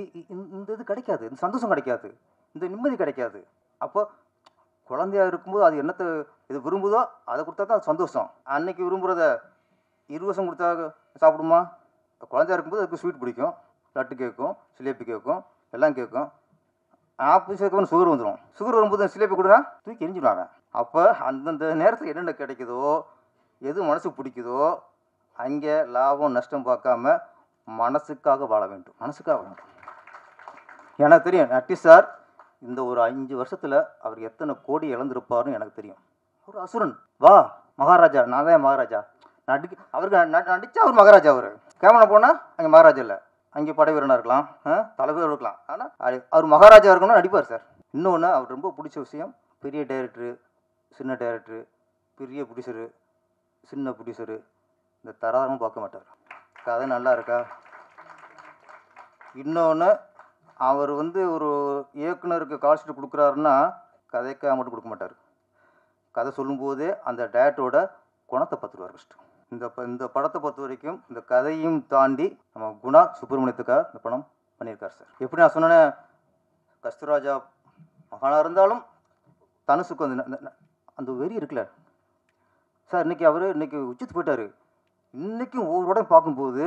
இந்த இது கிடைக்காது, இந்த சந்தோஷம் கிடைக்காது, இந்த நிம்மதி கிடைக்காது. அப்போ குழந்தையாக இருக்கும்போது அது என்னத்தை இது விரும்புதோ அதை கொடுத்தா தான் அது சந்தோஷம். அன்னைக்கு விரும்புகிறத 20 வருஷம் கொடுத்தா சாப்பிடுமா? குழந்தையாக இருக்கும்போது அதுக்கு ஸ்வீட் பிடிக்கும், லட்டு கேட்கும், சிலேபி கேட்கும், எல்லாம் கேட்கும். 40 வயசுக்கு சுகர் வந்துடும். சுகர் வரும்போது சிலேபி கொடுறா தூக்கி எரிஞ்சிடுவாங்க. அப்போ அந்தந்த நேரத்தில் என்னென்ன கிடைக்குதோ, எது மனசுக்கு பிடிக்குதோ அங்கே லாபம் நஷ்டம் பார்க்காம மனசுக்காக வாழ வேண்டும். மனசுக்காக வாழ வேண்டும். எனக்கு தெரியும் நட்டி சார் இந்த ஒரு 5 வருஷத்தில் அவர் எத்தனை கோடி இழந்திருப்பார்னு எனக்கு தெரியும். ஒரு அசுரன், வா மகாராஜா, நான் தான் மகாராஜா, அவருக்கு நடித்தா அவர் மகாராஜா. அவர் கேமரா போனால் அங்கே மகாராஜா இல்லை, அங்கே படை வீரனாக இருக்கலாம், தலைவர் இருக்கலாம், ஆனால் அவர் மகாராஜா இருக்கணும்னு நடிப்பார் சார். இன்னொன்று அவர் ரொம்ப பிடிச்ச விஷயம், பெரிய டைரக்டரு, சின்ன டைரக்டரு, பெரிய ப்ரொடியூசரு, சின்ன ப்ரொடியூசரு, இந்த தராதரமும் பார்க்க மாட்டார். கதை நல்லா இருக்கா. இன்னொன்று அவர் ஒரு இயக்குனருக்கு கால்ஷீட் கொடுக்குறாருன்னா கதைக்காக மட்டும் கொடுக்க மாட்டார். கதை சொல்லும்போதே அந்த டேரக்டரோட குணத்தை பார்த்துருவார் ஃபஸ்ட்டு. இந்த படத்தை பொறுத்த வரைக்கும் இந்த கதையும் தாண்டி நம்ம குணா சுப்பிரமணியத்துக்காக இந்த படம் பண்ணியிருக்கார் சார். எப்படி நான் சொன்னேன்னே, கஸ்தூராஜா மகானாக இருந்தாலும் தனுசுக்கு அந்த வெறி இருக்குல்ல சார். இன்றைக்கி உச்சத்து போயிட்டார். இன்றைக்கும் ஒவ்வொரு படம் பார்க்கும்போது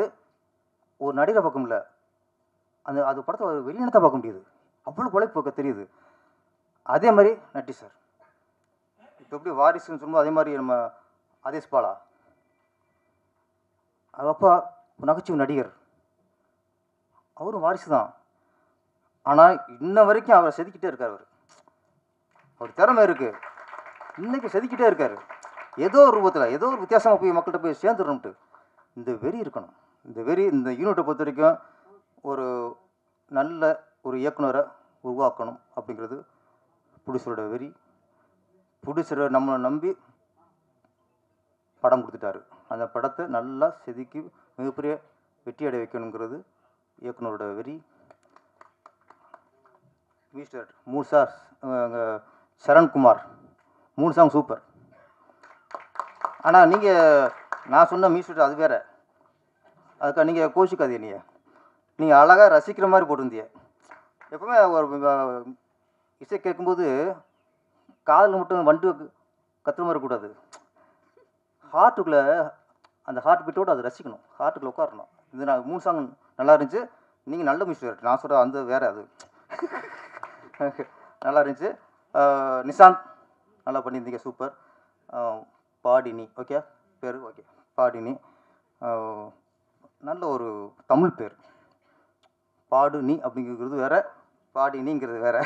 ஒரு நடிகரை பார்க்க முடியல, அது படத்தை வெளியினத்தை பார்க்க முடியுது, அவ்வளோ உழைப்பு தெரியுது. அதே மாதிரி நட்டி சார், இப்போ எப்படி வாரிசுன்னு சொல்லும்போது அதே மாதிரி நம்ம ஆதேஷ் பாலா, அது அப்பா நகைச்சுவை நடிகர், அவரும் வாரிசு தான். ஆனால் இன்ன வரைக்கும் அவரை செதுக்கிட்டே இருக்கார். அவர் திறமை இருக்குது, இன்றைக்கி செதுக்கிட்டே இருக்கார். ஏதோ ஒரு ரூபத்தில் ஏதோ ஒரு வித்தியாசமாக போய் மக்கள்கிட்ட போய் சேர்ந்துடணும்ட்டு இந்த வெறி இருக்கணும். இந்த யூனிட்டை பொறுத்த வரைக்கும் ஒரு நல்ல ஒரு இயக்குனரை உருவாக்கணும் அப்படிங்கிறது ப்ரொடியூசரோட வெறி. ப்ரொடியூசரை நம்மளை நம்பி படம் கொடுத்துட்டாரு. அந்த படத்தை நல்லா செதுக்கி மிகப்பெரிய வெற்றி அடைய வைக்கணுங்கிறது இயக்குனரோட வெறி. Mister 3 sir Sarankumar 3 song super. ஆனால் நான் சொன்ன மியூசிக் அது வேறு, அதுக்காக நீங்கள் கோஷிக்காதீங்க. நீங்கள் அழகாக ரசிக்கிற மாதிரி போட்டிருந்தீங்க. எப்பவுமே ஒரு இசை கேட்கும்போது காதில் மட்டும் வண்டு கத்துற மாதிரி இருக்கக்கூடாது, ஹார்ட்டுக்குள்ளே அந்த ஹார்ட் பீட்டோடு அதை ரசிக்கணும், ஹார்ட்டுக்குள்ளே உட்காரணும். இது நான் 3 சாங் நல்லா இருந்துச்சு. நீங்கள் நல்ல மியூசிக் டைரக்டர், நான் சொல்கிற அந்த வேறு அது நல்லா இருந்துச்சு. நிசாந்த் நல்லா பண்ணியிருந்தீங்க, சூப்பர். பாடினி ஓகே, பேர் ஓகே, பாடினி நல்ல ஒரு தமிழ் பேர். பாடுனி அப்படிங்கிறது வேறு, பாடினிங்கிறது வேறு.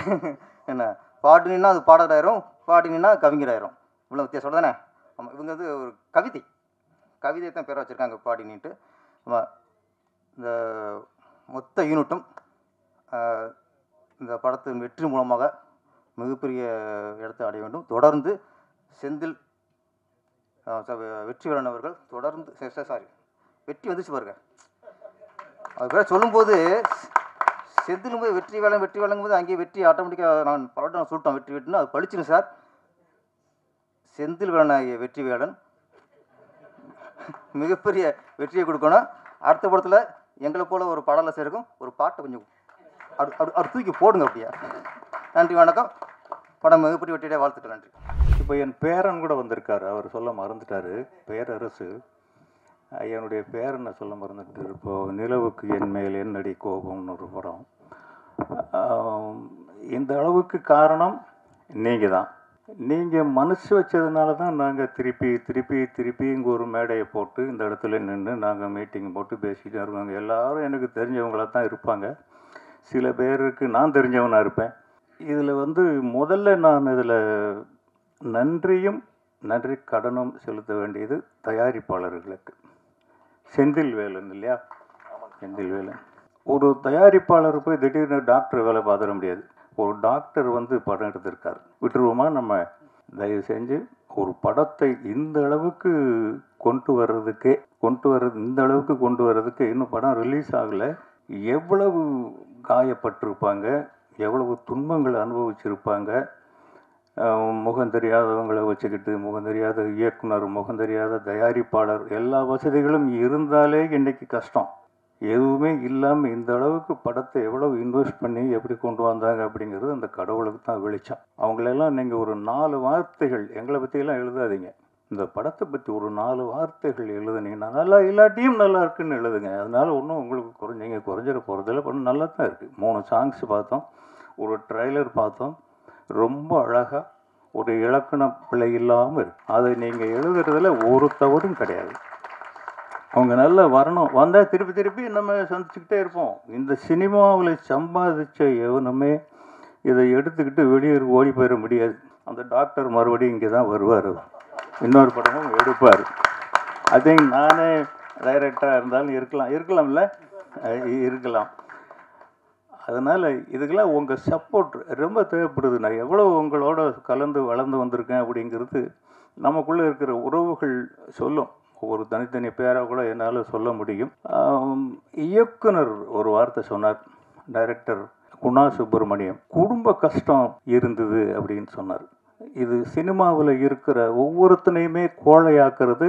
என்ன பாடுனின்னா அது பாடகராயிரும், பாடினா கவிஞராயிரும், இவ்வளோ வித்தியாசம் தானே. ஆமாம், இவங்க ஒரு கவிதையை தான் பேரை வச்சுருக்காங்க பாடினின்ட்டு. ஆமாம், இந்த மொத்த யூனிட்டும் இந்த படத்தின் வெற்றி மூலமாக மிகப்பெரிய இடத்தை அடைய வேண்டும். தொடர்ந்து செந்தில் வெற்றிவேலன் அவர்கள் தொடர்ந்து வெற்றி வந்துச்சு பாருங்க. அது பேர் சொல்லும்போது செந்திலும் போது வெற்றி வேலைங்கும் போது அங்கேயே வெற்றி ஆட்டோமேட்டிக்காக நான் பலவட்டம் சொல்லிட்டோம், வெற்றின்னு அது பழிச்சுன்னு சார். செந்தில் வேலன் ஆகிய வெற்றிவேலன் மிகப்பெரிய வெற்றியை கொடுக்கணும். அடுத்த படத்தில் எங்களை போல் ஒரு பாடலை சேர்க்கும் ஒரு பாட்டை கொஞ்சம் அவர் தூக்கி போடுங்க அப்படியா. நன்றி, வணக்கம். படம் மிகப்பெரிய வெற்றியுடைய வாழ்த்துக்கள், நன்றி. இப்போ என் பேரன் கூட வந்திருக்காரு, அவர் சொல்ல மறந்துட்டார், பேரரசு. என்னுடைய பேரனை சொல்ல மறந்துட்டு. இப்போது நிலவுக்கு என் மேல் என்னடி கோபம்னு ஒரு படம். இந்த அளவுக்கு காரணம் நீங்கள் தான். நீங்கள் மனசு வச்சதுனால தான் நாங்கள் திருப்பி இங்கே ஒரு மேடையை போட்டு இந்த இடத்துல நின்று நாங்கள் மீட்டிங் போட்டு பேசிகிட்டு இருக்காங்க. எல்லோரும் எனக்கு தெரிஞ்சவங்களாக தான் இருப்பாங்க, சில பேருக்கு நான் தெரிஞ்சவனாக இருப்பேன். இதில் முதல்ல நான் இதில் நன்றி கடனும் செலுத்த வேண்டியது தயாரிப்பாளர்களுக்கு. செந்தில் வேலன் இல்லையா, செந்தில் வேலன் ஒரு தயாரிப்பாளர் போய் திடீர்னு டாக்டர் வேலை பார்த்துட முடியாது. ஒரு டாக்டர் படம் எடுத்திருக்கார், விட்டுருவோமா நம்ம? தயவு செஞ்சு ஒரு படத்தை இந்த அளவுக்கு கொண்டு வர்றதுக்கு இன்னும் படம் ரிலீஸ் ஆகலை. எவ்வளவு காயப்பட்டிருப்பாங்க, எவ்வளவு துன்பங்களை அனுபவிச்சிருப்பாங்க. முகம் தெரியாதவங்களை வச்சுக்கிட்டு, முகம் தெரியாத இயக்குனர், முகம் தெரியாத தயாரிப்பாளர், எல்லா வசதிகளும் இருந்தாலே இன்றைக்கி கஷ்டம். எதுவுமே இல்லாமல் இந்த அளவுக்கு படத்தை எவ்வளவு இன்வெஸ்ட் பண்ணி எப்படி கொண்டு வந்தாங்க அப்படிங்கிறது அந்த கடவுளுக்கு தான் வெளிச்சம். அவங்களெல்லாம் நீங்கள் ஒரு 4 வார்த்தைகள் எங்களை பற்றியெல்லாம் எழுதாதீங்க, இந்த படத்தை பற்றி ஒரு 4 வார்த்தைகள் எழுதுனீங்கன்னா நல்லா, இல்லாட்டியும் நல்லா இருக்குன்னு எழுதுங்க. அதனால் ஒன்றும் உங்களுக்கு குறைஞ்சிட போகிறதில்ல, படம் நல்லா தான் இருக்குது. 3 சாங்ஸ் பார்த்தோம், ஒரு ட்ரைலர் பார்த்தோம், ரொம்ப அழகாக ஒரு இலக்கண பிழை இல்லாமல் இருக்குது. அதை நீங்கள் எழுதுறதுல ஒரு தவறும் கிடையாது. அவங்க நல்லா வரணும், வந்தால் திருப்பி நம்ம சந்திச்சுக்கிட்டே இருப்போம். இந்த சினிமாவில் சம்பாதிச்ச எவனுமே இதை எடுத்துக்கிட்டு வெளியே ஓடி போயிட முடியாது. அந்த டாக்டர் மறுபடியும் இங்கே தான் வருவார், இன்னொரு படமும் எடுப்பார். ஐ திங்க் நானே டைரக்டராக இருந்தாலும் இருக்கலாம்ல இருக்கலாம். அதனால் இதுக்கெல்லாம் உங்கள் சப்போர்ட் ரொம்ப தேவைப்படுது. நான் எவ்வளோ உங்களோட கலந்து வளர்ந்து வந்திருக்கேன் அப்படிங்கிறது நமக்குள்ளே இருக்கிற உறவுகள் சொல்லும். ஒவ்வொரு தனித்தனி பேராக கூட என்னால் சொல்ல முடியும். இயக்குனர் ஒரு வார்த்தை சொன்னார், டைரக்டர் குணா சுப்பிரமணியம், குடும்ப கஷ்டம் இருந்தது அப்படின்னு சொன்னார். இது சினிமாவில் இருக்கிற ஒவ்வொருத்தனையுமே கோழையாக்குறது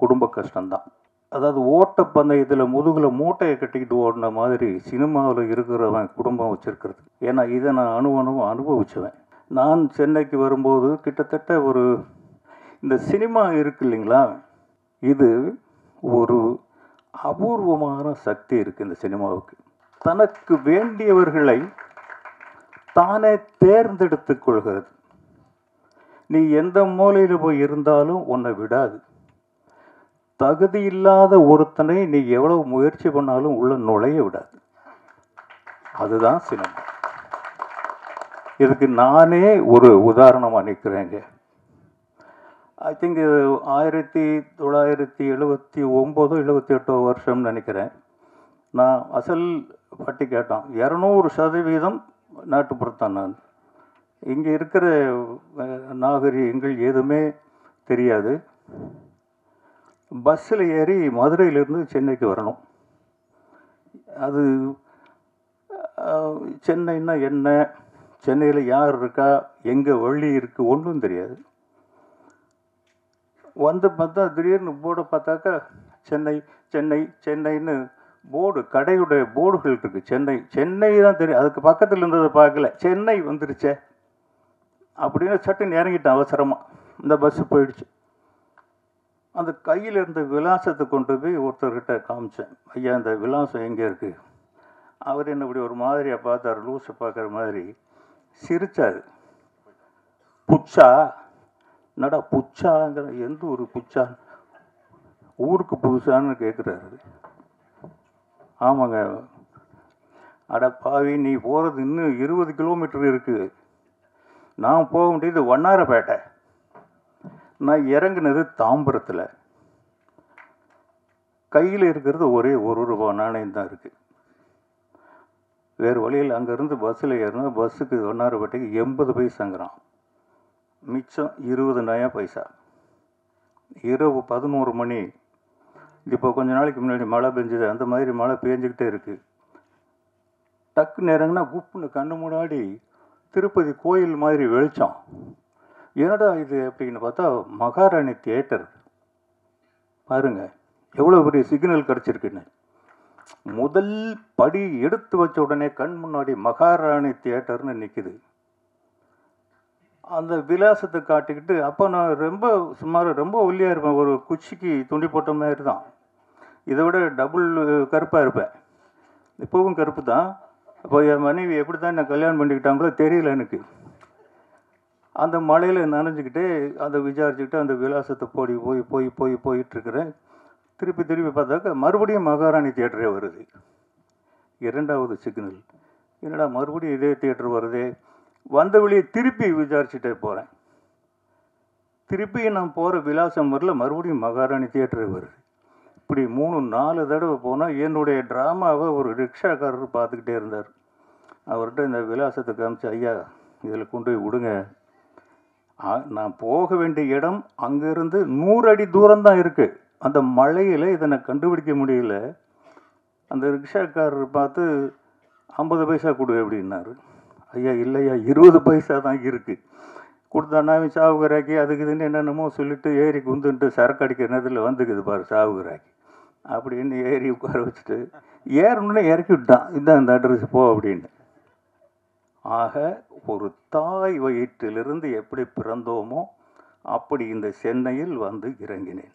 குடும்ப கஷ்டம்தான். அதாவது ஓட்டப்பந்தயத்தில் முதுகில் மூட்டையை கட்டிக்கிட்டு ஓடின மாதிரி சினிமாவில் இருக்கிறவன் குடும்பம் வச்சுருக்கிறது. ஏன்னா இதை நான் அனுபவிச்சுவேன். நான் சென்னைக்கு வரும்போது கிட்டத்தட்ட ஒரு இந்த சினிமா இருக்கு இல்லைங்களா, இது ஒரு அபூர்வமான சக்தி இருக்குது இந்த சினிமாவுக்கு. தனக்கு வேண்டியவர்களை தானே தேர்ந்தெடுத்து கொள்கிறது. நீ எந்த மூலையில் போய் இருந்தாலும் உன்னை விடாது. தகுதி இல்லாத ஒருத்தனை நீ எவ்வளவு முயற்சி பண்ணாலும் உள்ள நுழைய விடாது. அதுதான் சினிமா. இதுக்கு நானே ஒரு உதாரணமாக நிற்கிறேங்க. ஐ திங்க் இது 1979 78 வருஷம்னு நினைக்கிறேன். நான் அசல் பட்டி கேட்டான். 200% நாட்டுப்புறத்தான். நான் இங்கே இருக்கிற நாகரிகங்கள் எதுவுமே தெரியாது. பஸ்ஸில் ஏறி மதுரையிலேருந்து சென்னைக்கு வரணும். அது சென்னைன்னா என்ன, சென்னையில் யார் இருக்கா, எங்கே வழி இருக்குது, ஒன்றும் தெரியாது. வந்து பார்த்தா திடீர்னு போர்டை பார்த்தாக்கா சென்னை சென்னை சென்னைன்னு போர்டு, கடையுடைய போர்டுகள் இருக்குது. சென்னை சென்னை தான் தெரியும், அதுக்கு பக்கத்தில் இருந்ததை பார்க்கல. சென்னை வந்துருச்சே அப்படின்னு சட்டுன்னு இறங்கிட்டேன் அவசரமாக. இந்த பஸ்ஸு போயிடுச்சு. அந்த கையில் இருந்த விலாசத்தை கொண்டு போய் ஒருத்தர்கிட்ட காமிச்சேன். ஐயா இந்த விலாசம் எங்கே இருக்குது? அவர் என்ன இப்படி ஒரு மாதிரியாக பார்த்தார், லூஸை பார்க்குற மாதிரி சிரித்தார். புச்சா என்னடா புச்சாங்கிற, எந்த ஊர் புச்சா, ஊருக்கு புதுசான்னு கேட்குறாரு. ஆமாங்க. அட பாவி, நீ போகிறது இன்னும் 20 கிலோமீட்டர் இருக்குது. நான் போக முடியுது வண்ணாரப்பேட்டை. நான் இறங்குனது தாம்பரத்தில். கையில் இருக்கிறது ஒரே ₹1 நாணயம் தான் இருக்குது. வேறு வழியில் அங்கேருந்து பஸ்ஸில் ஏறினா பஸ்ஸுக்கு வண்ணாரப்பேட்டைக்கு 80 பைசாங்கிறான். மிச்சம் 20 பைசா. இரவு 11 மணி. இப்போ கொஞ்ச நாளைக்கு முன்னாடி மழை பெஞ்சுது, அந்த மாதிரி மழை பெஞ்சிக்கிட்டே இருக்குது. டக்குன்னு இறங்குனா குப்புன்னு கண்ணு முன்னாடி திருப்பதி கோயில் மாதிரி வெளிச்சம். என்னடா இது அப்படின்னு பார்த்தா மகாராணி தியேட்டர். பாருங்க எவ்வளோ பெரிய சிக்னல் கிடச்சிருக்குன்னு. முதல் படி எடுத்து வச்ச உடனே கண் முன்னாடி மகாராணி தியேட்டர்னு நிற்குது. அந்த விலாசத்தை காட்டிக்கிட்டு, அப்போ நான் ரொம்ப ஒல்லியாக இருப்பேன், ஒரு குச்சிக்கு துண்டி போட்ட மாதிரி தான். இதை விட டபுள் கருப்பாக இருப்பேன். இப்போவும் கருப்பு தான். அப்போ என் மனைவி எப்படி தான் என்ன கல்யாணம் பண்ணிக்கிட்டாங்களோ தெரியல எனக்கு. அந்த மலையில் நனைஞ்சிக்கிட்டே அதை விசாரிச்சுக்கிட்டு அந்த விலாசத்தை போயிட்டுருக்கிறேன். திருப்பி பார்த்தாக்கா மறுபடியும் மகாராணி தியேட்டரே வருது. 2வது சிக்னல். என்னடா மறுபடியும் இதே தியேட்டர் வருதே. வந்த வழியை திருப்பி விசாரிச்சுட்டே போகிறேன். திருப்பி நான் போகிற விலாசம் வரல, மறுபடியும் மகாராணி தியேட்டரே வருது. இப்படி 3-4 தடவை போனால் என்னுடைய ட்ராமாவை ஒரு ரிக்ஷாக்காரர் பார்த்துக்கிட்டே இருந்தார். அவர்கிட்ட இந்த விலாசத்தை காமிச்சு, ஐயா இதில் கொண்டு போய் விடுங்க, நான் போக வேண்டிய இடம் அங்கேருந்து 100 அடி தூரம்தான் இருக்குது. அந்த மழையில் இதை நான் கண்டுபிடிக்க முடியல. அந்த ரிக்ஷாக்காரர் பார்த்து 50 பைசா கொடு அப்படின்னாரு. ஐயா இல்லையா 20 பைசா தான் இருக்குது. கொடுத்தானா சாவுகராக்கி அதுக்கு இதுன்னு என்னென்னமோ சொல்லிட்டு ஏறி குந்துன்ட்டு சரக்கு அடிக்கிற நேரத்தில் வந்துக்குது பாரு சாவுகராக்கி அப்படின்னு ஏறி உட்கார வச்சுட்டு ஏறணுன்னே இறக்கி விட்டான். இதான் இந்த அட்ரஸ் போ அப்படின்னு. ஆக ஒரு தாய் வயிற்றிலிருந்து எப்படி பிறந்தோமோ அப்படி இந்த சென்னையில் வந்து இறங்கினேன்.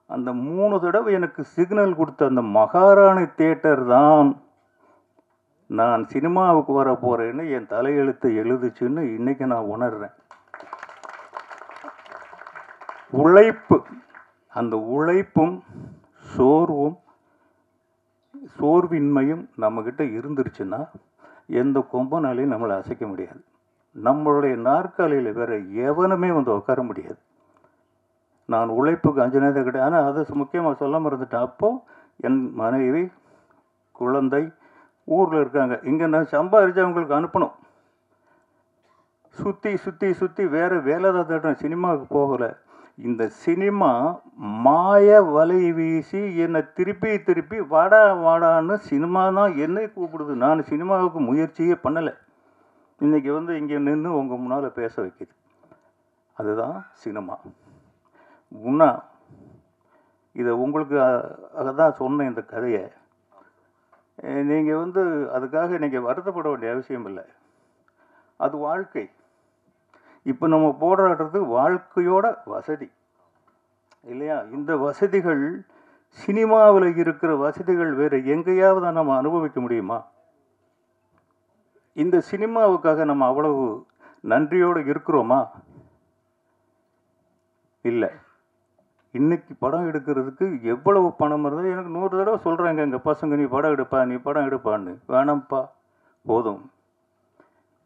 அந்த 3 தடவை எனக்கு சிக்னல் கொடுத்த அந்த மகாராணி தியேட்டர் தான் நான் சினிமாவுக்கு வர போகிறேன்னு என் தலையெழுத்து எழுதுச்சுன்னு இன்றைக்கி நான் உணர்றேன். உழைப்பு, அந்த உழைப்பும் சோர்வின்மையும் நம்மக்கிட்ட இருந்துருச்சுன்னா எந்த கொம்பனாலையும் நம்மளை அசைக்க முடியாது. நம்மளுடைய நாற்காலியில் வேறு எவனுமே வந்து உட்கார முடியாது. நான் உழைப்புக்கு 5 நேரம் கிடையாது. ஆனால் அது முக்கியமாக சொல்ல மறந்துட்டேன். அப்போது என் மனைவி, குழந்தை ஊரில் இருக்காங்க. இங்கே நான் சம்பாதிச்சு அவங்களுக்கு அனுப்பணும். சுற்றி சுற்றி சுற்றி வேறு வேலை தான் தேடுறேன், சினிமாவுக்கு போகலை. இந்த சினிமா மாய வலை வீசி என்னை திருப்பி திருப்பி வாடா வாடான்னு சினிமா தான் என்னை கூப்பிடுது. நான் சினிமாவுக்கு முயற்சியே பண்ணலை. இன்றைக்கி வந்து இங்கே நின்று உங்கள் முன்னால் பேச வைக்கிது. அதுதான் சினிமா. உண்ணா இதை உங்களுக்கு தான் சொன்னேன் இந்த கதையை. நீங்கள் வந்து அதுக்காக நீங்கள் வருத்தப்பட வேண்டிய அவசியம் இல்லை. அது வாழ்க்கை. இப்போ நம்ம போராடுறது வாழ்க்கையோட வசதி இல்லையா? இந்த வசதிகள் சினிமாவில் இருக்கிற வசதிகள் வேறு எங்கேயாவது நம்ம அனுபவிக்க முடியுமா? இந்த சினிமாவுக்காக நம்ம அவ்வளவு நன்றியோடு இருக்கிறோமா? இல்லை. இன்றைக்கி படம் எடுக்கிறதுக்கு எவ்வளவு பணம் இருந்தால் எனக்கு 100 தடவை சொல்கிறாங்க எங்கள் பசங்க, நீ படம் எடுப்பா, நீ படம் எடுப்பான்னு. வேணாம்ப்பா, போதும்.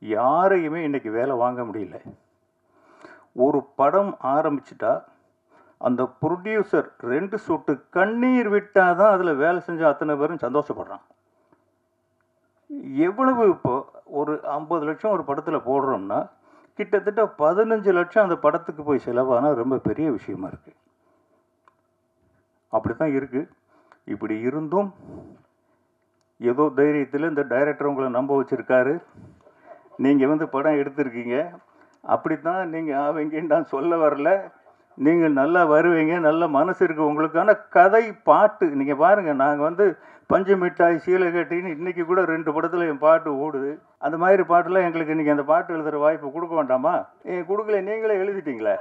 யாரையுமே இன்றைக்கி வேலை வாங்க முடியல. ஒரு படம் ஆரம்பிச்சிட்டா அந்த ப்ரொடியூசர் 2 சொட்டு கண்ணீர் விட்டால் தான் அதில் வேலை செஞ்ச அத்தனை பேரும் சந்தோஷப்படுறான். எவ்வளவு இப்போ ஒரு 50 லட்சம் ஒரு படத்தில் போடுறோம்னா கிட்டத்தட்ட 15 லட்சம் அந்த படத்துக்கு போய் செலவானால் ரொம்ப பெரிய விஷயமா இருக்குது. அப்படி தான் இருக்குது. இப்படி இருந்தும் ஏதோ தைரியத்தில் இந்த டைரக்டர் உங்களை நம்ப வச்சுருக்காரு. நீங்கள் வந்து படம் எடுத்திருக்கீங்க. அப்படி தான் நீங்கள் ஆவீங்கன்னு நான் சொல்ல வரல. நீங்கள் நல்லா வருவீங்க, நல்ல மனசு இருக்குது உங்களுக்கான கதை பாட்டு. நீங்கள் பாருங்கள், நாங்கள் வந்து பஞ்சு மிட்டாய் சீலை கட்டின்னு இன்றைக்கி கூட 2 படத்தில் என் பாட்டு ஓடுது. அந்த மாதிரி பாட்டெல்லாம் எங்களுக்கு இன்றைக்கி அந்த பாட்டு எழுதுகிற வாய்ப்பு கொடுக்க வேண்டாமா? கொடுக்கல, நீங்களே எழுதிட்டீங்களே.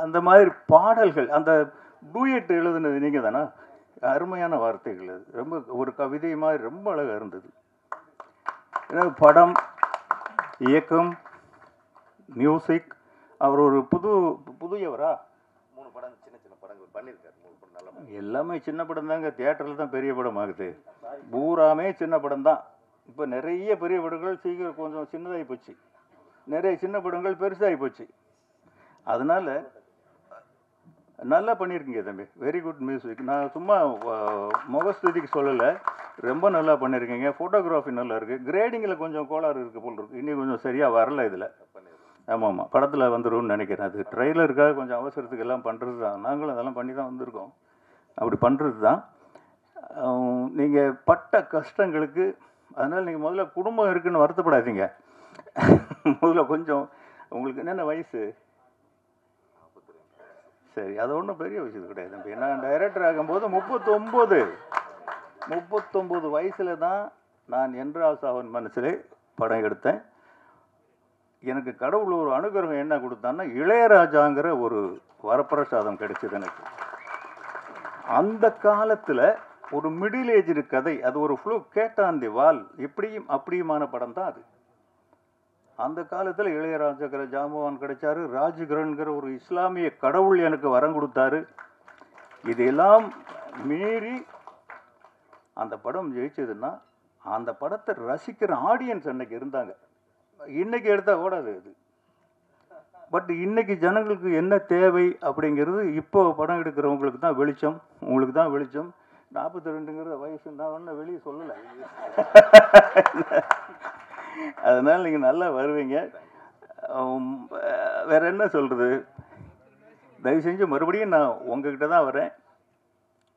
அந்த மாதிரி பாடல்கள், அந்த டூயட் எழுதுனது நீங்கள் தானே? அருமையான வார்த்தைகள். அது ரொம்ப ஒரு கவிதை மாதிரி ரொம்ப அழகாக இருந்தது. ஏன்னா படம், இயக்கம், மியூசிக், அவர் ஒரு புதியவரா 3 படம் சின்ன சின்ன படங்கள் பண்ணியிருக்காரு. 3 படம் நல்ல படம். எல்லாமே சின்ன படம் தாங்க. தியேட்டரில் தான் பெரிய படம் ஆகுது. பூராமே சின்ன படம் தான். இப்போ நிறைய பெரிய படங்கள் சீக்கிரம் கொஞ்சம் சின்னதாகி போச்சு, நிறைய சின்ன படங்கள் பெருசாகி போச்சு. அதனால் நல்லா பண்ணியிருக்கீங்க தம்பி. Very good music. நான் சும்மா முகஸ்துதிக்கு சொல்லலை, ரொம்ப நல்லா பண்ணியிருக்கீங்க. ஃபோட்டோகிராஃபி நல்லா இருக்குது. கிரேடிங்கில் கொஞ்சம் கோளாறு இருக்குது போல் இருக்குது. இன்னும் கொஞ்சம் சரியாக வரல இதில். ஆமாம், படத்தில் வந்துடும்னு நினைக்கிறேன். அது ட்ரெய்லருக்காக கொஞ்சம் அவசரத்துக்கு எல்லாம் பண்ணுறது தான். நாங்களும் அதெல்லாம் பண்ணி தான் வந்திருக்கோம். அப்படி பண்ணுறது தான். நீங்கள் பட்ட கஷ்டங்களுக்கு அதனால் நீங்கள் முதல்ல குடும்பம் இருக்குதுன்னு வருத்தப்படாதீங்க. முதல்ல கொஞ்சம் உங்களுக்கு என்னென்ன வயசு? சரி, அது ஒன்றும் பெரிய விஷயம் கிடையாது தம்பி. நான் டைரக்டர் ஆகும்போது 39 வயசில் தான் நான் என்றால் அவன் மனசிலே படம் எடுத்தேன். எனக்கு கடவுள் ஒரு அனுகிரகம் என்ன கொடுத்தான்னா, இளையராஜாங்கிற ஒரு வரப்பிரசாதம் கிடைச்சது எனக்கு. அந்த காலத்தில் ஒரு மிடில் ஏஜ் கதை, அது ஒரு ஃப்ளூ கேட்டான் தி வால், இப்படியும் அப்படியுமான படம் தான் அது. அந்த காலத்தில் இளையராஜாங்கிற ஜாம்பவான் கிடைச்சாரு. ராஜ்கிரன்கிற ஒரு இஸ்லாமிய கடவுள் எனக்கு வரம் கொடுத்தாரு. இதெல்லாம் மீறி அந்த படம் ஜெயிச்சதுன்னா அந்த படத்தை ரசிக்கிற ஆடியன்ஸ் அன்னைக்கு இருந்தாங்க. இன்னைக்கு எடுத்தால் ஓடாது அது. பட் இன்னைக்கு ஜனங்களுக்கு என்ன தேவை அப்படிங்கிறது இப்போ படம் எடுக்கிறவங்களுக்கு தான் வெளிச்சம், உங்களுக்கு தான் வெளிச்சம். 42ங்கிற வயசு நான் ஒன்றும் வெளியே சொல்லலை. அதனால் நீங்கள் நல்லா வருவீங்க. வேறு என்ன சொல்கிறது? தயவு செஞ்சு மறுபடியும் நான் உங்ககிட்ட தான் வரேன்.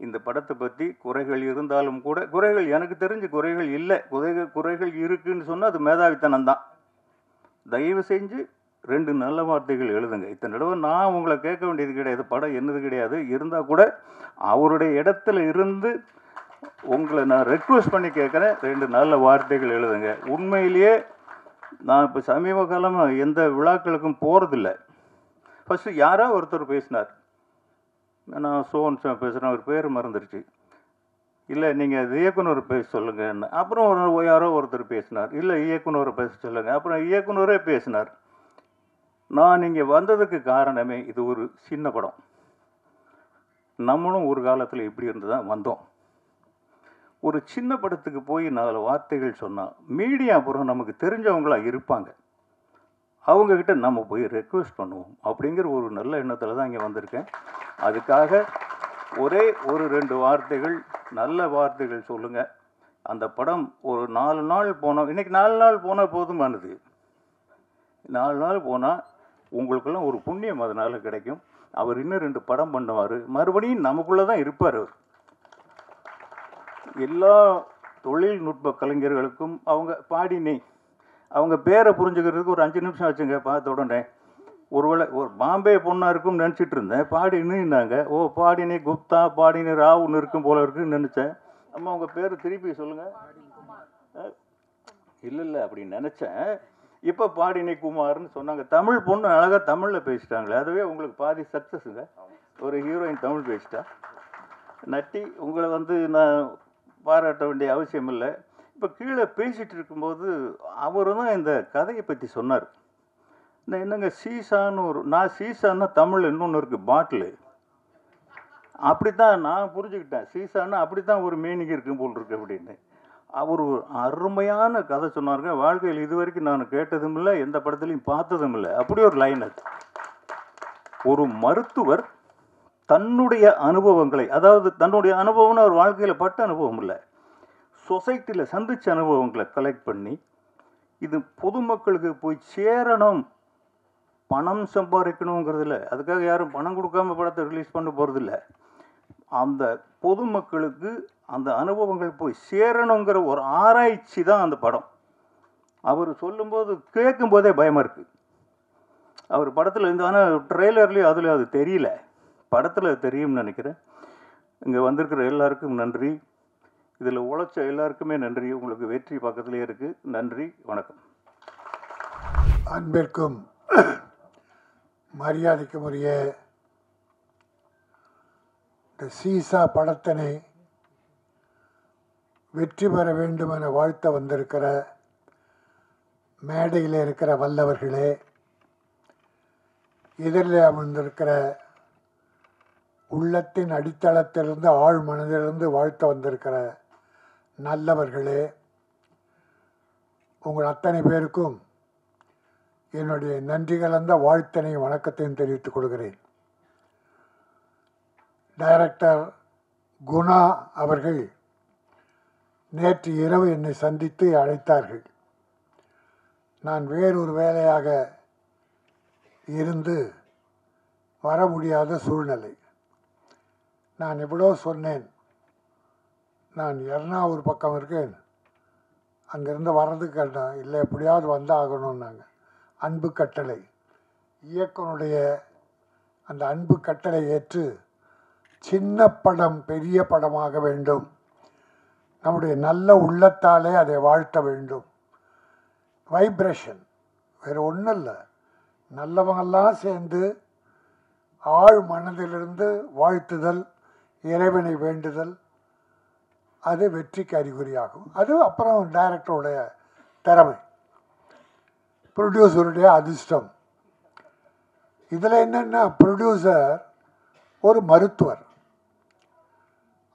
இந்த படத்தை பற்றி குறைகள் இருந்தாலும் கூட, குறைகள் எனக்கு தெரிஞ்சு குறைகள் இல்லை. குறைகள் இருக்குதுன்னு சொன்னால் அது மேதாவித்தனம் தான். தயவு செஞ்சு 2 நல்ல வார்த்தைகள் எழுதுங்க. இத்தனை தடவை நான் உங்களை கேட்க வேண்டியது கிடையாது, படம் என்னது கிடையாது. இருந்தால் கூட அவருடைய இடத்துல இருந்து உங்களை நான் ரெக்வஸ்ட் பண்ணி கேட்குறேன், 2 நல்ல வார்த்தைகள் எழுதுங்க. உண்மையிலேயே நான் இப்போ சமீப காலமாக எந்த விழாக்களுக்கும் போகிறதில்ல. ஃபஸ்ட்டு யாராவது ஒருத்தர் பேசினார், நான் சோன் பேசுகிறேன், அவர் பேர் மறந்துடுச்சு. இல்லை நீங்கள் இயக்குனர் பேச சொல்லுங்கன்னு. அப்புறம் யாரோ ஒருத்தர் பேசினார், இல்லை இயக்குனரை பேச சொல்லுங்கள். அப்புறம் இயக்குனரே பேசினார். நான் இங்கே வந்ததுக்கு காரணமே இது ஒரு சின்ன படம். நம்மளும் ஒரு காலத்தில் இப்படி இருந்து தான் வந்தோம். ஒரு சின்ன படத்துக்கு போய் 4 வார்த்தைகள் சொன்னால் மீடியா அப்புறம் நமக்கு தெரிஞ்சவங்களாக இருப்பாங்க, அவங்கக்கிட்ட நம்ம போய் ரெக்வெஸ்ட் பண்ணுவோம் அப்படிங்கிற ஒரு நல்ல எண்ணத்தில் தான் இங்கே வந்திருக்கேன். அதுக்காக ஒரே ஒரு 2 வார்த்தைகள், நல்ல வார்த்தைகள் சொல்லுங்கள். அந்த படம் ஒரு 4 நாள் போனோம், இன்றைக்கி 4 நாள் போனால் போதுமானது. 4 நாள் போனால் உங்களுக்கெல்லாம் ஒரு புண்ணியம் அதனால் கிடைக்கும். அவர் இன்னும் 2 படம் பண்ணுவார், மறுபடியும் நமக்குள்ளே தான் இருப்பார். அவர் எல்லா தொழில்நுட்ப கலைஞர்களுக்கும் அவங்க பாடினே அவங்க பேரை புரிஞ்சுக்கிறதுக்கு ஒரு 5 நிமிஷம் ஆச்சுங்க. பார்த்த உடனே ஒருவேளை ஒரு பாம்பே பொண்ணாக இருக்கும்னு நினச்சிட்டு இருந்தேன். பாடினுன்னாங்க. ஓ பாடினே குப்தா, பாடினே ராவுன்னு இருக்கும் போல இருக்குன்னு நினச்சேன். அம்மா உங்கள் பேர் திருப்பி சொல்லுங்கள். இல்லை அப்படின்னு நினச்சேன். இப்போ பாடினே குமார்னு சொன்னாங்க. தமிழ் பொண்ணு அழகாக தமிழில் பேசிட்டாங்களே, அதுவே உங்களுக்கு பாதி சக்ஸஸுங்க. ஒரு ஹீரோயின் தமிழ் பேசிட்டா. நட்டி உங்களை நான் பாராட்ட வேண்டிய அவசியம் இல்லை. இப்போ கீழே பேசிகிட்டு இருக்கும்போது அவர் தான் இந்த கதையை பற்றி சொன்னார். நான் என்னங்க சீசான்னு நான் சீசான்னா தமிழ் இன்னொன்று இருக்குது, பாட்டிலு. அப்படி தான் நான் புரிஞ்சுக்கிட்டேன். சீசான்னா அப்படி தான் ஒரு மீனிங் இருக்கும் போல் இருக்கு அப்படின்னு. அவர் ஒரு அருமையான கதை சொன்னாருங்க. வாழ்க்கையில் இது வரைக்கும் நான் கேட்டதும் இல்லை, எந்த படத்துலையும் பார்த்ததும் இல்லை. அப்படி ஒரு லைன் அது. ஒரு மருத்துவர் தன்னுடைய அனுபவங்களை, அதாவது தன்னுடைய அனுபவம்னு அவர் வாழ்க்கையில் பட்ட அனுபவம் இல்லை, சொசைட்டியில் சந்தித்த அனுபவங்களை கலெக்ட் பண்ணி இது பொதுமக்களுக்கு போய் சேரணும், பணம் சம்பாதிக்கணுங்கிறதுல அதுக்காக யாரும் பணம் கொடுக்காம படத்தை ரிலீஸ் பண்ண போகிறதில்ல. அந்த பொதுமக்களுக்கு அந்த அனுபவங்கள் போய் சேரணுங்கிற ஒரு ஆராய்ச்சி தான் அந்த படம். அவர் சொல்லும்போது கேட்கும்போதே பயமாக இருக்குது. அவர் படத்தில் இருந்து, ஆனால் ட்ரெய்லர்லேயும் அதில் அது தெரியல, படத்தில் தெரியும்னு நினைக்கிறேன். இங்கே வந்திருக்கிற எல்லாருக்கும் நன்றி, இதில் உழைச்ச எல்லாருக்குமே நன்றி. உங்களுக்கு வெற்றி பக்கத்திலே இருக்குது. நன்றி, வணக்கம். அன்பிற்கும் மரியாதைக்கும் உரிய இந்த சீசா படத்தினை வெற்றி பெற வேண்டும் என வாழ்த்த வந்திருக்கிற மேடையில் இருக்கிற வல்லவர்களே, எதிரில் அமர்ந்திருக்கிற உள்ளத்தின் அடித்தளத்திலிருந்து ஆழ் மனதிலிருந்து வாழ்த்த வந்திருக்கிற நல்லவர்களே, உங்கள் அத்தனை பேருக்கும் என்னுடைய நன்றி கலந்த வாழ்த்தினையும் வணக்கத்தையும் தெரிவித்துக் கொள்கிறேன். டைரக்டர் குணா அவர்கள் நேற்று இரவு என்னை சந்தித்து அழைத்தார்கள். நான் வேறொரு வேலையாக இருந்து வர முடியாத சூழ்நிலை. நான் எவ்வளோ சொன்னேன், நான் எர்ணாவூர் பக்கம் இருக்கேன், அங்கேருந்து வர்றதுக்கு இல்லை எப்படியாவது வந்தாகணும்னாங்க. அன்பு கட்டளை, இயக்குனுடைய அந்த அன்பு கட்டளை ஏற்று சின்ன படம் பெரிய படமாக வேண்டும், நம்முடைய நல்ல உள்ளத்தாலே அதை வாழ்த்த வேண்டும். வைப்ரேஷன் வேறு ஒன்றும் இல்லை, நல்லவங்கெல்லாம் சேர்ந்து ஆழ் மனதிலிருந்து வாழ்த்துதல், இறைவனை வேண்டுதல், அது வெற்றிக்கு அறிகுறியாகும். அது அப்புறம் டைரக்டருடைய திறமை, ப்ரொடியூசருடைய அதிர்ஷ்டம். இதில் என்னென்னா, ப்ரொடியூசர் ஒரு மருத்துவர்.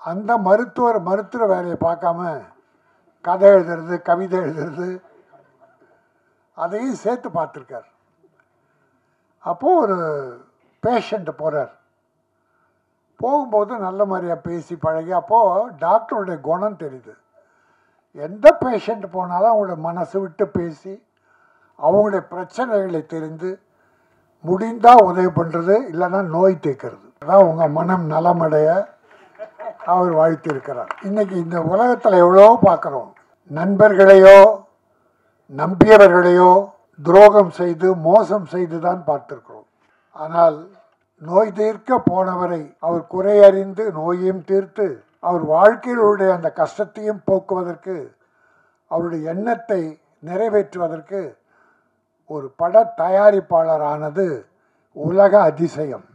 அந்த மருத்துவ வேலையை பார்க்காம கதை எழுதுறது, கவிதை எழுதுறது, அதையும் சேர்த்து பார்த்துருக்கார். அப்போது ஒரு பேஷண்ட்டு போகிறார். போகும்போது நல்ல மாதிரியாக பேசி பழகி, அப்போது டாக்டருடைய குணம் தெரியுது. எந்த பேஷண்ட் போனாலும் அவங்களோட மனசு விட்டு பேசி அவங்களுடைய பிரச்சனைகளை தெரிந்து முடிந்தால் உதவி பண்ணுறது, இல்லைன்னா நோய் தீர்க்கிறது. அதான் உங்கள் மனம் நலமடைய அவர் வாழ்த்திருக்கிறார். இன்றைக்கி இந்த உலகத்தில் எவ்வளோ பார்க்குறோம், நண்பர்களையோ நம்பியவர்களையோ துரோகம் செய்து மோசம் செய்து தான் பார்த்துருக்கிறோம். ஆனால் நோய் தீர்க்க போனவரை அவர் குறையறிந்து நோயையும் தீர்த்து அவர் வாழ்க்கையிலுடைய அந்த கஷ்டத்தையும் போக்குவதற்கு, அவருடைய எண்ணத்தை நிறைவேற்றுவதற்கு ஒரு பட தயாரிப்பாளரானது உலக அதிசயம்.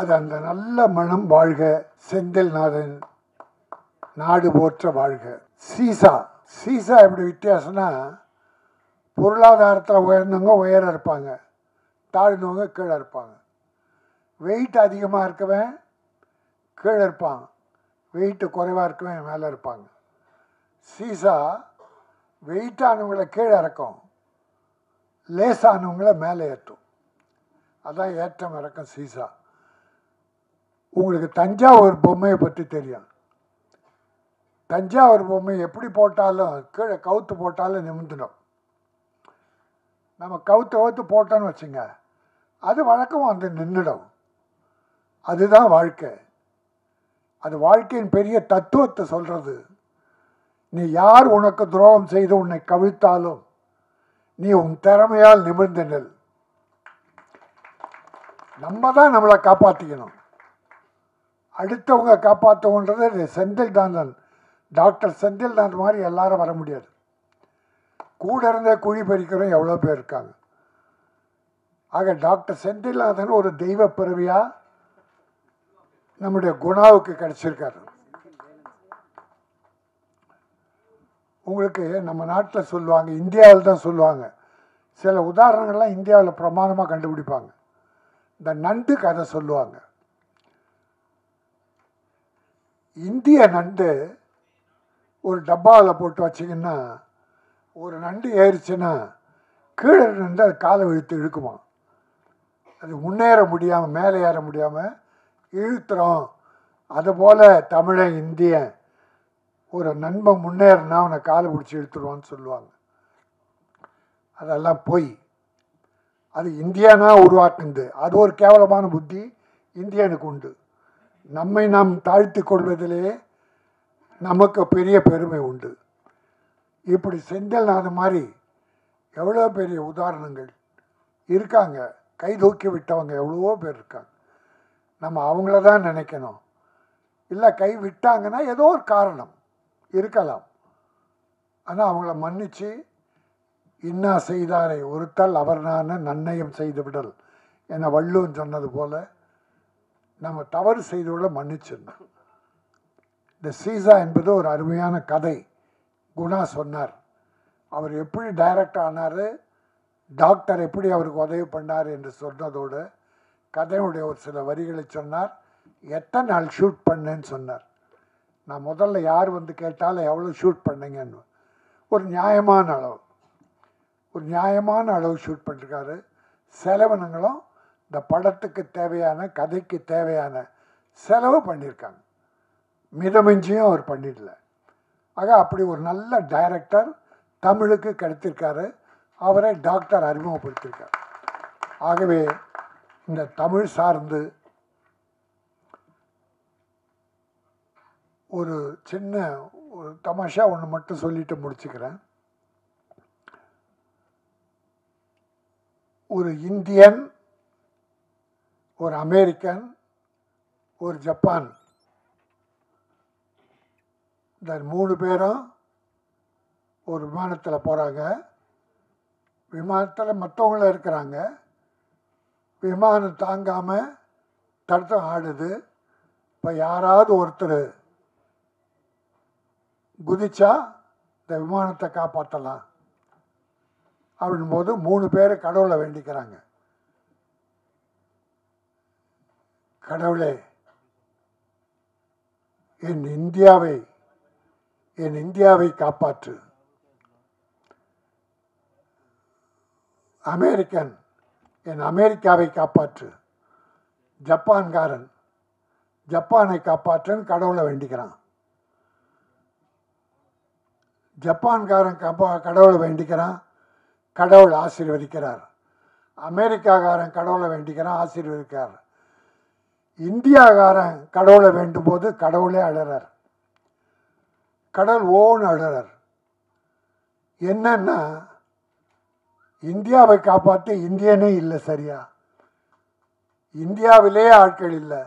அது அந்த நல்ல மனம் வாழ்க, செந்தில்நாதன் நாடு போற்ற வாழ்க. சீசா எப்படி வித்தியாசம்னா, பொருளாதாரத்தில் உயர்ந்தவங்க உயர இருப்பாங்க, தாழ்ந்தவங்க கீழே இருப்பாங்க. வெயிட் அதிகமாக இருக்கவன் கீழே இருப்பான், வெயிட்டு குறைவாக இருக்கவன் மேலே இருப்பாங்க. சீசா வெயிட்டானவங்களை கீழே இறக்கும், லேசானவங்களை மேலே ஏற்றும். அதான் ஏற்றம் இறக்கம் சீசா. உங்களுக்கு தஞ்சாவூர் பொம்மையை பற்றி தெரியும். தஞ்சாவூர் பொம்மை எப்படி போட்டாலும் கீழே கவுத்து போட்டாலும் நிமிந்துடும். நம்ம கவுத்து போட்டோன்னு வச்சுங்க, அது வழக்கமாக வந்து நின்றுடும். அதுதான் வாழ்க்கை. அது வாழ்க்கையின் பெரிய தத்துவத்தை சொல்கிறது. நீ யார் உனக்கு துரோகம் செய்து உன்னை கவிழ்த்தாலும் நீ உன் திறமையால் நிமிர்ந்து நெல். நம்ம தான் நம்மளை காப்பாற்றிக்கணும். அடுத்தவங்க காப்பாற்றவுன்றது செந்தில்நாதன், டாக்டர் செந்தில்நாதன் மாதிரி எல்லாரும் வர முடியாது. கூட இருந்தே குழி பறிக்கிறோம் எவ்வளோ பேர் இருக்காங்க. ஆக டாக்டர் செந்தில்நாதன் ஒரு தெய்வ பிறவியாக நம்முடைய குணாவுக்கு கிடைச்சிருக்காரு. உங்களுக்கு நம்ம நாட்டில் சொல்லுவாங்க, இந்தியாவில் தான் சொல்லுவாங்க, சில உதாரணங்கள்லாம் இந்தியாவில் பிரமாதமாக கண்டுபிடிப்பாங்க. இந்த நண்டு கதை சொல்லுவாங்க. இந்திய நண்டு ஒரு டப்பாவில் போட்டு வச்சிங்கன்னா ஒரு நண்டு ஏறிச்சுன்னா கீழே நின்று அது காலை இழுத்து இழுக்குமா. அது முன்னேற முடியாமல் மேலே ஏற முடியாமல் இழுத்துறோம். அதுபோல் தமிழன் இந்தியன் ஒரு நண்பன் முன்னேறினா அவனை காலை பிடிச்சி இழுத்துருவான்னு சொல்லுவாங்க. அதெல்லாம் போய் அது இந்தியானா உருவாக்குது. அது ஒரு கேவலமான புத்தி இந்தியனுக்கு உண்டு. நம்மை நாம் தாழ்த்தி கொள்வதிலே நமக்கு பெரிய பெருமை உண்டு. இப்படி செந்தில்நாதன் மாதிரி எவ்வளோ பெரிய உதாரணங்கள் இருக்காங்க. கை தூக்கி விட்டவங்க எவ்வளவோ பேர் இருக்காங்க. நம்ம அவங்கள தான் நினைக்கணும். இல்லை கை விட்டாங்கன்னா ஏதோ ஒரு காரணம் இருக்கலாம். ஆனால் அவங்கள மன்னித்து இன்னா செய்தாரை ஒருத்தல் அவர் நான் நன்னயம் செய்து விடல் என வள்ளுவன் சொன்னது போல் நம்ம தவறு செய்தோட மன்னிச்சிடணும். இந்த சீசா என்பது ஒரு அருமையான கதை. குணா சொன்னார். அவர் எப்படி டைரக்டர் ஆனார், டாக்டர் எப்படி அவருக்கு உதவி பண்ணார் என்று சொன்னதோடு கதையுடைய ஒரு சில வரிகளை சொன்னார். எத்தனை நாள் ஷூட் பண்ணேன்னு சொன்னார். நான் முதல்ல யார் வந்து கேட்டாலும் எவ்வளோ ஷூட் பண்ணீங்கன்னு ஒரு நியாயமான அளவு ஷூட் பண்ணிருக்காரு. செலவினங்களும் இந்த படத்துக்கு தேவையான கதைக்கு தேவையான செலவு பண்ணியிருக்காங்க. மிதமிஞ்சியும் அவர் பண்ணிடல. ஆக அப்படி ஒரு நல்ல டைரக்டர் தமிழுக்கு கிடைத்திருக்காரு. அவரை டாக்டர் அறிமுகப்படுத்தியிருக்கார். ஆகவே இந்த தமிழ் சார்ந்து ஒரு சின்ன ஒரு தமாஷா ஒன்று மட்டும் சொல்லிட்டு முடிச்சுக்கிறேன். ஒரு இந்தியன், ஒரு அமெரிக்கன், ஒரு ஜப்பான், இந்த 3 பேரும் ஒரு விமானத்தில் போகிறாங்க. விமானத்தில் மற்றவங்களும் இருக்கிறாங்க. விமானம் தாங்காமல் தடுத்தம் ஆடுது. இப்போ யாராவது ஒருத்தர் குதிச்சா இந்த விமானத்தை காப்பாற்றலாம் அப்படின்போது 3 பேர் கடவுளை வேண்டிக்கிறாங்க. கடவுளே, என் இந்தியாவை காப்பாற்று. அமெரிக்கன், என் அமெரிக்காவை காப்பாற்று. ஜப்பான்காரன், ஜப்பானை காப்பாற்றுன்னு கடவுளை வேண்டிக்கிறான். ஜப்பான்காரன் கடவுளை வேண்டிக்கிறான், கடவுள் ஆசீர்வதிக்கிறார். அமெரிக்காக்காரன் கடவுளை வேண்டிக்கிறான், ஆசீர்வதிக்கிறார். இந்தியாக்காரன் கடவுளை வேண்டும் போது கடவுளே அழறார். கடவுள் ஓன்னு அழறார். என்னன்னா இந்தியாவை காப்பாற்ற இந்தியனே இல்லை. சரியா, இந்தியாவிலே ஆட்கள் இல்லை.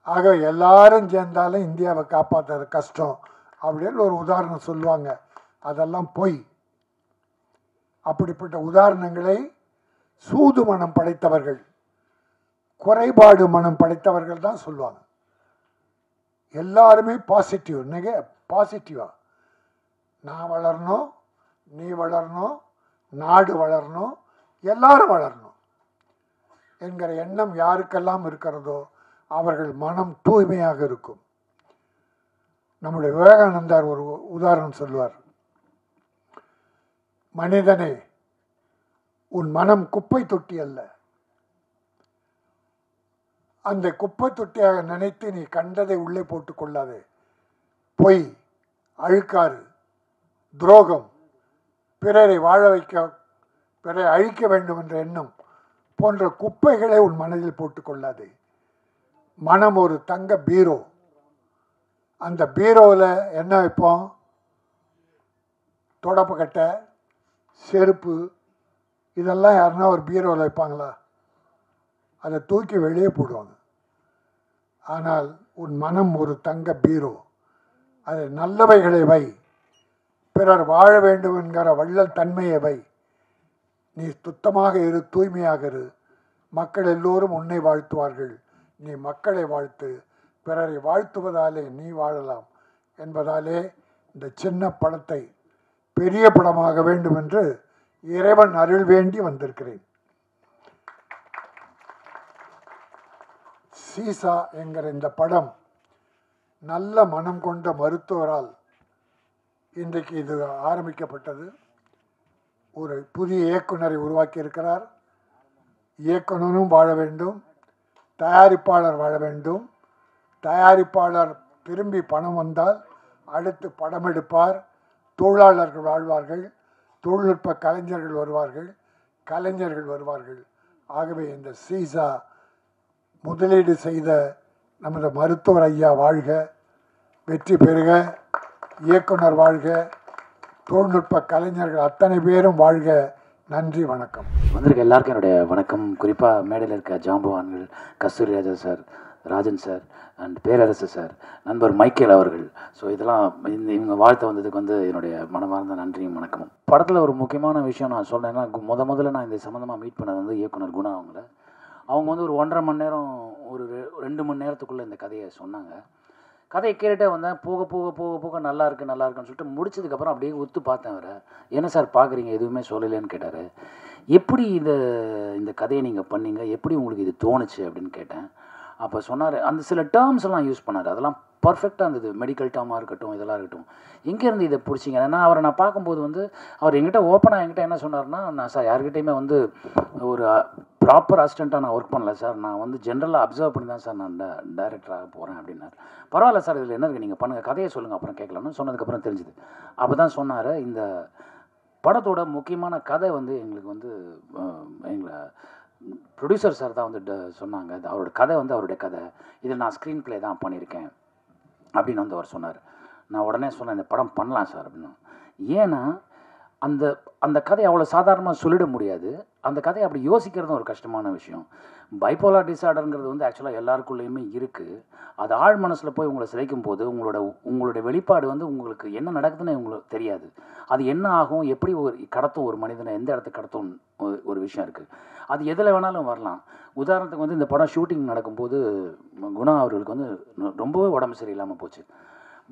ஆக எல்லாரும் சேர்ந்தாலும் இந்தியாவை காப்பாற்றுறது கஷ்டம் அப்படின்னு ஒரு உதாரணம் சொல்லுவாங்க. அதெல்லாம் பொய். அப்படிப்பட்ட உதாரணங்களை சூது மனம் படைத்தவர்கள், குறைபாடு மனம் படைத்தவர்கள் தான் சொல்லுவாங்க. எல்லாருமே பாசிட்டிவாக நான் வளரணும், நீ வளரணும், நாடு வளரணும், எல்லாரும் வளரணும் என்கிற எண்ணம் யாருக்கெல்லாம் இருக்கிறதோ அவர்கள் மனம் தூய்மையாக இருக்கும். நம்முடைய விவேகானந்தார் ஒரு உதாரணம் சொல்லுவார். மனிதனே, உன் மனம் குப்பை தொட்டி அல்ல. அந்த குப்பை தொட்டியாக நினைத்து நீ கண்டதை உள்ளே போட்டுக் கொள்ளாதே. பொய், அழுக்காறு, துரோகம், பிறரை வாழ வைக்க, பிறரை அழிக்க வேண்டும் என்ற எண்ணம் போன்ற குப்பைகளை உன் மனதில் போட்டுக்கொள்ளாதே. மனம் ஒரு தங்க பீரோ. அந்த பீரோவில் என்ன வைப்போம்? தொடப்பக்கட்டை, செருப்பு, இதெல்லாம் யாருன்னா ஒரு பீரோவில் வைப்பாங்களா? அதை தூக்கி வெளியே போடுவாங்க. ஆனால் உன் மனம் ஒரு தங்க பீரோ. அதை நல்லவைகளை வை, பிறர் வாழ வேண்டும் என்கிற வள்ளல் தன்மையை வை. நீ சுத்தமாக இரு, தூய்மையாக இரு. மக்கள் எல்லோரும் உன்னை வாழ்த்துவார்கள். நீ மக்களை வாழ்த்து. பிறரை வாழ்த்துவதாலே நீ வாழலாம் என்பதாலே இந்த சின்ன படத்தை பெரிய படமாக வேண்டும் என்று இறைவன் அருள் வேண்டி வந்திருக்கிறேன். சீசா என்கிற இந்த படம் நல்ல மனம் கொண்ட மருத்துவரால் இன்றைக்கு இது ஆரம்பிக்கப்பட்டது. ஒரு புதிய இயக்குனரை உருவாக்கி இருக்கிறார். இயக்குனரும் வாழ வேண்டும், தயாரிப்பாளர் வாழ வேண்டும். தயாரிப்பாளர் திரும்பி பணம் வந்தால் அடுத்து படம் எடுப்பார். தொழிலாளர்கள் வாழ்வார்கள், தொழில்நுட்ப கலைஞர்கள் வருவார்கள், கலைஞர்கள் வருவார்கள். ஆகவே இந்த சீசா முதலீடு செய்த நமது மருத்துவர் ஐயா வாழ்க, வெற்றி பெறுக, இயக்குனர் வாழ்க, தொழில்நுட்ப கலைஞர்கள் அத்தனை பேரும் வாழ்க. நன்றி, வணக்கம். வந்திருக்க எல்லாருக்கும் என்னுடைய வணக்கம். குறிப்பாக மேடையில் இருக்க ஜாம்பவான்கள், Kasthuri Raja sir, Rajan sir and Perarasu sir, நண்பர் மைக்கேல் அவர்கள். ஸோ இதெல்லாம் இவங்க வாழ்த்து வந்ததுக்கு என்னுடைய மனமார்ந்த நன்றியும் வணக்கமும். படத்தில் ஒரு முக்கியமான விஷயம் நான் சொன்னேன்னா, முதல்ல நான் இந்த சம்மந்தமாக மீட் பண்ணது இயக்குனர் குணா அவங்கள. அவங்க ஒரு 1.5 மணி நேரம், ஒரு 2 மணி நேரத்துக்குள்ளே இந்த கதையை சொன்னாங்க. கதையை கேட்டுகிட்டே வந்தேன். போக போக போக போக நல்லா இருக்குன்னு சொல்லிட்டு முடிச்சதுக்கப்புறம் அப்படியே ஒத்து பார்த்தேன். அவரை, என்ன சார் பார்க்குறீங்க, எதுவுமே சொல்லலைன்னு கேட்டார். எப்படி இந்த கதையை நீங்கள் பண்ணீங்க, எப்படி உங்களுக்கு இது தோணுச்சு அப்படின்னு கேட்டேன். அப்போ சொன்னார், அந்த சில டேர்ம்ஸ் எல்லாம் யூஸ் பண்ணார். அதெல்லாம் பர்ஃபெக்டாக இருந்தது. மெடிக்கல் டேர்மாக இருக்கட்டும், இதெல்லாம் இருக்கட்டும். எங்கேருந்து இதை பிடிச்சிங்க? ஏன்னா அவரை நான் பார்க்கும்போது அவர் என்கிட்ட ஓப்பனாக என்கிட்ட என்ன சொன்னார்னா, நான் சார் யார்கிட்டையுமே ஒரு ப்ராப்பர் அசிஸ்டண்ட்டாக நான் ஒர்க் பண்ணல சார், நான் ஜென்ரலாக அப்சர்வ் பண்ணி தான் சார் நான் டைரக்டராக போகிறேன் அப்படின்னார். பரவாயில்ல சார், இதில் என்ன இருக்குது, நீங்கள் பண்ணுங்கள், கதையை சொல்லுங்கள், அப்புறம் கேட்கலாம்னு சொன்னதுக்கப்புறம் தெரிஞ்சுது. அப்போ தான் சொன்னார், இந்த படத்தோட முக்கியமான கதை எங்களுக்கு எங்களை ப்ரொடியூசர் சார் தான் சொன்னாங்க. அவரோட கதை அவருடைய கதை, இதில் நான் ஸ்க்ரீன் ப்ளே தான் பண்ணியிருக்கேன் அப்படின்னு அவர் சொன்னார். நான் உடனே சொன்னேன், இந்த படம் பண்ணலாம் சார் அப்படின்னு. ஏன்னா அந்த கதையை அவ்வளோ சாதாரணமாக சொல்லிட முடியாது. அந்த கதையை அப்படி யோசிக்கிறதும் ஒரு கஷ்டமான விஷயம். பைப்போலார் டிஸார்டருங்கிறது ஆக்சுவலாக எல்லாருக்குள்ளேயுமே இருக்குது. அது ஆழ் மனசில் போய் உங்களை சிதைக்கும் போது உங்களுடைய வெளிப்பாடு உங்களுக்கு என்ன நடக்குதுன்னு உங்களுக்கு தெரியாது. அது என்ன ஆகும், எப்படி கடத்தும் ஒரு மனிதனை, எந்த இடத்துக்கு கடத்தும் ஒரு விஷயம் இருக்குது. அது எதில் வேணாலும் வரலாம். உதாரணத்துக்கு இந்த படம் ஷூட்டிங் நடக்கும்போது குணா அவர்களுக்கு ரொம்பவே உடம்பு சரியில்லாமல் போச்சு.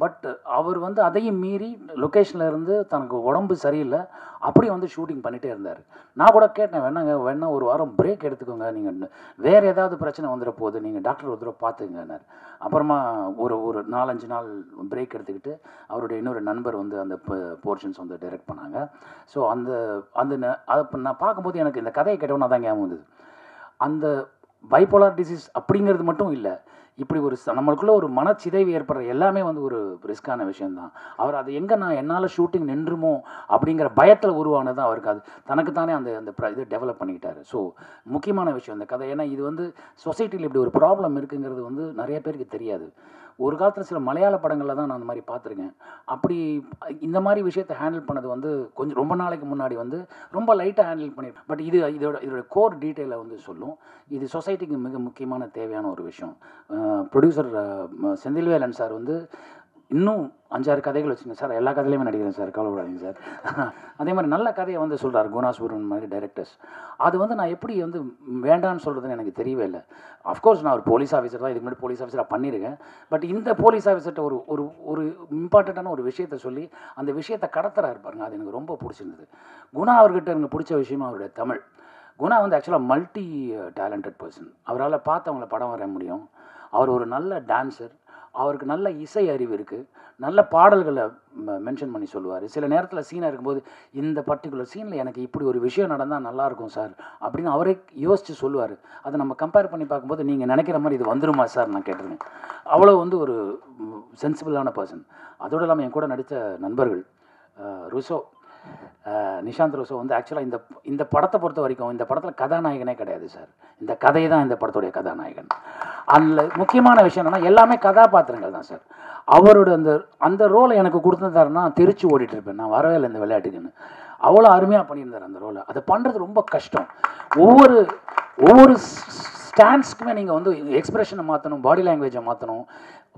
பட் அவர் அதையும் மீறி லொக்கேஷனில் இருந்து தனக்கு உடம்பு சரியில்லை, அப்படி ஷூட்டிங் பண்ணிகிட்டே இருந்தார். நான் கூட கேட்டேன், வேணா ஒரு வாரம் பிரேக் எடுத்துக்கோங்க, நீங்கள் வேறு ஏதாவது பிரச்சனை வந்துட போகுது, நீங்கள் டாக்டர் ஒரு தடவை பார்த்துங்கன்னார். அப்புறமா ஒரு 4-5 நாள் பிரேக் எடுத்துக்கிட்டு அவருடைய இன்னொரு நண்பர் அந்த போர்ஷன்ஸ் டைரக்ட் பண்ணாங்க. ஸோ அதை நான் பார்க்கும்போது எனக்கு இந்த கதையை கேட்டோன்னா தான் ஞாபகம் வந்தது. அந்த பைப்போலார் டிசீஸ் அப்படிங்கிறது மட்டும் இல்லை, இப்படி நம்மளுக்குள்ள ஒரு மனச்சிதைவு ஏற்படுற எல்லாமே ஒரு ரிஸ்கான விஷயந்தான். அவர் அதை என்னால் ஷூட்டிங் நின்றுமோ அப்படிங்கிற பயத்தில் உருவானது தான் அவருக்கு. அது தனக்குத்தானே அந்த இதை டெவலப் பண்ணிக்கிட்டாரு. ஸோ முக்கியமான விஷயம் இந்த கதை. ஏன்னா இது சொசைட்டியில் இப்படி ஒரு ப்ராப்ளம் இருக்குங்கிறது நிறைய பேருக்கு தெரியாது. ஒரு காலத்தில் சில மலையாள படங்களில் தான் நான் அந்த மாதிரி பார்த்துருக்கேன். அப்படி இந்த மாதிரி விஷயத்தை ஹேண்டில் பண்ணது கொஞ்சம் ரொம்ப நாளைக்கு முன்னாடி ரொம்ப லைட்டாக ஹேண்டில் பண்ணியிருக்கேன். பட் இதோட கோர் டீட்டெயிலை சொல்லும். இது சொசைட்டிக்கு மிக முக்கியமான தேவையான ஒரு விஷயம். ப்ரொடியூசர் செந்தில்வேலன் சார் இன்னும் 5-6 கதைகள் வச்சுங்க சார், எல்லா கதையிலையுமே நடிக்கிறேன் சார், கவலைப்படாதீங்க சார். அதே மாதிரி நல்ல கதையை சொல்கிறார் குணா சுப்ரமணியம் மாதிரி டைரக்டர்ஸ். அது நான் எப்படி வேண்டான்னு சொல்கிறதுன்னு எனக்கு தெரியவே இல்லை. அஃப்கோர்ஸ் நான் ஒரு போலீஸ் ஆஃபீஸர் தான், இதுக்கு முன்னாடி போலீஸ் ஆஃபீஸராக பண்ணியிருக்கேன். பட் இந்த போலீஸ் ஆஃபீஸர்கிட்ட ஒரு இம்பார்ட்டண்ட்டான ஒரு விஷயத்தை சொல்லி அந்த விஷயத்தை கடத்துறாரு பாருங்க, அது எனக்கு ரொம்ப பிடிச்சிருந்தது. குணா அவர்கிட்ட எனக்கு பிடிச்ச விஷயமா அவருடைய தமிழ். குணா ஆக்சுவலாக மல்டி டேலண்டட் பர்சன். அவரால் பார்த்து அவங்கள படம் வரைய முடியும். அவர் ஒரு நல்ல டான்ஸர். அவருக்கு நல்ல இசை அறிவு இருக்குது, நல்ல பாடல்களை மென்ஷன் பண்ணி சொல்லுவார். சில நேரத்தில் சீனாக இருக்கும்போது இந்த பர்டிகுலர் சீனில் எனக்கு இப்படி ஒரு விஷயம் நடந்தால் நல்லாயிருக்கும் சார் அப்படின்னு அவரே யோசித்து சொல்லுவார். அதை நம்ம கம்பேர் பண்ணி பார்க்கும்போது நீங்கள் நினைக்கிற மாதிரி இது வந்துருமா சார் நான் கேட்டிருக்கேன். அவ்வளோ வந்து ஒரு சென்சிபிளான பர்சன். அதோடு இல்லாமல் என் கூட நடித்த நண்பர்கள் ருசோ, நிஷாந்த் ருசோ வந்து ஆக்சுவலாக இந்த படத்தை பொறுத்த வரைக்கும் இந்த படத்தில் கதாநாயகனே கிடையாது சார். இந்த கதை தான் இந்த படத்துடைய கதாநாயகன். அதில் முக்கியமான விஷயம் என்னென்னா எல்லாமே கதாபாத்திரங்கள் தான் சார். அவரோட அந்த ரோலை எனக்கு கொடுத்துருந்தாருன்னா திருச்சி ஓடிட்டு இருப்பேன், நான் வரவே இல்லை இந்த விளையாட்டுக்குன்னு. அவ்வளோ அருமையாக பண்ணியிருந்தார் அந்த ரோலை. அதை பண்ணுறது ரொம்ப கஷ்டம். ஒவ்வொரு ஸ்டாண்ட்ஸ்க்குமே நீங்கள் வந்து எக்ஸ்பிரஷனை மாற்றணும், பாடி லாங்குவேஜை மாற்றணும்,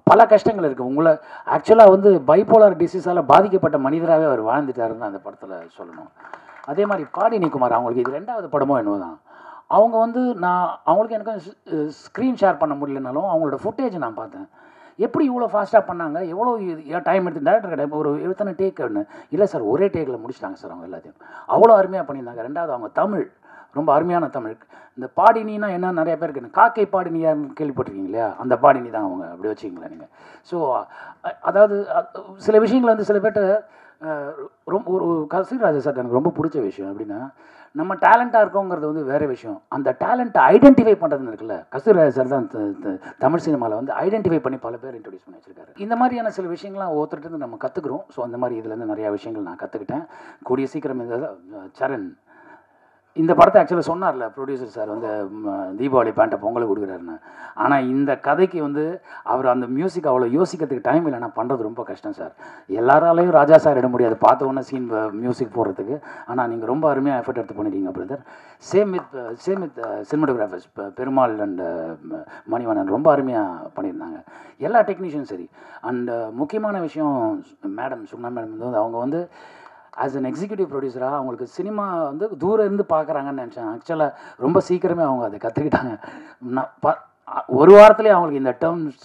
பல கஷ்டங்கள் இருக்குது. உங்களை ஆக்சுவலாக வந்து பைப்போலார் டிசீஸால் பாதிக்கப்பட்ட மனிதராகவே அவர் வாழ்ந்துட்டாருன்னு அந்த படத்தில் சொல்லணும். அதே மாதிரி பாடினி குமார், அவங்களுக்கு இது 2வது படமோ என்னவோ தான். அவங்க வந்து அவங்களுக்கு எனக்கு ஸ்க்ரீன் ஷேர் பண்ண முடியலனாலும் அவங்களோட ஃபுட்டேஜ் நான் பார்த்தேன். எப்படி இவ்வளோ ஃபாஸ்ட்டாக பண்ணாங்க, எவ்வளோ டைம் எடுத்து டேரக்டர் கிட்ட ஒரு 7 டேக்குன்னு இல்லை சார், ஒரே டேக்கில் முடிச்சிட்டாங்க சார் அவங்க எல்லாத்தையும். அவ்வளோ அருமையாக பண்ணியிருந்தாங்க. 2வது அவங்க தமிழ் ரொம்ப அருமையான தமிழ். இந்த பாடினின்னா என்ன நிறைய பேருக்கு காக்கை பாடினியான்னு கேள்விப்பட்டிருக்கீங்க இல்லையா, அந்த பாடினி தான் அவங்க, அப்படி வச்சுக்கிங்களேன் நீங்கள். ஸோ அதாவது சில விஷயங்கள் வந்து சில பேர்ட்ட ரொம்ப ஒரு கஸ்தூரிராஜா சார் எனக்கு ரொம்ப பிடிச்ச விஷயம் அப்படின்னா, நம்ம டேலண்ட்டாக இருக்கோங்கிறது வந்து வேறு விஷயம், அந்த டேலண்ட்டை ஐடென்டிஃபை பண்ணுறதுன்னு இருக்குல்ல, கஸ்தூரிராஜா சார் தான் தமிழ் சினிமாவில் வந்து ஐடென்டிஃபை பண்ணி பல பேர் இன்ட்ரடியூஸ் பண்ணி வச்சிருக்காரு. இந்த மாதிரியான சில விஷயங்கள்லாம் ஒருத்தர்கிட்ட நம்ம கற்றுக்குறோம். ஸோ அந்த மாதிரி இதுலேருந்து நிறையா விஷயங்கள் நான் கற்றுக்கிட்டேன். கூடிய சீக்கிரம் இந்த சரண் இந்த படத்தை ஆக்சுவலாக சொன்னார்ல ப்ரொடியூசர் சார் வந்து தீபாவளி பேண்ட்டை பொங்கலுக்கு கொடுக்குறாருன்னு. ஆனால் இந்த கதைக்கு வந்து அவர் அந்த மியூசிக் அவ்வளோ யோசிக்கிறதுக்கு டைம் இல்லை. நான் பண்ணுறது ரொம்ப கஷ்டம் சார். எல்லாராலையும் ராஜா சார் இட முடியாது பார்த்த உடனே சீன் மியூசிக் போடுறதுக்கு. ஆனால் நீங்கள் ரொம்ப அருமையாக எஃபர்ட் எடுத்து பண்ணிட்டீங்க brother. Same with cinematographers Perumal and Manivannan ரொம்ப அருமையாக பண்ணியிருந்தாங்க. எல்லா டெக்னீஷியனும் சரி. அண்ட் முக்கியமான விஷயம் மேடம் சுகுணா மேடம் வந்து அவங்க வந்து ஆஸ் அன் எக்ஸிக்யூட்டிவ் ப்ரொடியூசராக அவங்களுக்கு சினிமா வந்து தூரம் இருந்து பார்க்குறாங்கன்னு நினச்சேன். ஆக்சுவலாக ரொம்ப சீக்கிரமே அவங்க அதை கற்றுக்கிட்டாங்க. ஒரு வாரத்துலேயே அவங்களுக்கு இந்த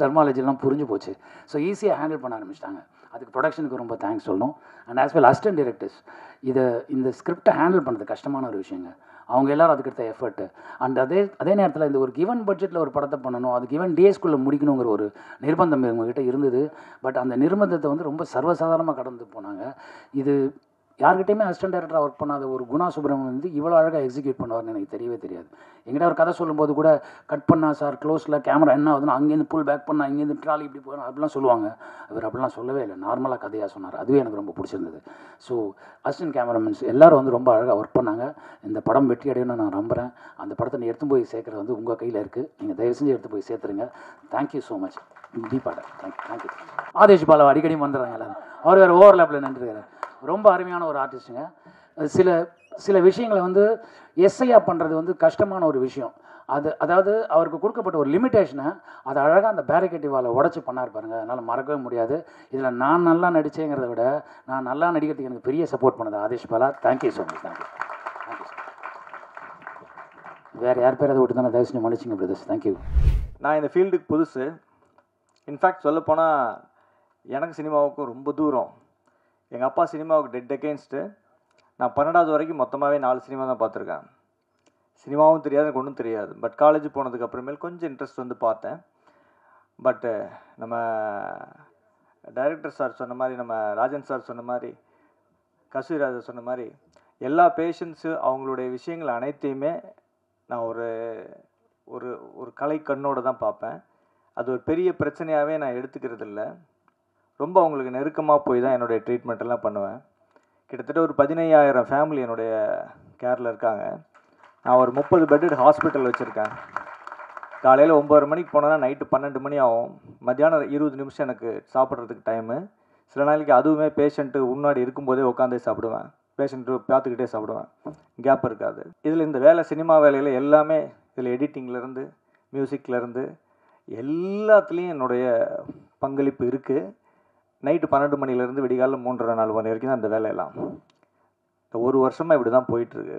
டெர்மாலஜிலாம் புரிஞ்சு போச்சு. ஸோ ஈஸியாக ஹேண்டில் பண்ண ஆரம்பிச்சிட்டாங்க. அதுக்கு ப்ரொடக்ஷனுக்கு ரொம்ப தேங்க்ஸ் சொல்லணும். And as well assistant directors இந்த ஸ்கிரிப்டை ஹேண்டில் பண்ணுறது கஷ்டமான ஒரு விஷயங்க. அவங்க எல்லோரும் அதுக்கடுத்த எஃபர்ட்டு. அண்ட் அதே நேரத்தில் இந்த ஒரு கிவன் பட்ஜெட்டில் ஒரு படத்தை பண்ணணும், அது கிவன் டேஸ்க்குள்ளே முடிக்கணுங்கிற ஒரு நிர்பந்தம் இவங்ககிட்ட இருந்தது. பட் அந்த நிர்பந்தத்தை வந்து ரொம்ப சர்வசாதாரணமாக கடந்து போனாங்க. இது யார்கிட்டையுமே அசிஸ்டன்ட் டைரக்டராக ஒர்க் பண்ணாத ஒரு குணா சுப்ரமணியன் வந்து இவ்வளோ அழகாக எக்ஸிக்யூட் பண்ணுவார்னு எனக்கு தெரியவே தெரியாது. எங்கிட்ட ஒரு கதை சொல்லும்போது கூட கட் பண்ணா சார் க்ளோஸில் கேமரா என்ன ஆகுதுன்னா அங்கேருந்து புல் பேக் பண்ணால் இங்கேருந்து ட்ராலி இப்படி போகணும் அப்படிலாம் சொல்லுவாங்க. அவர் அப்படிலாம் சொல்லவே இல்லை, நார்மலாக கதையாக சொன்னார். அதுவே எனக்கு ரொம்ப பிடிச்சிருந்தது. ஸோ அசிஸ்டன்ட் கேமராமேன்ஸ் எல்லோரும் வந்து ரொம்ப அழகாக ஒர்க் பண்ணாங்க. இந்த படம் வெற்றி அடையணும்னு நான் நம்புகிறேன். அந்த படத்தை நீ எடுத்து போய் சேர்க்குறது வந்து உங்கள் கையில் இருக்குது. நீங்கள் தயவு செஞ்சு எடுத்து போய் சேர்த்துருங்க. Thank you so much. தீபாடா தேங்க்யூ. ஆதேஷ் பாலா அடிக்கடி வந்துடுறாங்க எல்லாரும். அவர் வேறு ஓவர்லேப்பில் நின்றுருக்காரு. ரொம்ப அருமையான ஒரு ஆர்டிஸ்ட்டுங்க. சில விஷயங்களை வந்து எஸ்ஐயாக பண்ணுறது வந்து கஷ்டமான ஒரு விஷயம். அதாவது அவருக்கு கொடுக்கப்பட்ட ஒரு லிமிட்டேஷனை அதை அழகாக அந்த பேரிகேட்டிவால் உடச்சி பண்ணார் பாருங்கள். அதனால் மறக்கவே முடியாது. இதில் நான் நல்லா நடித்தேங்கிறத விட நான் நல்லா நடிக்கிறதுக்கு எனக்கு பெரிய சப்போர்ட் பண்ணது Aadesh Bala. Thank you so much. Thank you sir. வேறு யார் பேர் அதை விட்டு தானே தயவு செஞ்சு மன்னிச்சிங்க பிரதர்ஸ். தேங்க்யூ. நான் இந்த ஃபீல்டுக்கு புதுசு. இன்ஃபேக்ட் சொல்லப்போனால் எனக்கு சினிமாவுக்கும் ரொம்ப தூரம். எங்கள் அப்பா சினிமாவுக்கு டெட் அகெயின்ஸ்ட்டு. நான் 12வது வரைக்கும் மொத்தமாகவே 4 சினிமா தான் பார்த்துருக்கேன். சினிமாவும் தெரியாது, எனக்கு ஒன்றும் தெரியாது. பட் காலேஜ் போனதுக்கு அப்புறமேல் கொஞ்சம் இன்ட்ரெஸ்ட் வந்து பார்த்தேன். பட்டு நம்ம டைரக்டர் சார் சொன்ன மாதிரி, நம்ம ராஜன் சார் சொன்ன மாதிரி, கஸ்தூரிராஜா சொன்ன மாதிரி எல்லா பேஷண்ட்ஸு அவங்களுடைய விஷயங்கள் அனைத்தையுமே நான் ஒரு ஒரு ஒரு கலை கண்ணோடு தான் பார்ப்பேன். அது ஒரு பெரிய பிரச்சனையாகவே நான் எடுத்துக்கிறது இல்லை. ரொம்ப அவங்களுக்கு நெருக்கமாக போய் தான் என்னுடைய ட்ரீட்மெண்ட் எல்லாம் பண்ணுவேன். கிட்டத்தட்ட ஒரு 15,000 ஃபேமிலி என்னுடைய கேரில் இருக்காங்க. நான் ஒரு 30 பெட்டட் ஹாஸ்பிட்டல் வச்சுருக்கேன். காலையில் 9:30 மணிக்கு போனோன்னா நைட்டு 12 மணி ஆகும். மத்தியானம் 20 நிமிஷம் எனக்கு சாப்பிட்றதுக்கு டைமு. சில நாளைக்கு அதுவுமே பேஷண்ட்டு முன்னாடி இருக்கும்போதே உட்காந்தே சாப்பிடுவேன். பேஷண்ட்டு பார்த்துக்கிட்டே சாப்பிடுவேன். கேப் இருக்காது. இதில் இந்த வேலை சினிமா வேலையில் எல்லாமே, இதில் எடிட்டிங்லேருந்து மியூசிக்லேருந்து எல்லாத்துலேயும் என்னுடைய பங்களிப்பு இருக்குது. நைட்டு 12 மணிலேருந்து விடிகாலில் 3:30-4 மணி வரைக்கும் தான் அந்த வேலையெல்லாம். இந்த ஒரு வருஷமாக இப்படி தான் போயிட்டுருக்கு.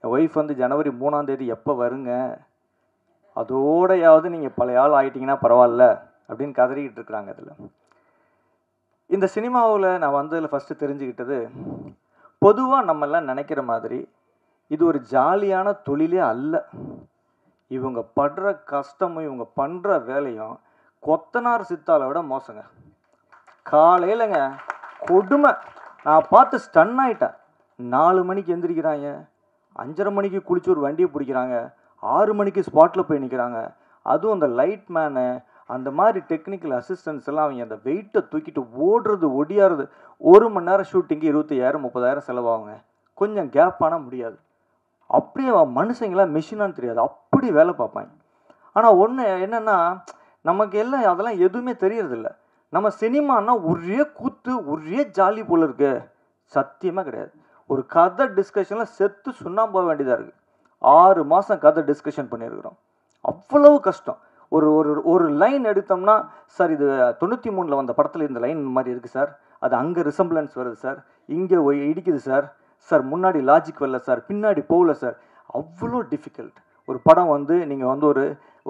என் ஒய்ஃப் வந்து ஜனவரி 3ஆம் தேதி எப்போ வருங்க, அதோடையாவது நீங்கள் பழைய ஆள் ஆகிட்டிங்கன்னா பரவாயில்ல அப்படின்னு கதறிக்கிட்டு இருக்கிறாங்க. இதில் இந்த சினிமாவில் நான் வந்ததில் ஃபஸ்ட்டு தெரிஞ்சுக்கிட்டது, பொதுவாக நம்மெல்லாம் நினைக்கிற மாதிரி இது ஒரு ஜாலியான தொழிலே அல்ல. இவங்க படுற கஷ்டமும் இவங்க பண்ணுற வேலையும் கொத்தனார் சித்தாலை விட மோசங்க. காலையிலங்க கொடுமை. நான் பார்த்து ஸ்டன் ஆகிட்டேன். 4 மணிக்கு எந்திரிக்கிறாங்க, 5:30 மணிக்கு குளிச்சு ஒரு வண்டியை பிடிக்கிறாங்க, 6 மணிக்கு ஸ்பாட்டில் போய் நிற்கிறாங்க. அதுவும் அந்த லைட் மேனு, அந்த மாதிரி டெக்னிக்கல் அசிஸ்டன்ஸ் எல்லாம் அவங்க அந்த வெயிட்டை தூக்கிட்டு ஓடுறது ஒடியாறது. 1 மணி நேரம் ஷூட்டிங்கு 25,000 30,000 செலவாகுங்க. கொஞ்சம் கேப் ஆனால் முடியாது. அப்படியே மனுஷங்களாம் மிஷினான்னு தெரியாது, அப்படி வேலை பார்ப்பாங்க. ஆனால் ஒன்று என்னென்னா, நமக்கு எல்லாம் அதெல்லாம் எதுவுமே தெரியறதில்ல. நம்ம சினிமானா ஒரே கூத்து ஒரே ஜாலி போல் இருக்கு. சத்தியமாக கிடையாது. ஒரு கதை டிஸ்கஷனில் செத்து சுண்ணாம்பு போக வேண்டியதாக இருக்குது. 6 மாதம் கதை டிஸ்கஷன் பண்ணியிருக்கிறோம். அவ்வளவு கஷ்டம். ஒரு ஒரு ஒரு லைன் எடுத்தோம்னா, சார் இது 93 வந்த படத்தில் இந்த லைன் மாதிரி இருக்குது சார், அது அங்கே ரிசம்பிளன்ஸ் வருது சார், இங்கே இடிக்குது சார், சார் முன்னாடி லாஜிக் வரல சார், பின்னாடி போகல சார். அவ்வளோ டிஃபிகல்ட். ஒரு படம் வந்து நீங்கள் வந்து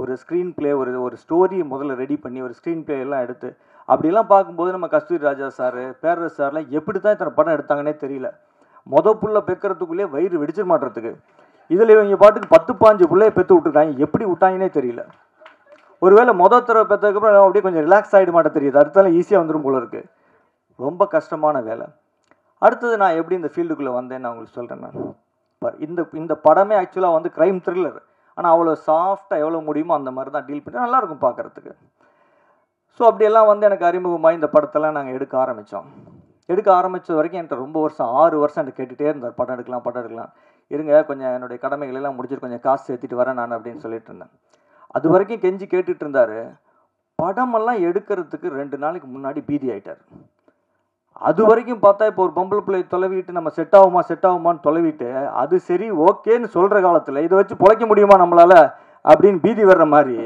ஒரு ஸ்க்ரீன் பிளே ஒரு ஸ்டோரியை முதல்ல ரெடி பண்ணி ஒரு ஸ்க்ரீன் பிளே எல்லாம் எடுத்து அப்படிலாம் பார்க்கும்போது நம்ம கஸ்தூரி ராஜா சார், பேரரசு சார்லாம் எப்படி தான் இத்தனை படம் எடுத்தாங்கன்னே தெரியல. புள்ள பெக்கிறதுக்குள்ளேயே வயிறு வெடிச்சிட மாட்டுறதுக்கு. இதில் இவங்க பாட்டுக்கு 10-15 பிள்ளைய பெற்று விட்டுருக்காங்க. எப்படி விட்டாங்கன்னே தெரியல. ஒருவேளை தடவை பெற்றதுக்கப்புறம் அப்படியே கொஞ்சம் ரிலாக்ஸ் ஆகிட மாட்டேன் தெரியுது. அடுத்தாலும் ஈஸியாக வந்துடும் போல இருக்குது. ரொம்ப கஷ்டமான வேலை. அடுத்தது நான் எப்படி இந்த ஃபீல்டுக்குள்ளே வந்தேன்னு நான் உங்களுக்கு சொல்கிறேன். நான் இந்த படமே ஆக்சுவலாக வந்து க்ரைம் த்ரில்லர். ஆனால் அவ்வளோ சாஃப்டாக எவ்வளோ முடியுமோ அந்த மாதிரி தான் டீல் பண்ணி நல்லாயிருக்கும் பார்க்குறதுக்கு. ஸோ அப்படியெல்லாம் வந்து எனக்கு அறிமுகமாக இந்த படத்தெல்லாம் நாங்கள் எடுக்க ஆரம்பித்த வரைக்கும் என்கிட்ட ரொம்ப வருஷம் 6 வருஷம் என்கிட்ட கேட்டுகிட்டே இருந்தார், படம் எடுக்கலாம் இருங்க, கொஞ்சம் என்னுடைய கடமைகளெல்லாம் முடிச்சுட்டு கொஞ்சம் காசு சேர்த்துட்டு வரேன் நான் அப்படின்னு சொல்லிட்டு இருந்தேன். அது வரைக்கும் கெஞ்சி கேட்டுட்டு இருந்தார். படமெல்லாம் எடுக்கிறதுக்கு 2 நாளைக்கு முன்னாடி பீதி ஆகிட்டார். அது வரைக்கும் பார்த்தா இப்போ ஒரு பொம்பளை பிள்ளை தொலைவிட்டு நம்ம செட் ஆகுமான்னு தொலைவிட்டு அது சரி ஓகேன்னு சொல்கிற காலத்தில் இதை வச்சு பொழைக்க முடியுமா நம்மளால் அப்படின்னு பீதி வர்ற மாதிரி,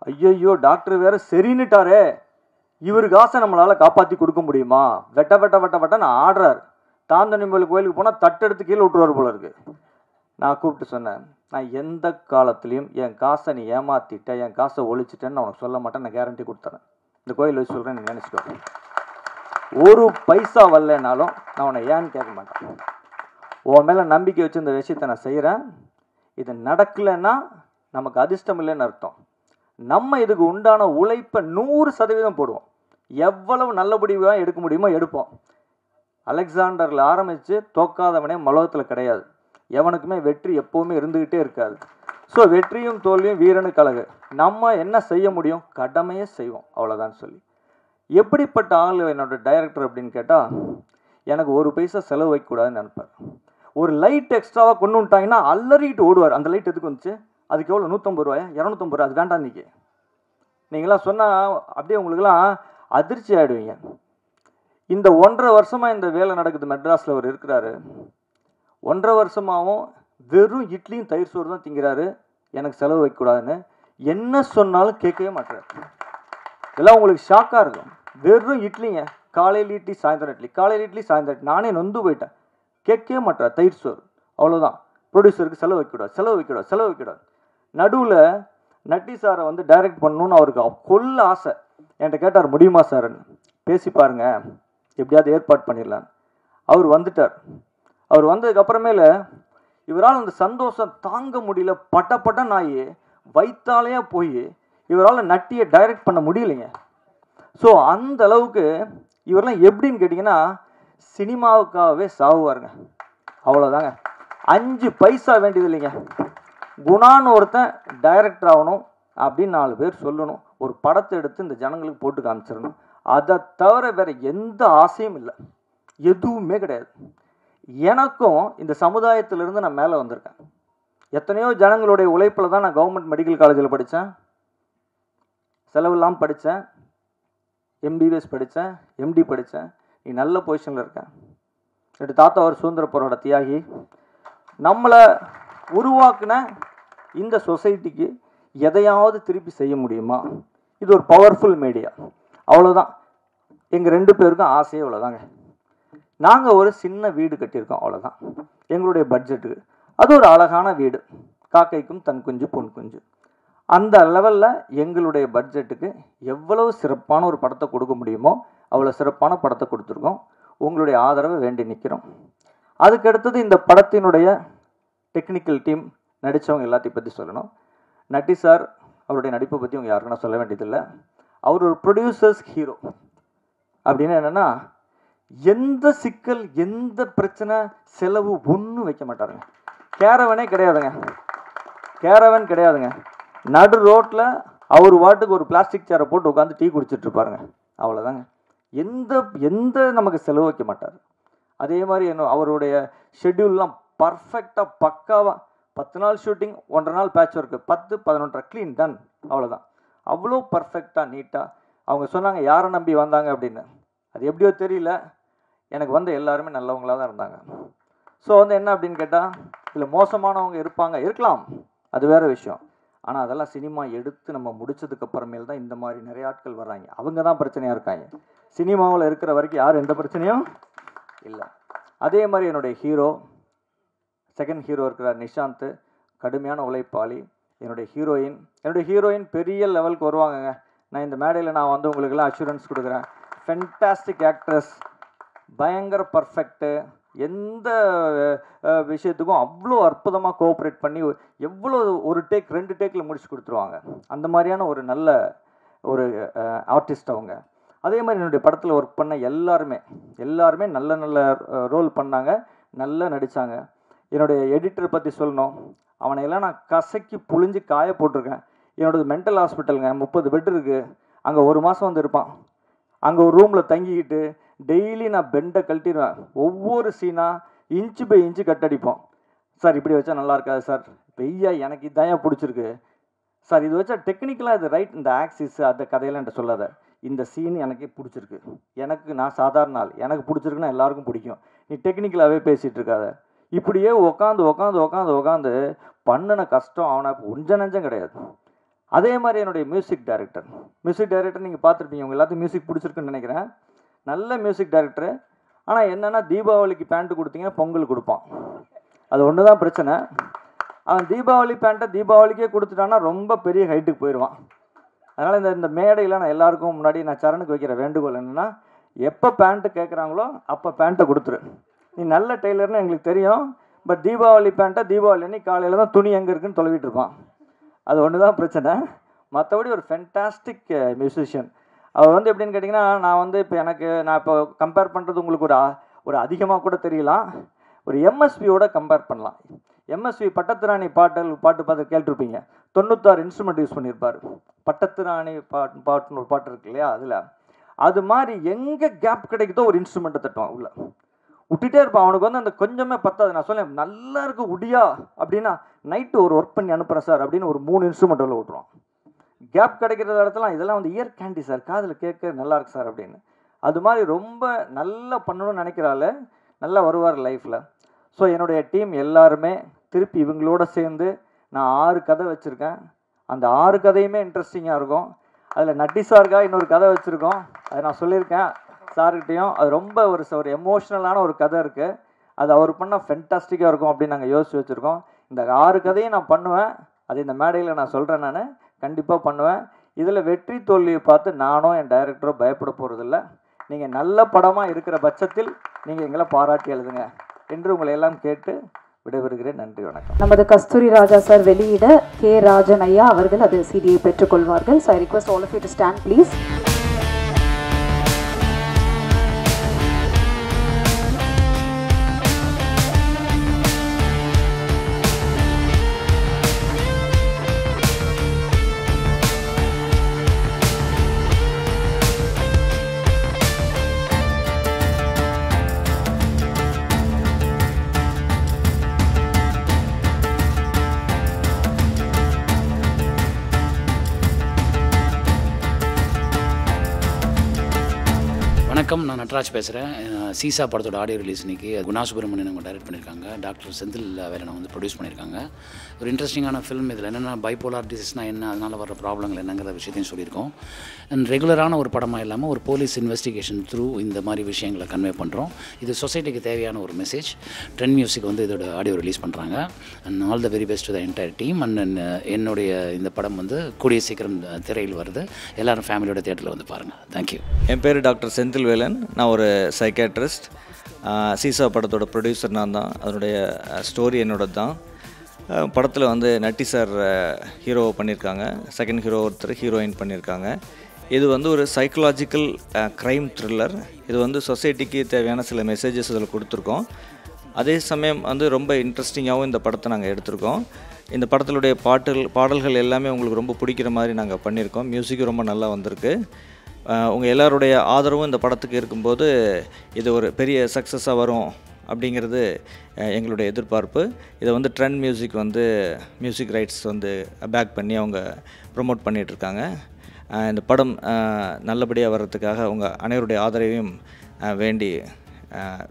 ஐயோ டாக்டர் வேறு சரின்னுட்டாரே, இவருக்கு ஆசை நம்மளால் காப்பாற்றி கொடுக்க முடியுமா, வெட்டன்னு ஆடுறார். தாந்தனிமலை கோயிலுக்கு போனால் தட்டெடுத்து கீழே விட்டுருவார் போல இருக்கு. நான் கூப்பிட்டு சொன்னேன், நான் எந்த காலத்துலேயும் என் காசை நீ ஏமாற்றிட்டேன், என் காசை ஒழிச்சிட்டேன்னு நான் உனக்கு சொல்ல மாட்டேன், நான் கேரண்டி கொடுத்துறேன். இந்த கோயில் வச்சு சொல்கிறேன், நீ நினச்சிக்கோ. 1 பைசா வரலனாலும் நான் உன்னை ஏன்னு கேட்க மாட்டேன். உன் மேலே நம்பிக்கை வச்சு இந்த விஷயத்தை நான் செய்கிறேன். இது நடக்கலைன்னா நமக்கு அதிர்ஷ்டம் இல்லைன்னு அர்த்தம். நம்ம இதுக்கு உண்டான உழைப்பை 100% போடுவோம். எவ்வளவு நல்லபடியாக எடுக்க முடியுமோ எடுப்போம். அலெக்சாண்டரில் ஆரம்பித்து தோக்காதவனே உலகத்தில் கிடையாது. எவனுக்குமே வெற்றி எப்போவுமே இருந்துக்கிட்டே இருக்காது. ஸோ வெற்றியும் தோல்வியும் வீரனுக்கு அழகு. நம்ம என்ன செய்ய முடியும், கடமையை செய்வோம், அவ்வளோதான் சொல்லி. எப்படிப்பட்ட ஆள் என்னோடய டைரக்டர் அப்படின்னு கேட்டால், எனக்கு 1 பைசா செலவு வைக்கக்கூடாதுன்னு நினைப்பார். ஒரு லைட் எக்ஸ்ட்ராவாக கொண்டு வந்துட்டாங்கன்னா அலறிட்டு ஓடுவார். அந்த லைட் எதுக்கு வந்துச்சு, அதுக்கு எவ்வளோ 150 ரூபாயா 250 ரூபா, அது வேண்டாம் இன்றைக்கி நீங்களாம் சொன்னால் அப்படியே உங்களுக்கெல்லாம் அதிர்ச்சி ஆகிடுவீங்க. இந்த 1.5 வருஷமாக இந்த வேலை நடக்குது. மெட்ராஸில் அவர் இருக்கிறாரு. 1.5 வருஷமாகவும் வெறும் இட்லியும் தயிர் சோறு தான் திங்கிறாரு. எனக்கு செலவு வைக்கக்கூடாதுன்னு என்ன சொன்னாலும் கேட்கவே மாட்டார். இதெல்லாம் உங்களுக்கு ஷாக்காக இருக்கும். வெறும் இட்லிங்க, காலையில் இட்லி சாயந்தரம் இட்லி, காலையில் இட்லி சாயந்தரம் இட்லி. நானே நொந்து போயிட்டேன். கேட்கவே மாட்டார். தயிர் சோறு அவ்வளோதான். ப்ரொடியூசருக்கு செலவு வைக்கக்கூடாது. நடுவில் நட்டி சாரை வந்து டைரக்ட் பண்ணணுன்னு அவருக்கு கொல்ல ஆசை. என்கிட்ட கேட்டார், முடியுமா சார்ன்னு. பேசி பாருங்க, எப்படியாவது ஏற்பாடு பண்ணிடலான்னு. அவர் வந்துட்டார். அவர் வந்ததுக்கப்புறமேல இவரால் அந்த சந்தோஷம் தாங்க முடியல. பட்ட நாய் வைத்தாலேயே போய் இவரால் நட்டியை டைரக்ட் பண்ண முடியலைங்க. ஸோ அந்த அளவுக்கு இவரெல்லாம் எப்படின்னு கேட்டிங்கன்னா, சினிமாவுக்காகவே சாவுவாருங்க. அவ்வளோதாங்க. 5 பைசா வேண்டியது இல்லைங்க. குணான்னு ஒருத்தன் டைரக்டர் ஆகணும் அப்படின்னு 4 பேர் சொல்லணும். ஒரு படத்தை எடுத்து இந்த ஜனங்களுக்கு போட்டு காமிச்சிடணும். அதை தவிர வேறு எந்த ஆசையும் இல்லை, எதுவுமே கிடையாது. எனக்கும் இந்த சமுதாயத்திலிருந்து நான் மேலே வந்திருக்கேன். எத்தனையோ ஜனங்களுடைய உழைப்பில் தான் நான் கவர்மெண்ட் மெடிக்கல் காலேஜில் படித்தேன், செலவில்லாமல் படித்தேன், எம்பிபிஎஸ் படித்தேன், எம்டி படித்தேன். நீ நல்ல பொசிஷனில் இருக்கேன். என் தாத்தா ஒரு சுதந்திர போராட்ட தியாகி. நம்மளை உருவாக்குன இந்த சொசைட்டிக்கு எதையாவது திருப்பி செய்ய முடியுமா? இது ஒரு பவர்ஃபுல் மீடியா. அவ்வளோதான். எங்கள் 2 பேருக்கும் ஆசையே இவ்வளோதாங்க. நாங்கள் ஒரு சின்ன வீடு கட்டியிருக்கோம், அவ்வளோதான் எங்களுடைய பட்ஜெட்டுக்கு. அது ஒரு அழகான வீடு, காக்கைக்கும் தன் குஞ்சு பொன் குஞ்சு. அந்த லெவலில் எங்களுடைய பட்ஜெட்டுக்கு எவ்வளவு சிறப்பான ஒரு படத்தை கொடுக்க முடியுமோ அவ்வளோ சிறப்பான படத்தை கொடுத்துருக்கோம். உங்களுடைய ஆதரவை வேண்டி நிற்கிறோம். அதுக்கடுத்தது இந்த படத்தினுடைய டெக்னிக்கல் டீம், நடித்தவங்க எல்லாத்தையும் பற்றி சொல்லணும். நட்டி சார் அவருடைய நடிப்பை பற்றி உங்கள் யாருக்குன்னா சொல்ல வேண்டியதில்லை. அவர் ஒரு ப்ரொடியூசர்ஸ் ஹீரோ. அப்படின்னு என்னென்னா எந்த சிக்கல் எந்த பிரச்சனை செலவு ஒன்றும் வைக்க மாட்டாருங்க. கேரவனே கிடையாதுங்க, கேரவன் கிடையாதுங்க. நடு ரோட்டில் அவர் வாட்டுக்கு ஒரு பிளாஸ்டிக் சேரை போட்டு உட்காந்து டீ குடிச்சிட்ருப்பாருங்க, அவ்வளோதாங்க. எந்த எந்த நமக்கு செலவு வைக்க மாட்டார். அதே மாதிரி அவருடைய ஷெட்யூல்லாம் பர்ஃபெக்டாக பக்காவாக 10 நாள் ஷூட்டிங், 1.5 நாள் பேட்ச் ஒர்க்கு, 10-11 க்ளீன் டன், அவ்வளோதான். அவ்வளோ பர்ஃபெக்டாக நீட்டாக. அவங்க சொன்னாங்க யாரை நம்பி வந்தாங்க அப்படின்னு. அது எப்படியோ தெரியல, எனக்கு வந்து எல்லாருமே நல்லவங்களாக தான் இருந்தாங்க. ஸோ வந்து என்ன அப்படின்னு கேட்டால், இதில் மோசமானவங்க இருக்கலாம், அது வேறு விஷயம். ஆனால் அதெல்லாம் சினிமா எடுத்து நம்ம முடிச்சதுக்கப்புறமேல் தான் இந்த மாதிரி நிறைய ஆட்கள் வர்றாங்க. அவங்க தான் பிரச்சனையாக இருக்காங்க. சினிமாவில் இருக்கிற வரைக்கும் யாரும் எந்த பிரச்சனையும் இல்லை. அதே மாதிரி என்னுடைய ஹீரோ, செகண்ட் ஹீரோ இருக்கிறார் நிஷாந்த், கடுமையான உழைப்பாளி. என்னுடைய ஹீரோயின் பெரிய லெவலுக்கு வருவாங்கங்க. நான் இந்த மேடையில் நான் வந்து உங்களுக்கெல்லாம் அஷூரன்ஸ் கொடுக்குறேன். ஃபென்டாஸ்டிக் ஆக்ட்ரஸ், பயங்கர பர்ஃபெக்ட்டு, எந்த விஷயத்துக்கும் அவ்வளோ அற்புதமாக கோஆப்ரேட் பண்ணி எவ்வளோ ஒரு டேக் 2 டேக்கில் முடிச்சு கொடுத்துருவாங்க. அந்த மாதிரியான ஒரு நல்ல ஒரு ஆர்டிஸ்ட் அவங்க. அதே மாதிரி என்னுடைய படத்தில் ஒர்க் பண்ண எல்லாருமே நல்ல நல்ல ரோல் பண்ணாங்க, நல்லா நடித்தாங்க. என்னுடைய எடிட்டரை பற்றி சொல்லணும், அவனையெல்லாம் நான் கசக்கி புழிஞ்சு காய போட்டிருக்கேன். என்னோடது மென்டல் ஹாஸ்பிட்டலுங்க, 30 பெட் இருக்குது. அங்கே 1 மாதம் வந்து இருப்பான். அங்கே ஒரு ரூமில் தங்கிக்கிட்டு டெய்லி நான் பெண்டை கழட்டிடுவேன். ஒவ்வொரு சீனாக இன்ச்சு பை இன்ச்சு கட்டடிப்போம். சார் இப்படி வச்சா நல்லா இருக்காது சார், பெய்யா எனக்கு இதான் பிடிச்சிருக்கு சார், இது வச்சா டெக்னிக்கலாக இது ரைட், இந்த ஆக்சிஸ் அந்த கதையெல்லாம் என்கிட்ட சொல்லாத, இந்த சீன் எனக்கு பிடிச்சிருக்கு, நான் சாதாரண ஆள், எனக்கு பிடிச்சிருக்குன்னா எல்லாருக்கும் பிடிக்கும், நீ டெக்னிக்கலாகவே பேசிகிட்டு இருக்காத. இப்படியே உக்காந்து பண்ணின கஷ்டம் அவனை கொஞ்சம் நஞ்சம் கிடையாது. அதே மாதிரி என்னுடைய மியூசிக் டைரக்டர் நீங்கள் பார்த்துருப்பீங்க, உங்கள் எல்லாத்தையும் மியூசிக் பிடிச்சிருக்குன்னு நினைக்கிறேன். நல்ல மியூசிக் டைரக்டரு. ஆனால் என்னென்னா தீபாவளிக்கு பேண்ட்டு கொடுத்தீங்கன்னா பொங்கல் கொடுப்பான், அது ஒன்று தான் பிரச்சனை. அவன் தீபாவளி பேண்ட்டை தீபாவளிக்கே கொடுத்துட்டான்னா ரொம்ப பெரிய ஹைட்டுக்கு போயிடுவான். அதனால் இந்த மேடையில் நான் எல்லாருக்கும் முன்னாடி நான் சரணுக்கு வைக்கிற வேண்டுகோள் என்னென்னா, எப்போ பேண்ட்டு கேட்குறாங்களோ அப்போ பேண்ட்டை கொடுத்துரு. நீ நல்ல டெய்லர்னு எங்களுக்கு தெரியும், பட் தீபாவளி பேண்ட்டை தீபாவளி அன்னைக்கு காலையில் தான் துணி எங்கே இருக்குன்னு தொலைவிட்டு இருப்பான், அது ஒன்று தான் பிரச்சனை. மற்றபடி ஒரு ஃபென்டாஸ்டிக் மியூசிஷியன். அவர் வந்து எப்படின்னு கேட்டிங்கன்னா, நான் இப்போ கம்பேர் பண்ணுறது உங்களுக்கு ஒரு அதிகமாக கூட தெரியலாம். ஒரு எம்எஸ்வியோட கம்பேர் பண்ணலாம். எம்எஸ்வி பட்டத்திராணி பாட்டு கேட்டிருப்பீங்க. 96 இன்ஸ்ட்ருமெண்ட் யூஸ் பண்ணியிருப்பார். பட்டத்திராணி பாட்டுன்னு ஒரு பாட்டு இருக்கு இல்லையா, அதில் அது மாதிரி எங்கே கேப் கிடைக்குதோ ஒரு இன்ஸ்ட்ருமெண்ட்டை தட்டுவான், உள்ள விட்டுட்டே இருப்பான். அவனுக்கு வந்து அந்த கொஞ்சமே பத்தாது. நான் சொல்லேன் நல்லா இருக்கு உடியா அப்படின்னா, நைட்டு ஒரு ஒர்க் பண்ணி அனுப்புகிறேன் சார் அப்படின்னு ஒரு 3 இன்ஸ்ட்ருமெண்ட் உள்ள விட்டுருவான். கேப் கிடைக்கிற இடத்துல இதெல்லாம் வந்து இயர் கேண்டி சார், காதில் கேட்க நல்லா இருக்கு சார் அப்படின்னு. அது மாதிரி ரொம்ப நல்லா பண்ணணும்னு நினைக்கிறாள், நல்லா வருவார் லைஃப்பில். ஸோ என்னுடைய டீம் எல்லாருமே திருப்பி இவங்களோட சேர்ந்து நான் 6 கதை வச்சுருக்கேன். அந்த 6 கதையுமே இன்ட்ரெஸ்டிங்காக இருக்கும். அதில் நட்டி சாருக்காக இன்னொரு கதை வச்சுருக்கோம், அதை நான் சொல்லியிருக்கேன் சார்கிட்டையும். அது ரொம்ப ஒரு எமோஷ்னலான ஒரு கதை இருக்குது, அது அவர் பண்ணால் ஃபென்டாஸ்டிக்காக இருக்கும் அப்படின்னு நாங்கள் யோசிச்சு வச்சுருக்கோம். இந்த 6 கதையும் நான் பண்ணுவேன், அது இந்த மேடையில் நான் சொல்கிறேன், நான் கண்டிப்பாக பண்ணுவேன். இதில் வெற்றி தோல்வியை பார்த்து நானோ என் டைரக்டரோ பயப்பட போகிறதில்ல. நீங்கள் நல்ல படமாக இருக்கிற பட்சத்தில் நீங்கள் எங்களை பாராட்டி எழுதுங்க என்று உங்களை எல்லாம் கேட்டு விடைபெறுகிறேன். நன்றி, வணக்கம். நமது கஸ்தூரி ராஜா சார் வெளியிட கே ராஜன் ஐயா அவர்கள் அது சிடியை பெற்றுக்கொள்வார்கள். So I request all of you to stand please. வணக்கம், நான் நட்ராஜ் பேசுகிறேன். சீசா படத்தோட ஆடியோ ரிலீஸ் இன்றைக்கி குணா சுப்ரமணியன் அவங்க டைரக்ட் பண்ணியிருக்காங்க, டாக்டர் செந்தில் வேலனை வந்து ப்ரொடியூஸ் பண்ணியிருக்காங்க. ஒரு இன்ட்ரெஸ்டிங்கான ஃபிலிம். இதில் என்னென்னா பைப்போலார் டிசீஸ்னால் என்ன, அதனால் வர ப்ராப்ளங்கள் என்னங்கிற விஷயத்தையும் சொல்லியிருக்கோம். அண்ட் ரெகுலரான ஒரு படமாக இல்லாமல் ஒரு போலீஸ் இன்வெஸ்டிகேஷன் த்ரூ இந்த மாதிரி விஷயங்களை கன்வே பண்ணுறோம். இது சொசைட்டிக்கு தேவையான ஒரு மெசேஜ். ட்ரெண்ட் மியூசிக் வந்து இதோட ஆடியோ ரிலீஸ் பண்ணுறாங்க. And all the very best to the entire team. And என்னுடைய இந்த படம் வந்து கூடிய சீக்கிரம் திரையில் வருது. எல்லோரும் ஃபேமிலியோட தியேட்டரில் வந்து பாருங்கள். தேங்க்யூ. என் பேர் டாக்டர் செந்தில் வேலன். நான் ஒரு சைக்காட்ரிஸ்ட். சீசா படத்தோட ப்ரொடியூசர் நான் தான். அதனுடைய ஸ்டோரி என்னோடது தான். படத்தில் வந்து நட்டி சார் ஹீரோவை பண்ணியிருக்காங்க, செகண்ட் ஹீரோ ஒருத்தர் ஹீரோயின் பண்ணியிருக்காங்க. இது வந்து ஒரு சைக்கலாஜிக்கல் க்ரைம் த்ரில்லர். இது வந்து சொசைட்டிக்கு தேவையான சில மெசேஜஸ் இதில் கொடுத்துருக்கோம். அதே சமயம் வந்து ரொம்ப இன்ட்ரெஸ்டிங்காகவும் இந்த படத்தை நாங்கள் எடுத்திருக்கோம். இந்த படத்தினுடைய பாடல்கள் எல்லாமே உங்களுக்கு ரொம்ப பிடிக்கிற மாதிரி நாங்கள் பண்ணியிருக்கோம். மியூசிக்கும் ரொம்ப நல்லா வந்திருக்கு. உங்கள் எல்லாருடைய ஆதரவும் இந்த படத்துக்கு இருக்கும்போது இது ஒரு பெரிய சக்ஸஸாக வரும் அப்படிங்கிறது எங்களுடைய எதிர்பார்ப்பு. இதை வந்து ட்ரெண்ட் மியூசிக் வந்து மியூசிக் ரைட்ஸ் வந்து பேக் பண்ணி அவங்க ப்ரொமோட் பண்ணிகிட்ருக்காங்க. இந்த படம் நல்லபடியாக வர்றதுக்காக உங்கள் அனைவருடைய ஆதரவையும் வேண்டி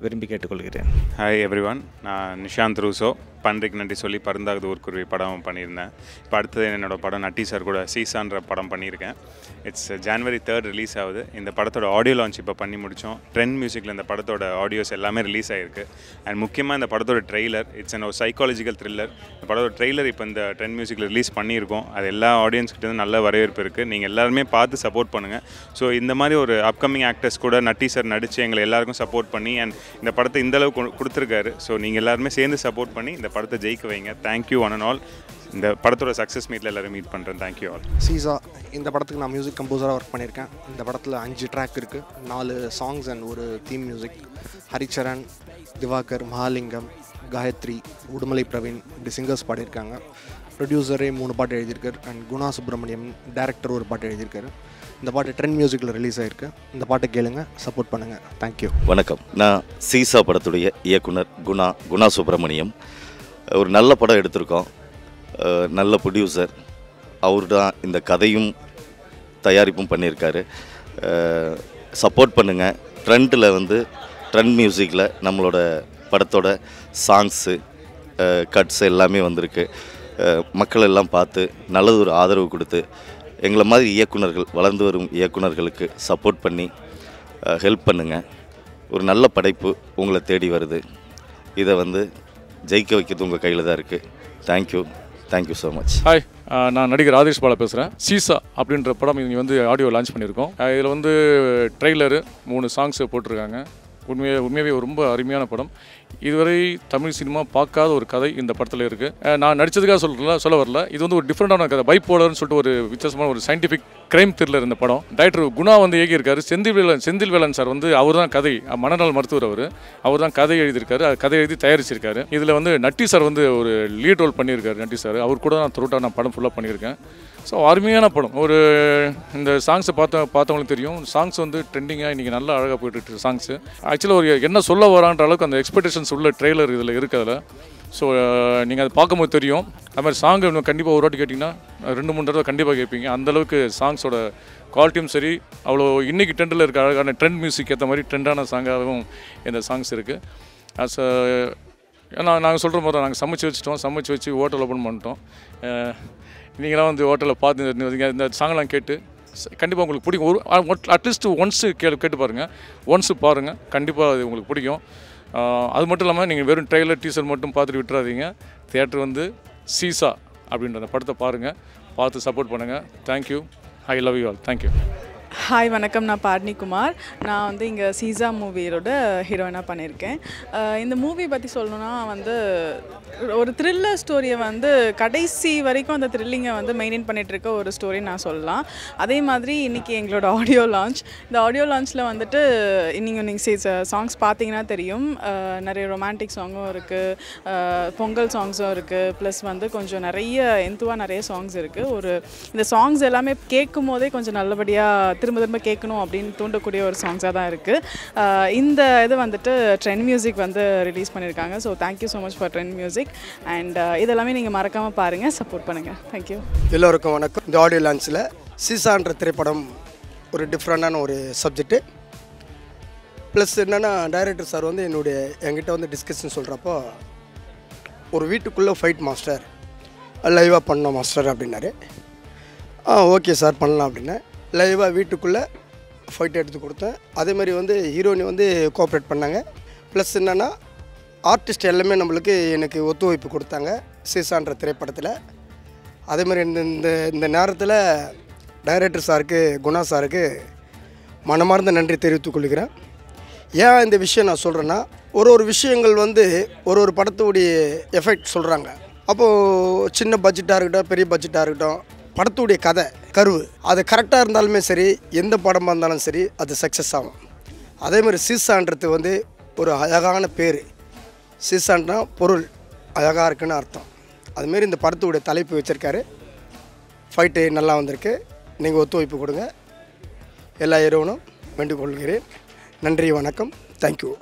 விரும்பி கேட்டுக்கொள்கிறேன். ஹாய் எவ்ரிவன், நான் நிஷாந்த் ரூசோ. பன்றிக்கு நன்றி சொல்லி பருந்தாகுது ஊர்க்குருவி படம் பண்ணியிருந்தேன். இப்போ அடுத்தது என்னோடய படம் நட்டி சார் கூட சீசான்ற படம் பண்ணியிருக்கேன். இட்ஸ் January 3 ரிலீஸ் ஆகுது. இந்த படத்தோட ஆடியோ லான்ச் இப்போ பண்ணி முடித்தோம். ட்ரெண்ட் மியூசிக்கில் இந்த படத்தோட ஆடியோஸ் எல்லாமே ரிலீஸ் ஆகிருக்கு. அண்ட் முக்கியமாக இந்த படத்தோட ட்ரெய்லர், இட்ஸ் ஒரு சைக்காலஜிக்கல் த்ரில்லர். இந்த படத்தோட ட்ரெய்லர் இப்போ இந்த ட்ரெண்ட் மியூசிக்கில் ரிலீஸ் பண்ணியிருக்கோம். அது எல்லா ஆடியன்ஸ்கிட்ட நல்ல வரவேற்பு இருக்குது. நீங்கள் எல்லாருமே பார்த்து சப்போர்ட் பண்ணுங்கள். ஸோ இந்த மாதிரி ஒரு அப்கமிங் ஆக்டர்ஸ் கூட நட்டி சார் நடித்து எங்களை எல்லாருக்கும் சப்போர்ட் பண்ணி அண்ட் இந்த படத்தை இந்தளவுக்கு கொடுத்துருக்காரு. ஸோ நீங்கள் எல்லாருமே சேர்ந்து சப்போர்ட் பண்ணி இந்த படத்தை ஜெயிக்க வைங்க. Thank you one and all. இந்த படத்தோட சக்ஸஸ் மீட்டில் எல்லோரும் மீட் பண்ணுறேன். Thank you all. சீசா இந்த படத்துக்கு நான் மியூசிக் கம்போசராக ஒர்க் பண்ணியிருக்கேன். இந்த படத்தில் 5 ட்ராக் இருக்குது, 4 சாங்ஸ் அண்ட் ஒரு தீம் மியூசிக். ஹரிச்சரன், திவாகர், மகாலிங்கம், காயத்ரி, உடுமலை பிரவீன் இப்படி சிங்கர்ஸ் பாடியிருக்காங்க. ப்ரொடியூசரே 3 பாட்டு எழுதியிருக்கார். அண்ட் குணா சுப்ரமணியம் டைரக்டர் ஒரு பாட்டு எழுதியிருக்காரு. இந்த பாட்டு ட்ரெண்ட் மியூசிக்கில் ரிலீஸ் ஆகிருக்கு. இந்த பாட்டை கேளுங்க, சப்போர்ட் பண்ணுங்கள். தேங்க்யூ. வணக்கம், நான் சீசா படத்துடைய இயக்குனர் குணா சுப்ரமணியம். ஒரு நல்ல படம் எடுத்திருக்கோம். நல்ல ப்ரொடியூசர் அவர் தான் இந்த கதையும் தயாரிப்பும் பண்ணியிருக்காரு. சப்போர்ட் பண்ணுங்கள். ட்ரெண்டில் வந்து ட்ரெண்ட் மியூசிக்கில் நம்மளோட படத்தோட சாங்ஸு கட்ஸ் எல்லாமே வந்திருக்கு. மக்கள் எல்லாம் பார்த்து நல்லது ஒரு ஆதரவு கொடுத்து எங்களை மாதிரி இயக்குனர்கள், வளர்ந்து வரும் இயக்குனர்களுக்கு சப்போர்ட் பண்ணி ஹெல்ப் பண்ணுங்கள். ஒரு நல்ல படைப்பு உங்களை தேடி வருது. இதை வந்து ஜெயிக்க வைக்கிறது உங்கள் கையில் தான் இருக்குது. Thank you so much. ஹாய், நான் நடிகர் ஆதேஷ் பாலா பேசுகிறேன். சீசா அப்படின்ற படம் இங்கே வந்து ஆடியோ லான்ச் பண்ணியிருக்கோம். இதில் வந்து ட்ரெய்லரு 3 சாங்ஸை போட்டிருக்காங்க. உண்மையாகவே ரொம்ப அருமையான படம். இதுவரை தமிழ் சினிமா பார்க்காத ஒரு கதை இந்த படத்தில் இருக்குது. நான் நடித்ததுக்காக சொல்ல வரல. இது வந்து ஒரு டிஃப்ரெண்டான கதை. பைப்போலர்னு சொல்லிட்டு ஒரு வித்தியாசமான ஒரு சயின்டிஃபிக் கிரைம் த்ரில்லர் இந்த படம். டைரக்டர் குணா வந்து இயக்கியிருக்காரு. செந்தில்வேலன் சார் வந்து அவர் தான் கதை, மனநல மருத்துவர். அவர் தான் கதை எழுதியிருக்காரு. கதை எழுதி தயாரிச்சிருக்காரு. இதில் வந்து நட்டி சார் வந்து ஒரு லீட் ரோல் பண்ணியிருக்காரு. நட்டி சார் அவர் கூட நான் த்ரூட்டாக நான் படம் ஃபுல்லாக பண்ணியிருக்கேன். ஸோ அருமையான படம். ஒரு இந்த சாங்ஸை பார்த்தவங்களுக்கு தெரியும். சாங்ஸ் வந்து ட்ரெண்டிங்காக இன்றைக்கி நல்லா அழகாக போய்ட்டு சாங்ஸு. ஆக்சுவலாக ஒரு என்ன சொல்ல வரான்ற அளவுக்கு அந்த எக்ஸ்பெக்டேஷன்ஸ் உள்ள ட்ரெய்லர் இதில் இருக்குது அதில். ஸோ நீங்கள் அதை பார்க்கும்போது தெரியும். அது மாதிரி சாங் கண்டிப்பாக ஒரு வாட்டி கேட்டிங்கன்னா 2-3 தடவை கண்டிப்பாக கேட்பீங்க. அந்தளவுக்கு சாங்ஸோட குவாலிட்டியும் சரி, அவ்வளோ இன்றைக்கி ட்ரெண்டில் இருக்க அழகான ட்ரெண்ட் மியூசிக் ஏற்ற மாதிரி ட்ரெண்டான சாங்காகவும் இந்த சாங்ஸ் இருக்குது. ஏன்னா நாங்கள் சொல்கிற மாதிரி நாங்கள் சமைச்சு வச்சு ஹோட்டல் ஓப்பன் பண்ணிட்டோம். நீங்களாம் வந்து ஹோட்டலில் பார்த்து இந்த சாங்லாம் கேட்டு கண்டிப்பாக உங்களுக்கு பிடிக்கும். ஒரு அட்லீஸ்ட் ஒன்ஸு கேட்டு பாருங்கள். ஒன்ஸு பாருங்கள், கண்டிப்பாக அது உங்களுக்கு பிடிக்கும். அது மட்டும் இல்லாமல் நீங்கள் வெறும் ட்ரெய்லர் டீசர் மட்டும் பார்த்துட்டு விட்டுறாதீங்க. தியேட்டர் வந்து சீசா அப்படின்ற அந்த படத்தை பாருங்கள், பார்த்து சப்போர்ட் பண்ணுங்கள். Thank you. I love you all. Thank you. Hi வணக்கம், நான் பார்னி குமார். நான் வந்து இங்கே சீசா மூவியோட ஹீரோயினாக பண்ணியிருக்கேன். இந்த மூவி பற்றி சொல்லணுன்னா வந்து ஒரு த்ரில்லர் ஸ்டோரியை வந்து கடைசி வரைக்கும் அந்த த்ரில்லிங்கை வந்து மெயின்டைன் பண்ணிகிட்ருக்க ஒரு ஸ்டோரின்னு நான் சொல்லலாம். அதே மாதிரி இன்றைக்கி எங்களோட ஆடியோ லான்ச். இந்த ஆடியோ லான்ச்சில் வந்துட்டு நீங்கள் சாங்ஸ் பார்த்தீங்கன்னா தெரியும். நிறைய ரொமான்டிக் சாங்கும் இருக்குது, பொங்கல் சாங்ஸும் இருக்குது, ப்ளஸ் வந்து கொஞ்சம் நிறைய சாங்ஸ் இருக்குது. இந்த சாங்ஸ் எல்லாமே கேட்கும் போதே கொஞ்சம் நல்லபடியாக திரும்ப கேட்கணும் அப்படின்னு தூண்டக்கூடிய ஒரு சாங்ஸாக தான் இருக்குது. இந்த இது வந்துட்டு ட்ரெண்ட் மியூசிக் வந்து ரிலீஸ் பண்ணியிருக்காங்க. So thank you so much for trend music. And இதெல்லாமே நீங்கள் மறக்காமல் பாருங்கள், சப்போர்ட் பண்ணுங்கள். தேங்க்யூ. எல்லோருக்கும் வணக்கம். இந்த ஆடியோ லான்ச்சில் சீசான்ற திரைப்படம் ஒரு டிஃப்ரெண்டான ஒரு சப்ஜெக்ட்டு. ப்ளஸ் என்னென்னா டைரக்டர் சார் வந்து என்கிட்ட வந்து டிஸ்கஷன் சொல்கிறப்போ ஒரு வீட்டுக்குள்ளே ஃபைட் மாஸ்டர் லைவாக பண்ணோம் மாஸ்டர் அப்படின்னாரு. ஓகே சார் பண்ணலாம் அப்படின்னு லைவாக வீட்டுக்குள்ளே ஃபைட் எடுத்து கொடுத்தேன். அதேமாதிரி வந்து ஹீரோயினி வந்து கோஆப்ரேட் பண்ணாங்க. ப்ளஸ் என்னென்னா ஆர்டிஸ்ட் எல்லாமே நம்மளுக்கு எனக்கு ஒத்துழைப்பு கொடுத்தாங்க சீசான்ற திரைப்படத்தில். அதேமாதிரி இந்த நேரத்தில் டைரக்டர் சாருக்கு, குணா சாருக்கு மனமார்ந்த நன்றி தெரிவித்துக் கொள்கிறேன். ஏன் இந்த விஷயம் நான் சொல்கிறேன்னா, ஒரு விஷயங்கள் வந்து ஒரு படத்துடைய எஃபெக்ட் சொல்கிறாங்க. அப்போது சின்ன பட்ஜெட்டாக இருக்கட்டும், பெரிய பட்ஜெட்டாக இருக்கட்டும், படத்துடைய கர்வு அது கரெக்டாக இருந்தாலுமே சரி, எந்த படமாக இருந்தாலும் சரி அது சக்ஸஸ் ஆகும். அதேமாதிரி சீசான்றது வந்து ஒரு அழகான பேர். சீசான்னா பொருள் அழகாக இருக்குன்னு அர்த்தம். அதுமாரி இந்த படத்துடைய தலைப்பு வச்சுருக்காரு. ஃபைட்டு நல்லா வந்திருக்கு. நீங்கள் ஒத்துழைப்பு கொடுங்க. எல்லா இரவனும் வேண்டிக் கொள்கிறேன். நன்றி, வணக்கம், தேங்க்யூ.